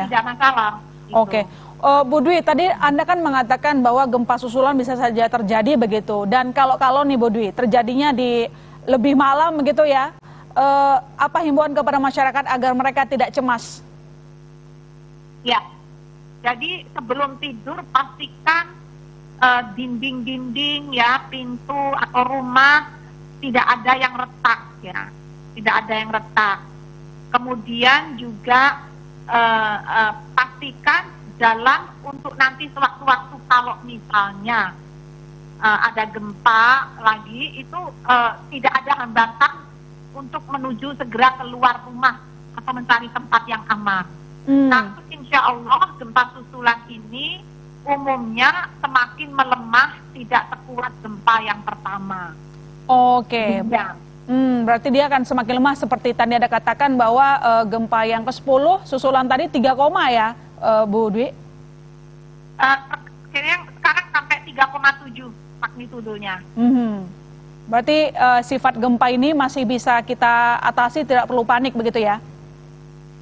tidak masalah. Gitu. Oke. Bu Dwi, tadi Anda kan mengatakan bahwa gempa susulan bisa saja terjadi begitu. Dan kalau nih Bu Dwi, terjadinya di lebih malam begitu ya, apa himbauan kepada masyarakat agar mereka tidak cemas? Ya, jadi sebelum tidur pastikan dinding-dinding ya, pintu atau rumah tidak ada yang retak ya, tidak ada yang retak. Kemudian juga pastikan jalan untuk nanti sewaktu-waktu kalau misalnya ada gempa lagi itu tidak ada hambatan untuk menuju segera keluar rumah atau mencari tempat yang aman. Nah, insya Allah gempa susulan ini umumnya semakin melemah, tidak sekuat gempa yang pertama. Oke. Berarti dia akan semakin lemah seperti tadi Anda katakan bahwa gempa yang ke-10 susulan tadi 3, ya Bu Dwi? Sekarang sampai 3,7 magnitudonya. Berarti sifat gempa ini masih bisa kita atasi, tidak perlu panik begitu ya?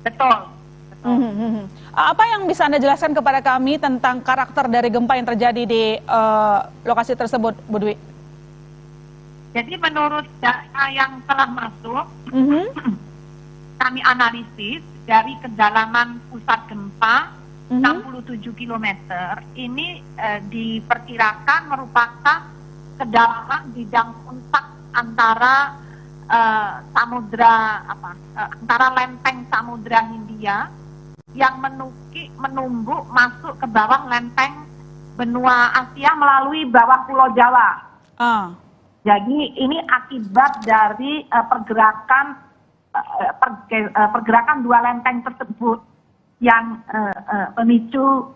Betul. Apa yang bisa Anda jelaskan kepada kami tentang karakter dari gempa yang terjadi di lokasi tersebut, Bu Dwi? Jadi menurut data yang telah masuk, kami analisis dari kedalaman pusat gempa 67 km, ini diperkirakan merupakan kedalaman bidang kontak antara antara lempeng Samudra Hindia yang menumbuk masuk ke bawah lempeng benua Asia melalui bawah Pulau Jawa. Jadi ini akibat dari pergerakan dua lempeng tersebut yang memicu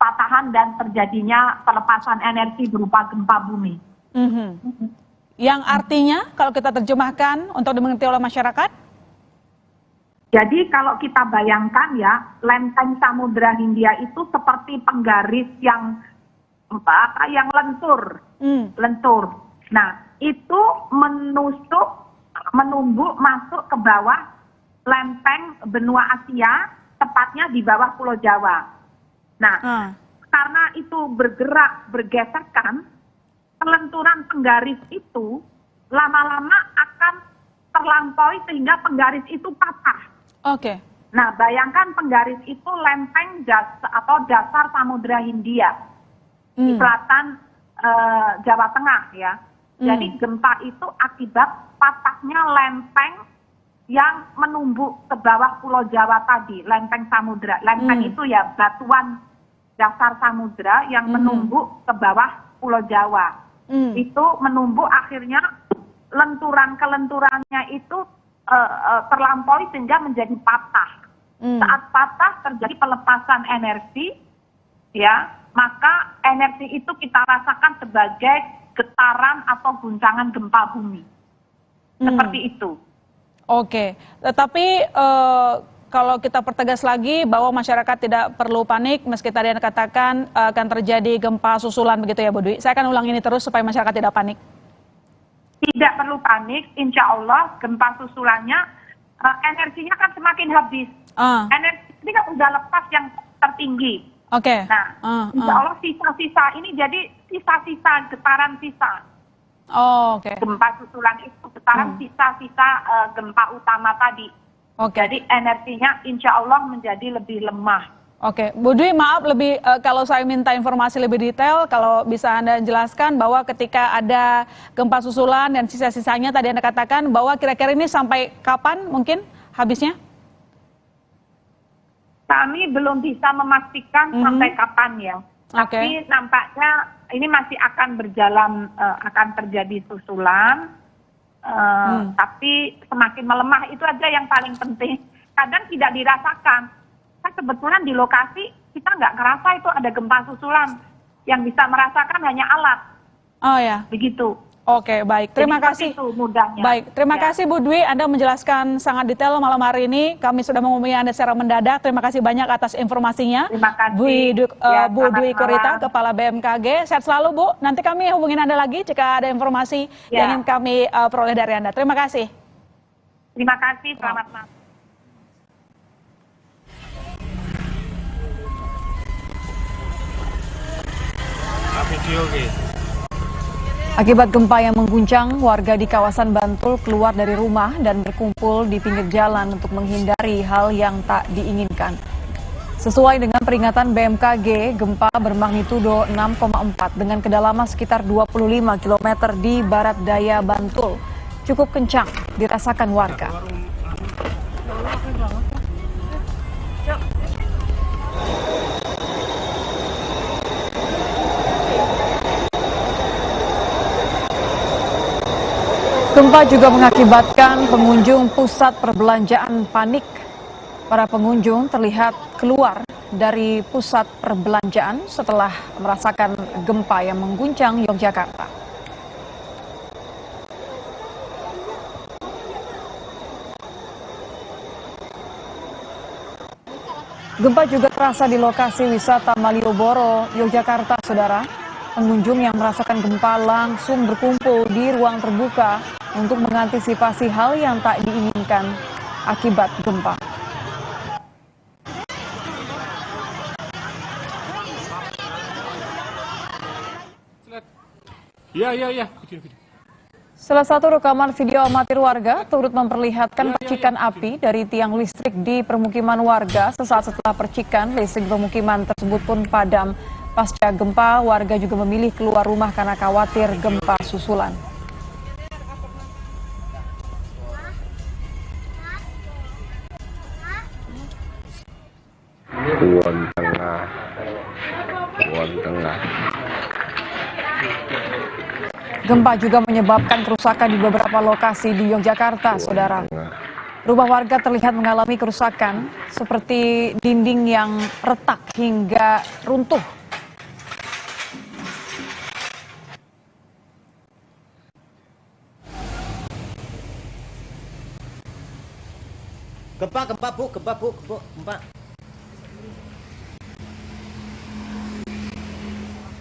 patahan dan terjadinya pelepasan energi berupa gempa bumi. Yang artinya kalau kita terjemahkan untuk dimengerti oleh masyarakat? Jadi kalau kita bayangkan ya, lempeng Samudra Hindia itu seperti penggaris yang lentur. Nah, itu menumbuk masuk ke bawah lempeng benua Asia, tepatnya di bawah Pulau Jawa. Nah, karena itu bergeserkan, kelenturan penggaris itu lama-lama akan terlampaui sehingga penggaris itu patah. Nah, bayangkan penggaris itu lempeng dasar Samudra Hindia di selatan Jawa Tengah ya. Jadi gempa itu akibat patahnya lempeng yang menumbuk ke bawah Pulau Jawa tadi, lempeng samudra. Lempeng itu ya batuan dasar samudra yang menumbuk ke bawah Pulau Jawa. Itu menumbuk, akhirnya kelenturannya itu terlampaui sehingga menjadi patah. Saat patah terjadi pelepasan energi, ya, maka energi itu kita rasakan sebagai getaran atau guncangan gempa bumi. Seperti itu. Tetapi kalau kita pertegas lagi bahwa masyarakat tidak perlu panik, meski tadi Anda katakan akan terjadi gempa susulan begitu ya Bu Dwi. Saya akan ulang ini terus supaya masyarakat tidak panik. Tidak perlu panik, insya Allah gempa susulannya energinya kan semakin habis. Energi ini kan udah lepas yang tertinggi. Nah, insya Allah sisa-sisa ini jadi sisa-sisa getaran sisa. Gempa susulan itu getaran sisa-sisa gempa utama tadi. Jadi energinya insya Allah menjadi lebih lemah. Bu Dwi, maaf kalau saya minta informasi lebih detail, kalau bisa Anda jelaskan bahwa ketika ada gempa susulan dan sisa-sisanya tadi Anda katakan bahwa kira-kira ini sampai kapan mungkin habisnya? Kami belum bisa memastikan sampai kapan ya. Tapi nampaknya ini masih akan berjalan, akan terjadi susulan. Tapi semakin melemah itu aja yang paling penting. Kadang tidak dirasakan. Sebetulnya di lokasi kita nggak ngerasa itu ada gempa susulan, yang bisa merasakan hanya alat. Begitu. Oke, baik. Terima Jadi kasih. itu mudahnya. Baik, terima kasih Bu Dwi. Anda menjelaskan sangat detail malam hari ini. Kami sudah menghubungi Anda secara mendadak. Terima kasih banyak atas informasinya. Terima kasih. Bu Dwi Korita, Kepala BMKG. Sehat selalu Bu. Nanti kami hubungin Anda lagi jika ada informasi yang ingin kami peroleh dari Anda. Terima kasih. Terima kasih. Selamat malam. Akibat gempa yang mengguncang, warga di kawasan Bantul keluar dari rumah dan berkumpul di pinggir jalan untuk menghindari hal yang tak diinginkan. Sesuai dengan peringatan BMKG, gempa bermagnitudo 6,4 dengan kedalaman sekitar 25 km di barat daya Bantul cukup kencang dirasakan warga. Gempa juga mengakibatkan pengunjung pusat perbelanjaan panik. Para pengunjung terlihat keluar dari pusat perbelanjaan setelah merasakan gempa yang mengguncang Yogyakarta. Gempa juga terasa di lokasi wisata Malioboro, Yogyakarta, saudara. Pengunjung yang merasakan gempa langsung berkumpul di ruang terbuka untuk mengantisipasi hal yang tak diinginkan akibat gempa. Ya. Salah satu rekaman video amatir warga turut memperlihatkan percikan api dari tiang listrik di permukiman warga. Sesaat setelah percikan, listrik permukiman tersebut pun padam. Pasca gempa, warga juga memilih keluar rumah karena khawatir gempa susulan. Tengah. Gempa juga menyebabkan kerusakan di beberapa lokasi di Yogyakarta, saudara. Rumah warga terlihat mengalami kerusakan seperti dinding yang retak hingga runtuh. Gempa bu.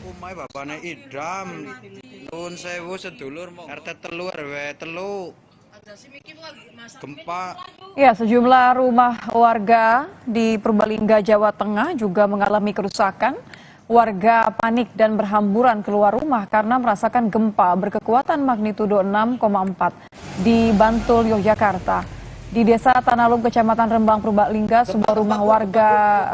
Umai bapaknya idam, nun sewu sedulur mau RT telur telu. Gempa. Ya, sejumlah rumah warga di Purbalingga, Jawa Tengah juga mengalami kerusakan. Warga panik dan berhamburan keluar rumah karena merasakan gempa berkekuatan magnitudo 6,4 di Bantul, Yogyakarta. Di Desa Tanalum, Kecamatan Rembang, Purbalingga, sebuah rumah warga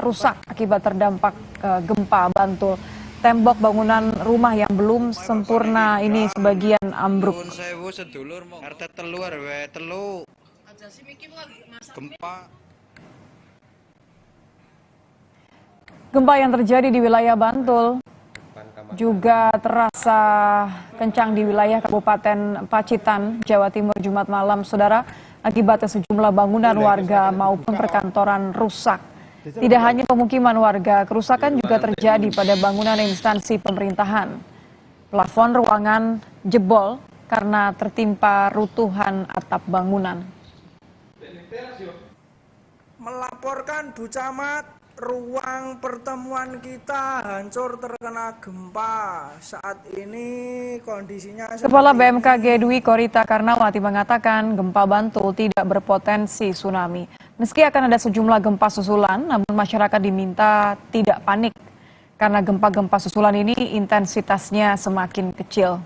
rusak akibat terdampak gempa Bantul. Tembok bangunan rumah yang belum sempurna ini sebagian ambruk. Gempa yang terjadi di wilayah Bantul juga terasa kencang di wilayah Kabupaten Pacitan, Jawa Timur Jumat malam, saudara. Akibatnya sejumlah bangunan warga maupun perkantoran rusak. Tidak hanya pemukiman warga, kerusakan juga terjadi pada bangunan instansi pemerintahan. Plafon ruangan jebol karena tertimpa runtuhan atap bangunan. Melaporkan Bu Camat, ruang pertemuan kita hancur terkena gempa. Saat ini kondisinya Kepala BMKG Dwi Korita Karnawati mengatakan gempa Bantul tidak berpotensi tsunami. Meski akan ada sejumlah gempa susulan, namun masyarakat diminta tidak panik karena gempa-gempa susulan ini intensitasnya semakin kecil.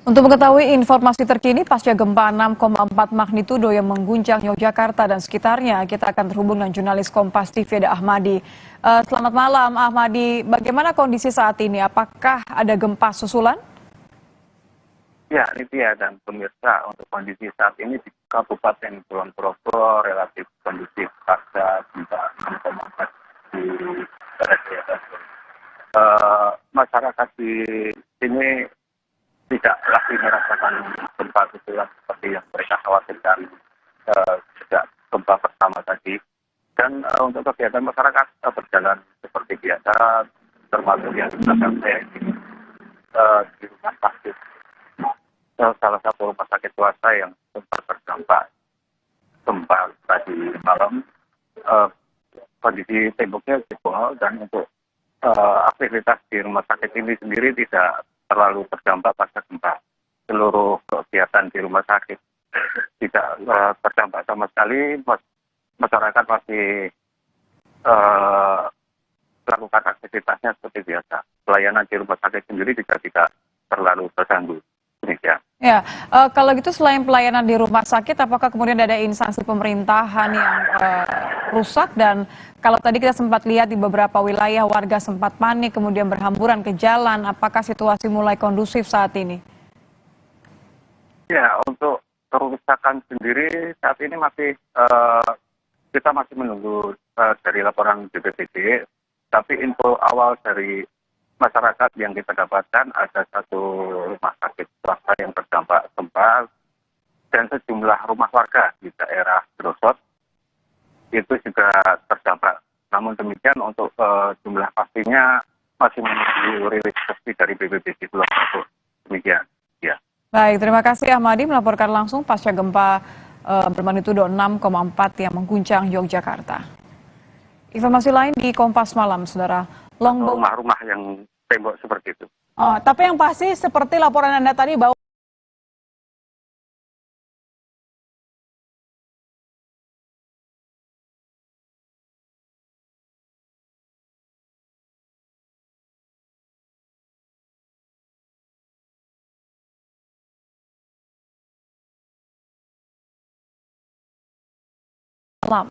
Untuk mengetahui informasi terkini pasca gempa 6,4 magnitudo yang mengguncang Yogyakarta dan sekitarnya, kita akan terhubung dengan jurnalis Kompas TV Eda Ahmadi. Selamat malam Ahmadi, bagaimana kondisi saat ini? Apakah ada gempa susulan? Ya, Nitya dan pemirsa, untuk kondisi saat ini di Kabupaten Kulon Progo relatif kondusif pasca gempa 6,4 di barat daya di sini tidak lagi merasakan gempa susulan seperti yang mereka khawatirkan sejak gempa pertama tadi. Dan untuk kegiatan masyarakat berjalan seperti biasa, termasuk yang sedang di rumah sakit, salah satu rumah sakit swasta yang sempat terdampak gempa tadi malam. Kondisi temboknya jebol dan untuk aktivitas di rumah sakit ini sendiri tidak terlalu terdampak pasca gempa. Seluruh kegiatan di rumah sakit tidak terdampak sama sekali. Masyarakat masih melakukan aktivitasnya seperti biasa. Pelayanan di rumah sakit sendiri juga tidak terlalu terganggu. Demikian. Ya, kalau gitu selain pelayanan di rumah sakit, apakah kemudian ada instansi pemerintahan yang rusak? Dan kalau tadi kita sempat lihat di beberapa wilayah warga sempat panik, kemudian berhamburan ke jalan, apakah situasi mulai kondusif saat ini? Ya, untuk kerusakan sendiri saat ini masih kita masih menunggu dari laporan BPBD, tapi info awal dari masyarakat yang kita dapatkan ada satu rumah sakit swasta yang terdampak gempa dan sejumlah rumah warga di daerah Grosot itu juga terdampak. Namun demikian untuk jumlah pastinya masih menunggu rilis resmi dari BPBD belum masuk. Demikian. Ya. Baik, terima kasih Ahmadi melaporkan langsung pasca gempa bermagnitudo 6,4 yang mengguncang Yogyakarta. Informasi lain di Kompas Malam, Saudara. Rumah-rumah yang tembok seperti itu. Oh, tapi yang pasti seperti laporan Anda tadi bahwa malam.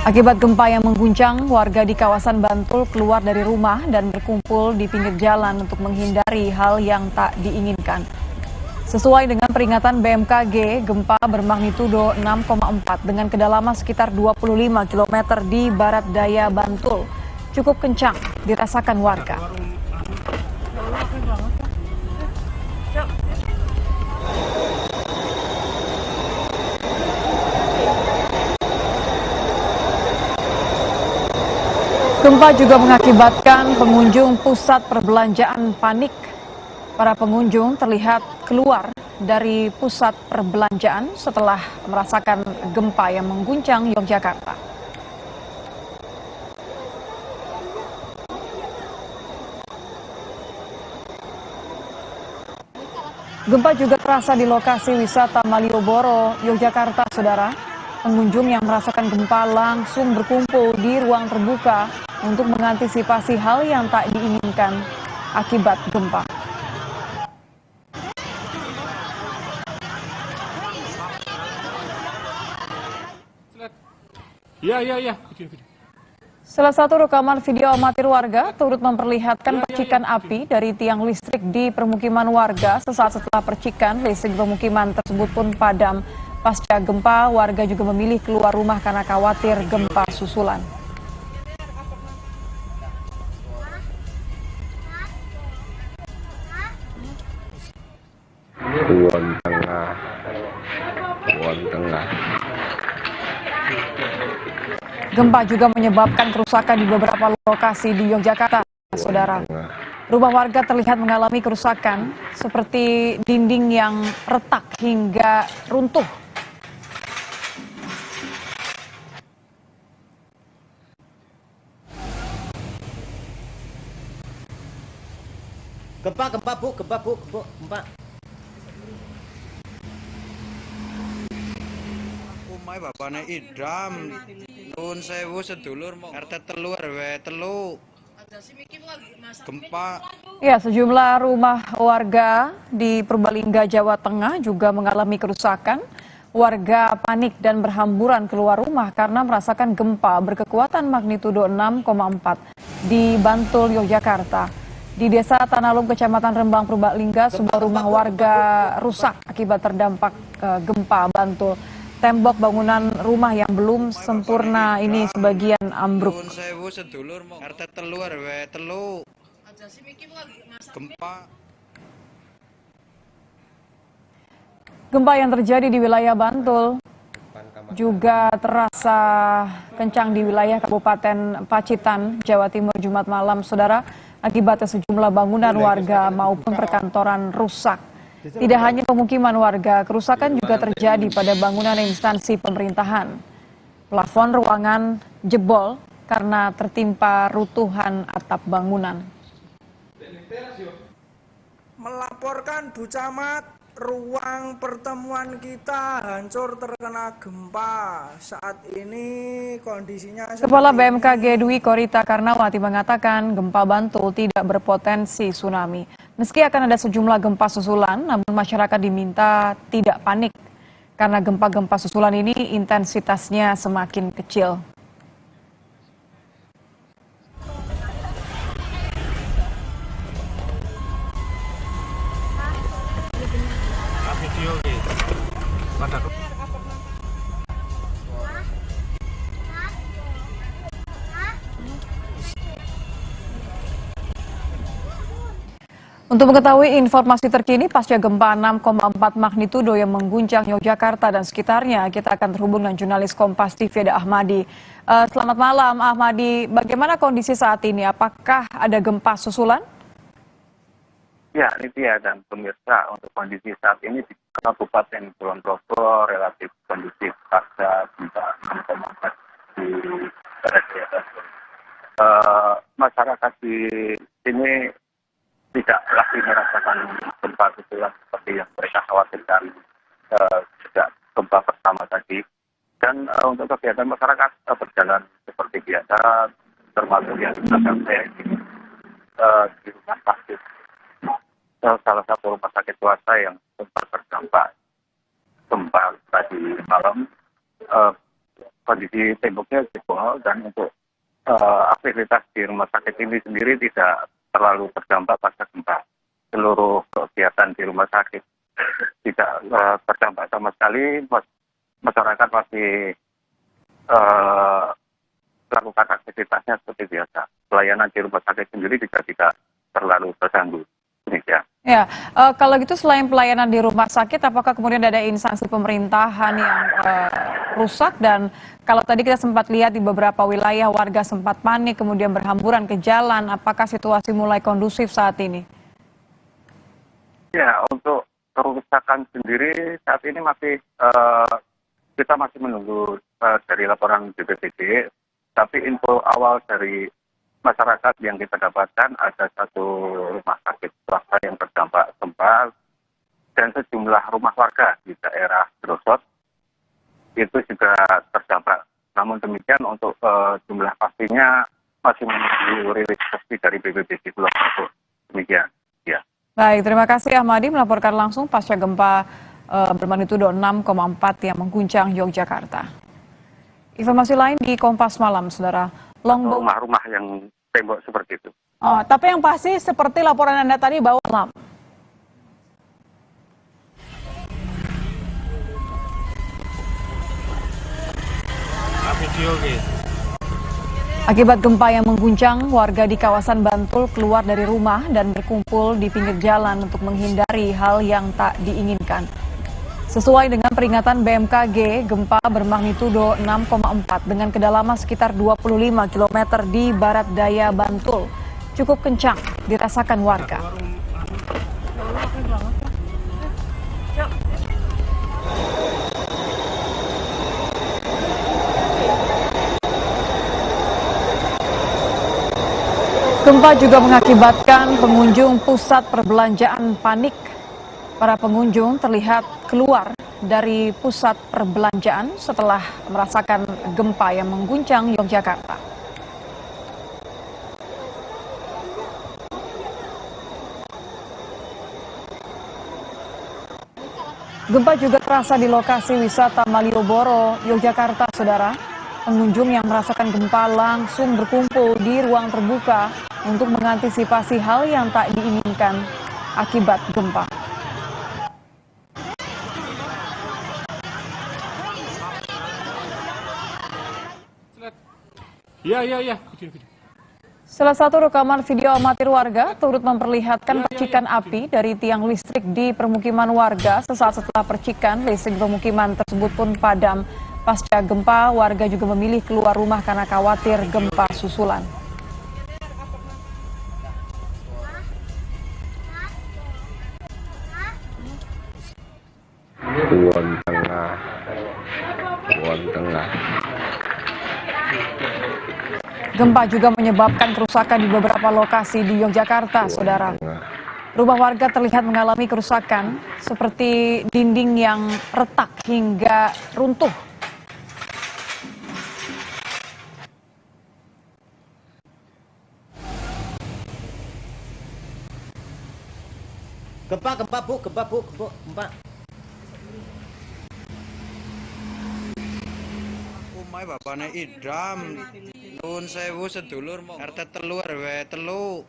Akibat gempa yang mengguncang, warga di kawasan Bantul keluar dari rumah dan berkumpul di pinggir jalan untuk menghindari hal yang tak diinginkan. Sesuai dengan peringatan BMKG, gempa bermagnitudo 6,4 dengan kedalaman sekitar 25 km di barat daya Bantul cukup kencang dirasakan warga. Gempa juga mengakibatkan pengunjung pusat perbelanjaan panik. Para pengunjung terlihat keluar dari pusat perbelanjaan setelah merasakan gempa yang mengguncang Yogyakarta. Gempa juga terasa di lokasi wisata Malioboro, Yogyakarta, Saudara. Pengunjung yang merasakan gempa langsung berkumpul di ruang terbuka untuk mengantisipasi hal yang tak diinginkan akibat gempa. Ya. Salah satu rekaman video amatir warga turut memperlihatkan percikan api dari tiang listrik di permukiman warga. Sesaat setelah percikan, listrik permukiman tersebut pun padam. Pasca gempa, warga juga memilih keluar rumah karena khawatir gempa susulan. Buon Tengah. Gempa juga menyebabkan kerusakan di beberapa lokasi di Yogyakarta, Saudara. Rumah warga terlihat mengalami kerusakan seperti dinding yang retak hingga runtuh. Gempa bu. Umay bapaknya idam, nun sewu sedulur mau RT telu RW telu. Gempa. Ya, sejumlah rumah warga di Purbalingga, Jawa Tengah juga mengalami kerusakan. Warga panik dan berhamburan keluar rumah karena merasakan gempa berkekuatan magnitudo 6,4 di Bantul, Yogyakarta. Di Desa Tanalum, Kecamatan Rembang, Purbalingga, sebuah rumah warga rusak akibat terdampak gempa Bantul. tembok bangunan rumah yang belum sempurna ini sebagian ambruk. Nuwun sewu sedulur mong RT telu RW telu. Gempa yang terjadi di wilayah Bantul juga terasa kencang di wilayah Kabupaten Pacitan, Jawa Timur Jumat malam, saudara. Akibatnya sejumlah bangunan warga maupun perkantoran rusak. Tidak hanya pemukiman warga, kerusakan juga terjadi pada bangunan instansi pemerintahan. Plafon ruangan jebol karena tertimpa runtuhan atap bangunan. Melaporkan Bu Camat, ruang pertemuan kita hancur terkena gempa. Saat ini kondisinya Kepala BMKG Dwi Korita Karnawati mengatakan gempa Bantul tidak berpotensi tsunami. Meski akan ada sejumlah gempa susulan, namun masyarakat diminta tidak panik karena gempa-gempa susulan ini intensitasnya semakin kecil. Untuk mengetahui informasi terkini pasca gempa 6,4 magnitudo yang mengguncang Yogyakarta dan sekitarnya, kita akan terhubung dengan jurnalis Kompas TV Eda Ahmadi. Selamat malam Ahmadi, bagaimana kondisi saat ini? Apakah ada gempa susulan? Ya, Nitya dan pemirsa, untuk kondisi saat ini di Kabupaten Kulon Progo relatif kondusif pasca gempa 6,4 di barat daya. Masyarakat di sini tidak lagi merasakan gempa susulan seperti yang mereka khawatirkan sejak gempa pertama tadi. Dan untuk kegiatan masyarakat berjalan seperti biasa, termasuk yang sedang saya ini di rumah sakit, salah satu rumah sakit swasta yang sempat terdampak gempa tadi malam. Kondisi temboknya jebol dan untuk aktivitas di rumah sakit ini sendiri tidak terlalu terdampak pasca gempa. Seluruh kegiatan di rumah sakit tidak terdampak sama sekali. Masyarakat masih melakukan aktivitasnya seperti biasa. Pelayanan di rumah sakit sendiri juga tidak terlalu terganggu. Ya, kalau gitu selain pelayanan di rumah sakit, apakah kemudian ada instansi pemerintahan yang rusak? Dan kalau tadi kita sempat lihat di beberapa wilayah warga sempat panik kemudian berhamburan ke jalan, apakah situasi mulai kondusif saat ini? Ya, untuk kerusakan sendiri saat ini masih kita masih menunggu dari laporan BPBD, tapi info awal dari masyarakat yang kita dapatkan ada satu rumah sakit swasta yang terdampak gempa dan sejumlah rumah warga di daerah Grosot itu juga terdampak. Namun demikian untuk jumlah pastinya masih menunggu rilis resmi dari BPBD Kulon Progo. Demikian. Ya. Baik, terima kasih Ahmadi melaporkan langsung pasca gempa bermagnitudo 6,4 yang mengguncang Yogyakarta. Informasi lain di Kompas Malam, saudara. Rumah-rumah yang tembok seperti itu. Oh, tapi yang pasti seperti laporan Anda tadi bahwa akibat gempa yang mengguncang, warga di kawasan Bantul keluar dari rumah dan berkumpul di pinggir jalan untuk menghindari hal yang tak diinginkan. Sesuai dengan peringatan BMKG, gempa bermagnitudo 6,4 dengan kedalaman sekitar 25 km di barat daya Bantul cukup kencang dirasakan warga. Gempa juga mengakibatkan pengunjung pusat perbelanjaan panik. Para pengunjung terlihat keluar dari pusat perbelanjaan setelah merasakan gempa yang mengguncang Yogyakarta. Gempa juga terasa di lokasi wisata Malioboro, Yogyakarta, saudara. Pengunjung yang merasakan gempa langsung berkumpul di ruang terbuka untuk mengantisipasi hal yang tak diinginkan akibat gempa. Iya. Salah satu rekaman video amatir warga turut memperlihatkan percikan api dari tiang listrik di permukiman warga. Sesaat setelah percikan, listrik pemukiman tersebut pun padam. Pasca gempa, warga juga memilih keluar rumah karena khawatir gempa susulan. Buon Tengah. Gempa juga menyebabkan kerusakan di beberapa lokasi di Yogyakarta, saudara. Rumah warga terlihat mengalami kerusakan seperti dinding yang retak hingga runtuh. Gempa bu. Umay bapaknya idam. Nun sewu sedulur mau RT telu RW telu.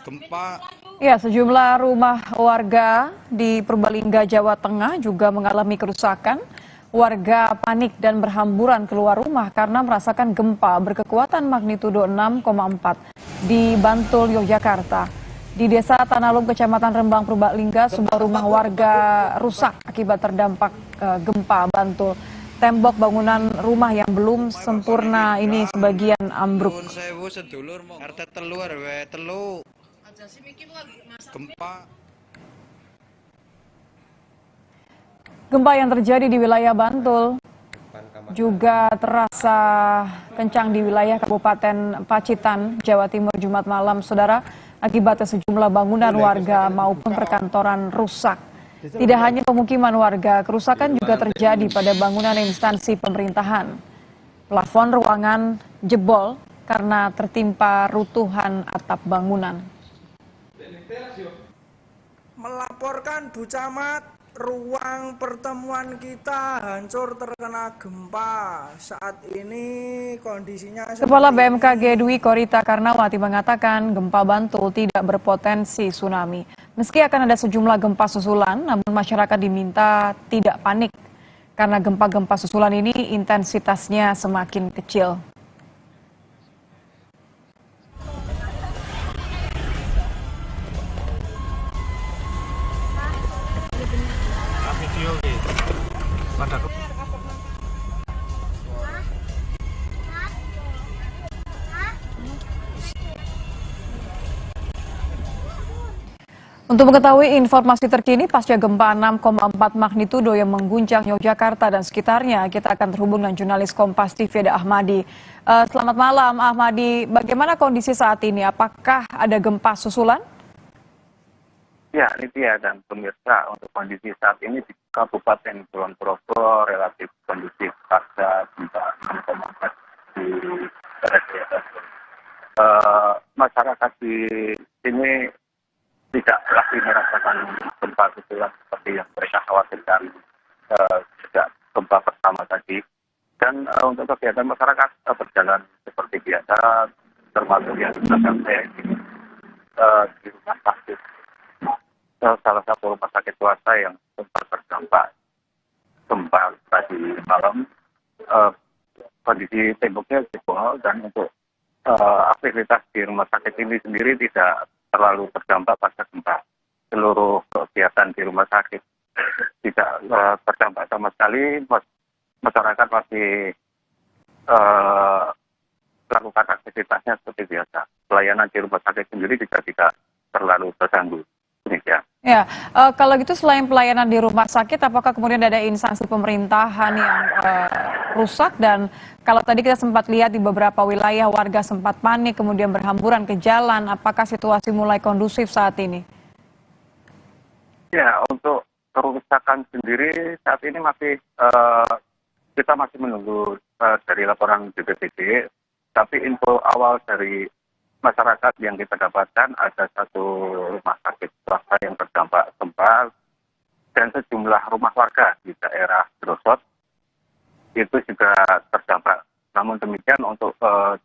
Gempa. Ya, sejumlah rumah warga di Purbalingga, Jawa Tengah juga mengalami kerusakan. Warga panik dan berhamburan keluar rumah karena merasakan gempa berkekuatan magnitudo 6,4 di Bantul, Yogyakarta. Di Desa Tanalum, Kecamatan Rembang, Purbalingga, sebuah rumah warga rusak akibat terdampak gempa Bantul. Tembok bangunan rumah yang belum sempurna ini sebagian ambruk. RT telu RW telu. Gempa. Gempa yang terjadi di wilayah Bantul juga terasa kencang di wilayah Kabupaten Pacitan, Jawa Timur Jumat malam, saudara. Akibatnya sejumlah bangunan warga maupun perkantoran rusak. Tidak hanya pemukiman warga, kerusakan juga terjadi pada bangunan instansi pemerintahan. Plafon ruangan jebol karena tertimpa runtuhan atap bangunan. Melaporkan Bu Camat, ruang pertemuan kita hancur terkena gempa. Saat ini kondisinya... Kepala BMKG Dwi Korita Karnawati mengatakan gempa Bantul tidak berpotensi tsunami. Meski akan ada sejumlah gempa susulan, namun masyarakat diminta tidak panik karena gempa-gempa susulan ini intensitasnya semakin kecil. Untuk mengetahui informasi terkini pasca gempa 6,4 magnitudo yang mengguncang Yogyakarta dan sekitarnya, kita akan terhubung dengan jurnalis Kompas TV Eda Ahmadi. Selamat malam Ahmadi, bagaimana kondisi saat ini? Apakah ada gempa susulan? Ya, Nitya dan pemirsa, untuk kondisi saat ini di Kabupaten Kulon Progo relatif kondusif pasca gempa 6,4 di daerah. Masyarakat di sini tidak lagi merasakan gempa susulan seperti yang mereka khawatirkan sejak gempa pertama tadi. Dan untuk kegiatan masyarakat berjalan seperti biasa, termasuk yang sedang saya di rumah sakit, salah satu rumah sakit swasta yang sempat terdampak gempa tadi malam. Kondisi temboknya jebol dan untuk aktivitas di rumah sakit ini sendiri tidak terlalu terdampak pasca gempa. Seluruh kegiatan di rumah sakit tidak terdampak sama sekali. Masyarakat masih melakukan aktivitasnya seperti biasa. Pelayanan di rumah sakit sendiri juga tidak terlalu terganggu. Ya, kalau gitu selain pelayanan di rumah sakit, apakah kemudian ada instansi pemerintahan yang rusak? Dan kalau tadi kita sempat lihat di beberapa wilayah warga sempat panik kemudian berhamburan ke jalan, apakah situasi mulai kondusif saat ini? Ya, untuk kerusakan sendiri saat ini masih kita masih menunggu dari laporan BPBD, tapi info awal dari masyarakat yang kita dapatkan ada satu rumah sakit swasta yang terdampak gempa dan sejumlah rumah warga di daerah Grosot itu juga terdampak. Namun demikian untuk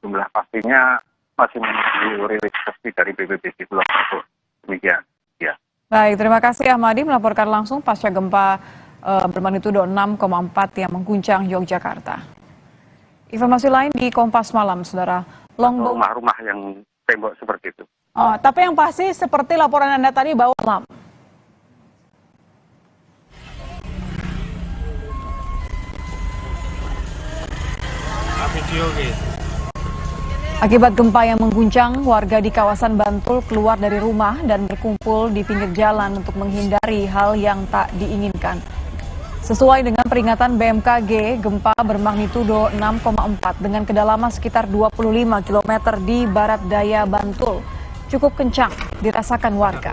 jumlah pastinya masih menunggu rilis resmi dari BPBD Kulon Progo. Demikian. Ya. Baik, terima kasih Ahmadi melaporkan langsung pasca gempa bermagnitudo 6,4 yang mengguncang Yogyakarta. Informasi lain di Kompas Malam, Saudara. Rumah-rumah yang tembok seperti itu. Oh, tapi yang pasti seperti laporan Anda tadi bahwa akibat gempa yang mengguncang, warga di kawasan Bantul keluar dari rumah dan berkumpul di pinggir jalan untuk menghindari hal yang tak diinginkan. Sesuai dengan peringatan BMKG, gempa bermagnitudo 6,4 dengan kedalaman sekitar 25 km di barat daya Bantul cukup kencang dirasakan warga.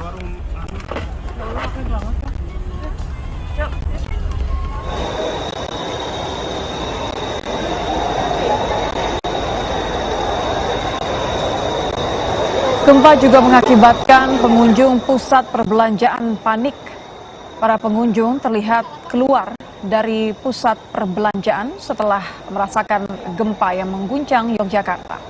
Gempa juga mengakibatkan pengunjung pusat perbelanjaan panik. Para pengunjung terlihat keluar dari pusat perbelanjaan setelah merasakan gempa yang mengguncang Yogyakarta.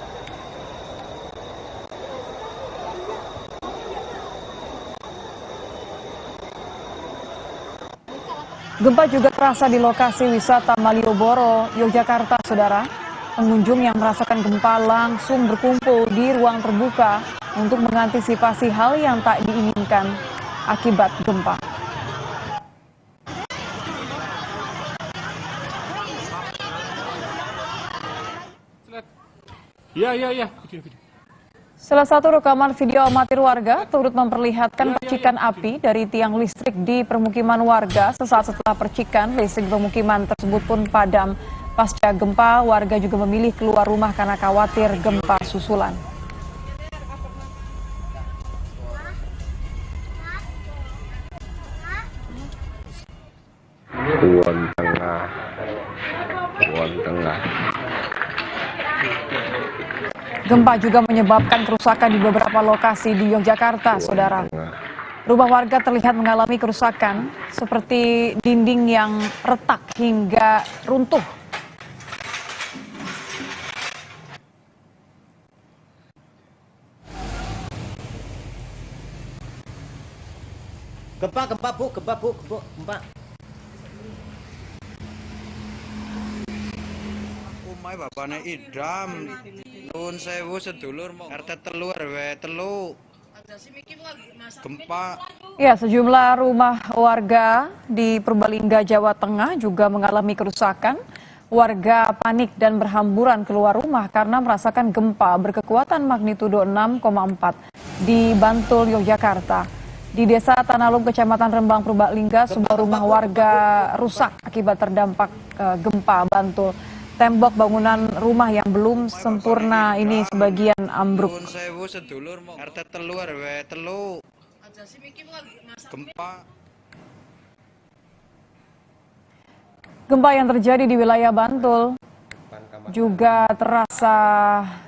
Gempa juga terasa di lokasi wisata Malioboro, Yogyakarta, Saudara. Pengunjung yang merasakan gempa langsung berkumpul di ruang terbuka untuk mengantisipasi hal yang tak diinginkan akibat gempa. Ya. Salah satu rekaman video amatir warga turut memperlihatkan percikan api dari tiang listrik di permukiman warga. Sesaat setelah percikan, listrik pemukiman tersebut pun padam. Pasca gempa, warga juga memilih keluar rumah karena khawatir gempa susulan. Buon Tengah. Gempa juga menyebabkan kerusakan di beberapa lokasi di Yogyakarta, Saudara. Rumah warga terlihat mengalami kerusakan seperti dinding yang retak hingga runtuh. Gempa bu. Umay bapaknya idam, nun sewu sedulur mau RT telu RW telu. Gempa. Ya, sejumlah rumah warga di Purbalingga, Jawa Tengah juga mengalami kerusakan. Warga panik dan berhamburan keluar rumah karena merasakan gempa berkekuatan magnitudo 6,4 di Bantul, Yogyakarta. Di Desa Tanalum, Kecamatan Rembang, Purbalingga, sebuah rumah warga rusak akibat terdampak gempa Bantul. Tembok bangunan rumah yang belum sempurna ini sebagian ambruk. RT telu RW telu. Gempa. Gempa yang terjadi di wilayah Bantul juga terasa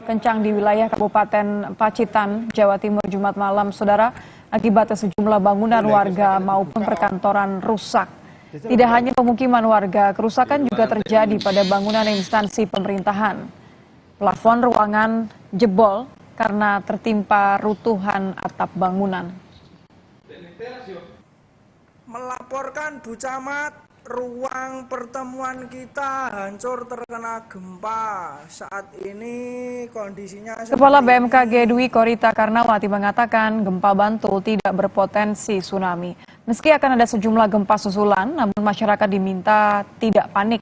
kencang di wilayah Kabupaten Pacitan, Jawa Timur Jumat malam, Saudara. Akibatnya sejumlah bangunan warga maupun perkantoran rusak. Tidak hanya pemukiman warga, kerusakan juga terjadi pada bangunan instansi pemerintahan. Plafon ruangan jebol karena tertimpa runtuhan atap bangunan. Melaporkan Bu Camat, ruang pertemuan kita hancur terkena gempa. Saat ini kondisinya Kepala BMKG Dwi Korita Karnawati mengatakan gempa Bantul tidak berpotensi tsunami. Meski akan ada sejumlah gempa susulan, namun masyarakat diminta tidak panik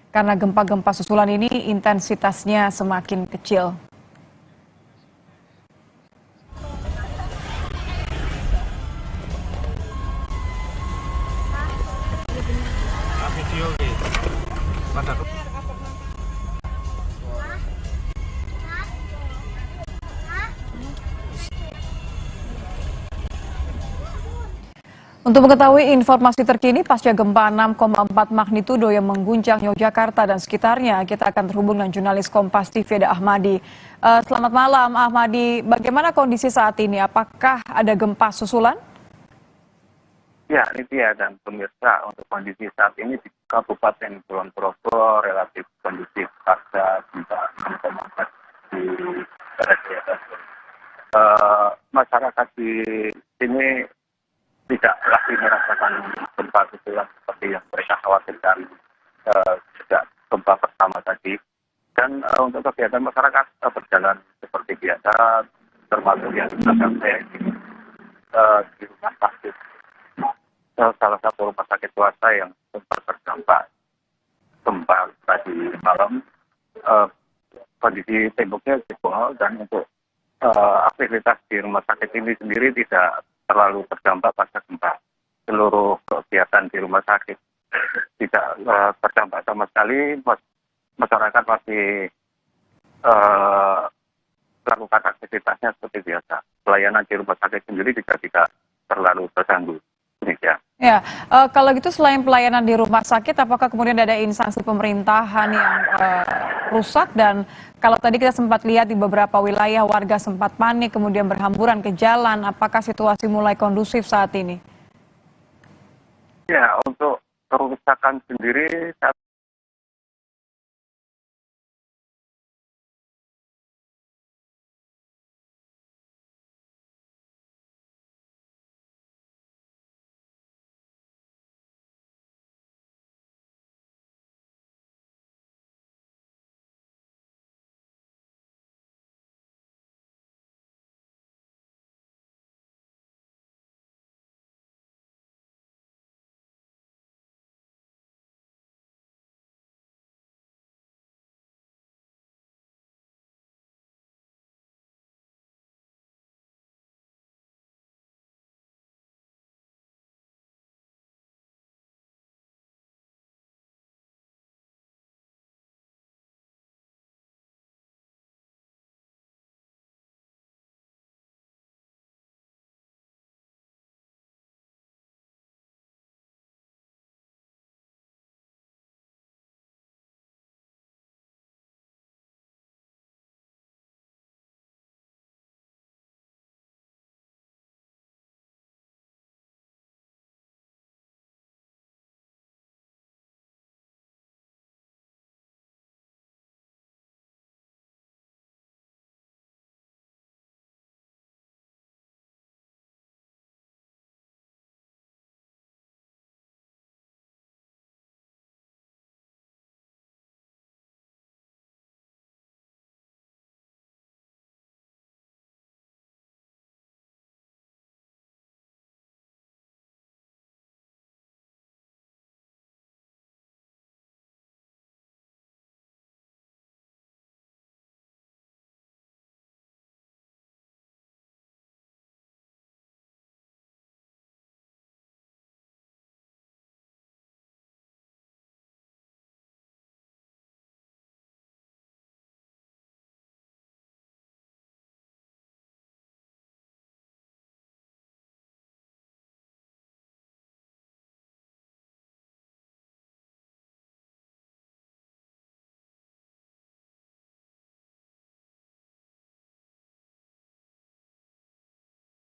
karena gempa-gempa susulan ini intensitasnya semakin kecil. Untuk mengetahui informasi terkini pasca gempa 6,4 magnitudo yang mengguncang Yogyakarta dan sekitarnya, kita akan terhubung dengan jurnalis Kompas TV Eda Ahmadi. Selamat malam Ahmadi, bagaimana kondisi saat ini? Apakah ada gempa susulan? Ya, Nitya dan pemirsa, untuk kondisi saat ini di Kabupaten Kulon Progo relatif kondusif pasca gempa 6,4 di barat daya Bantul. Masyarakat di sini tidak lagi merasakan gempa susulan seperti yang mereka khawatirkan sejak gempa pertama tadi. Dan kegiatan masyarakat berjalan seperti biasa, termasuk yang sedang saya ini di rumah sakit, salah satu rumah sakit swasta yang sempat terdampak gempa tadi malam. Kondisi temboknya jebol dan untuk aktivitas di rumah sakit ini sendiri tidak terlalu terdampak pasca gempa. Seluruh kegiatan di rumah sakit tidak terdampak sama sekali. Masyarakat masih melakukan aktivitasnya seperti biasa. Pelayanan di rumah sakit sendiri juga tidak terlalu terganggu. Ya, kalau gitu selain pelayanan di rumah sakit, apakah kemudian ada instansi pemerintahan yang rusak? Dan kalau tadi kita sempat lihat di beberapa wilayah warga sempat panik, kemudian berhamburan ke jalan, apakah situasi mulai kondusif saat ini? Ya, untuk kerusakan sendiri saat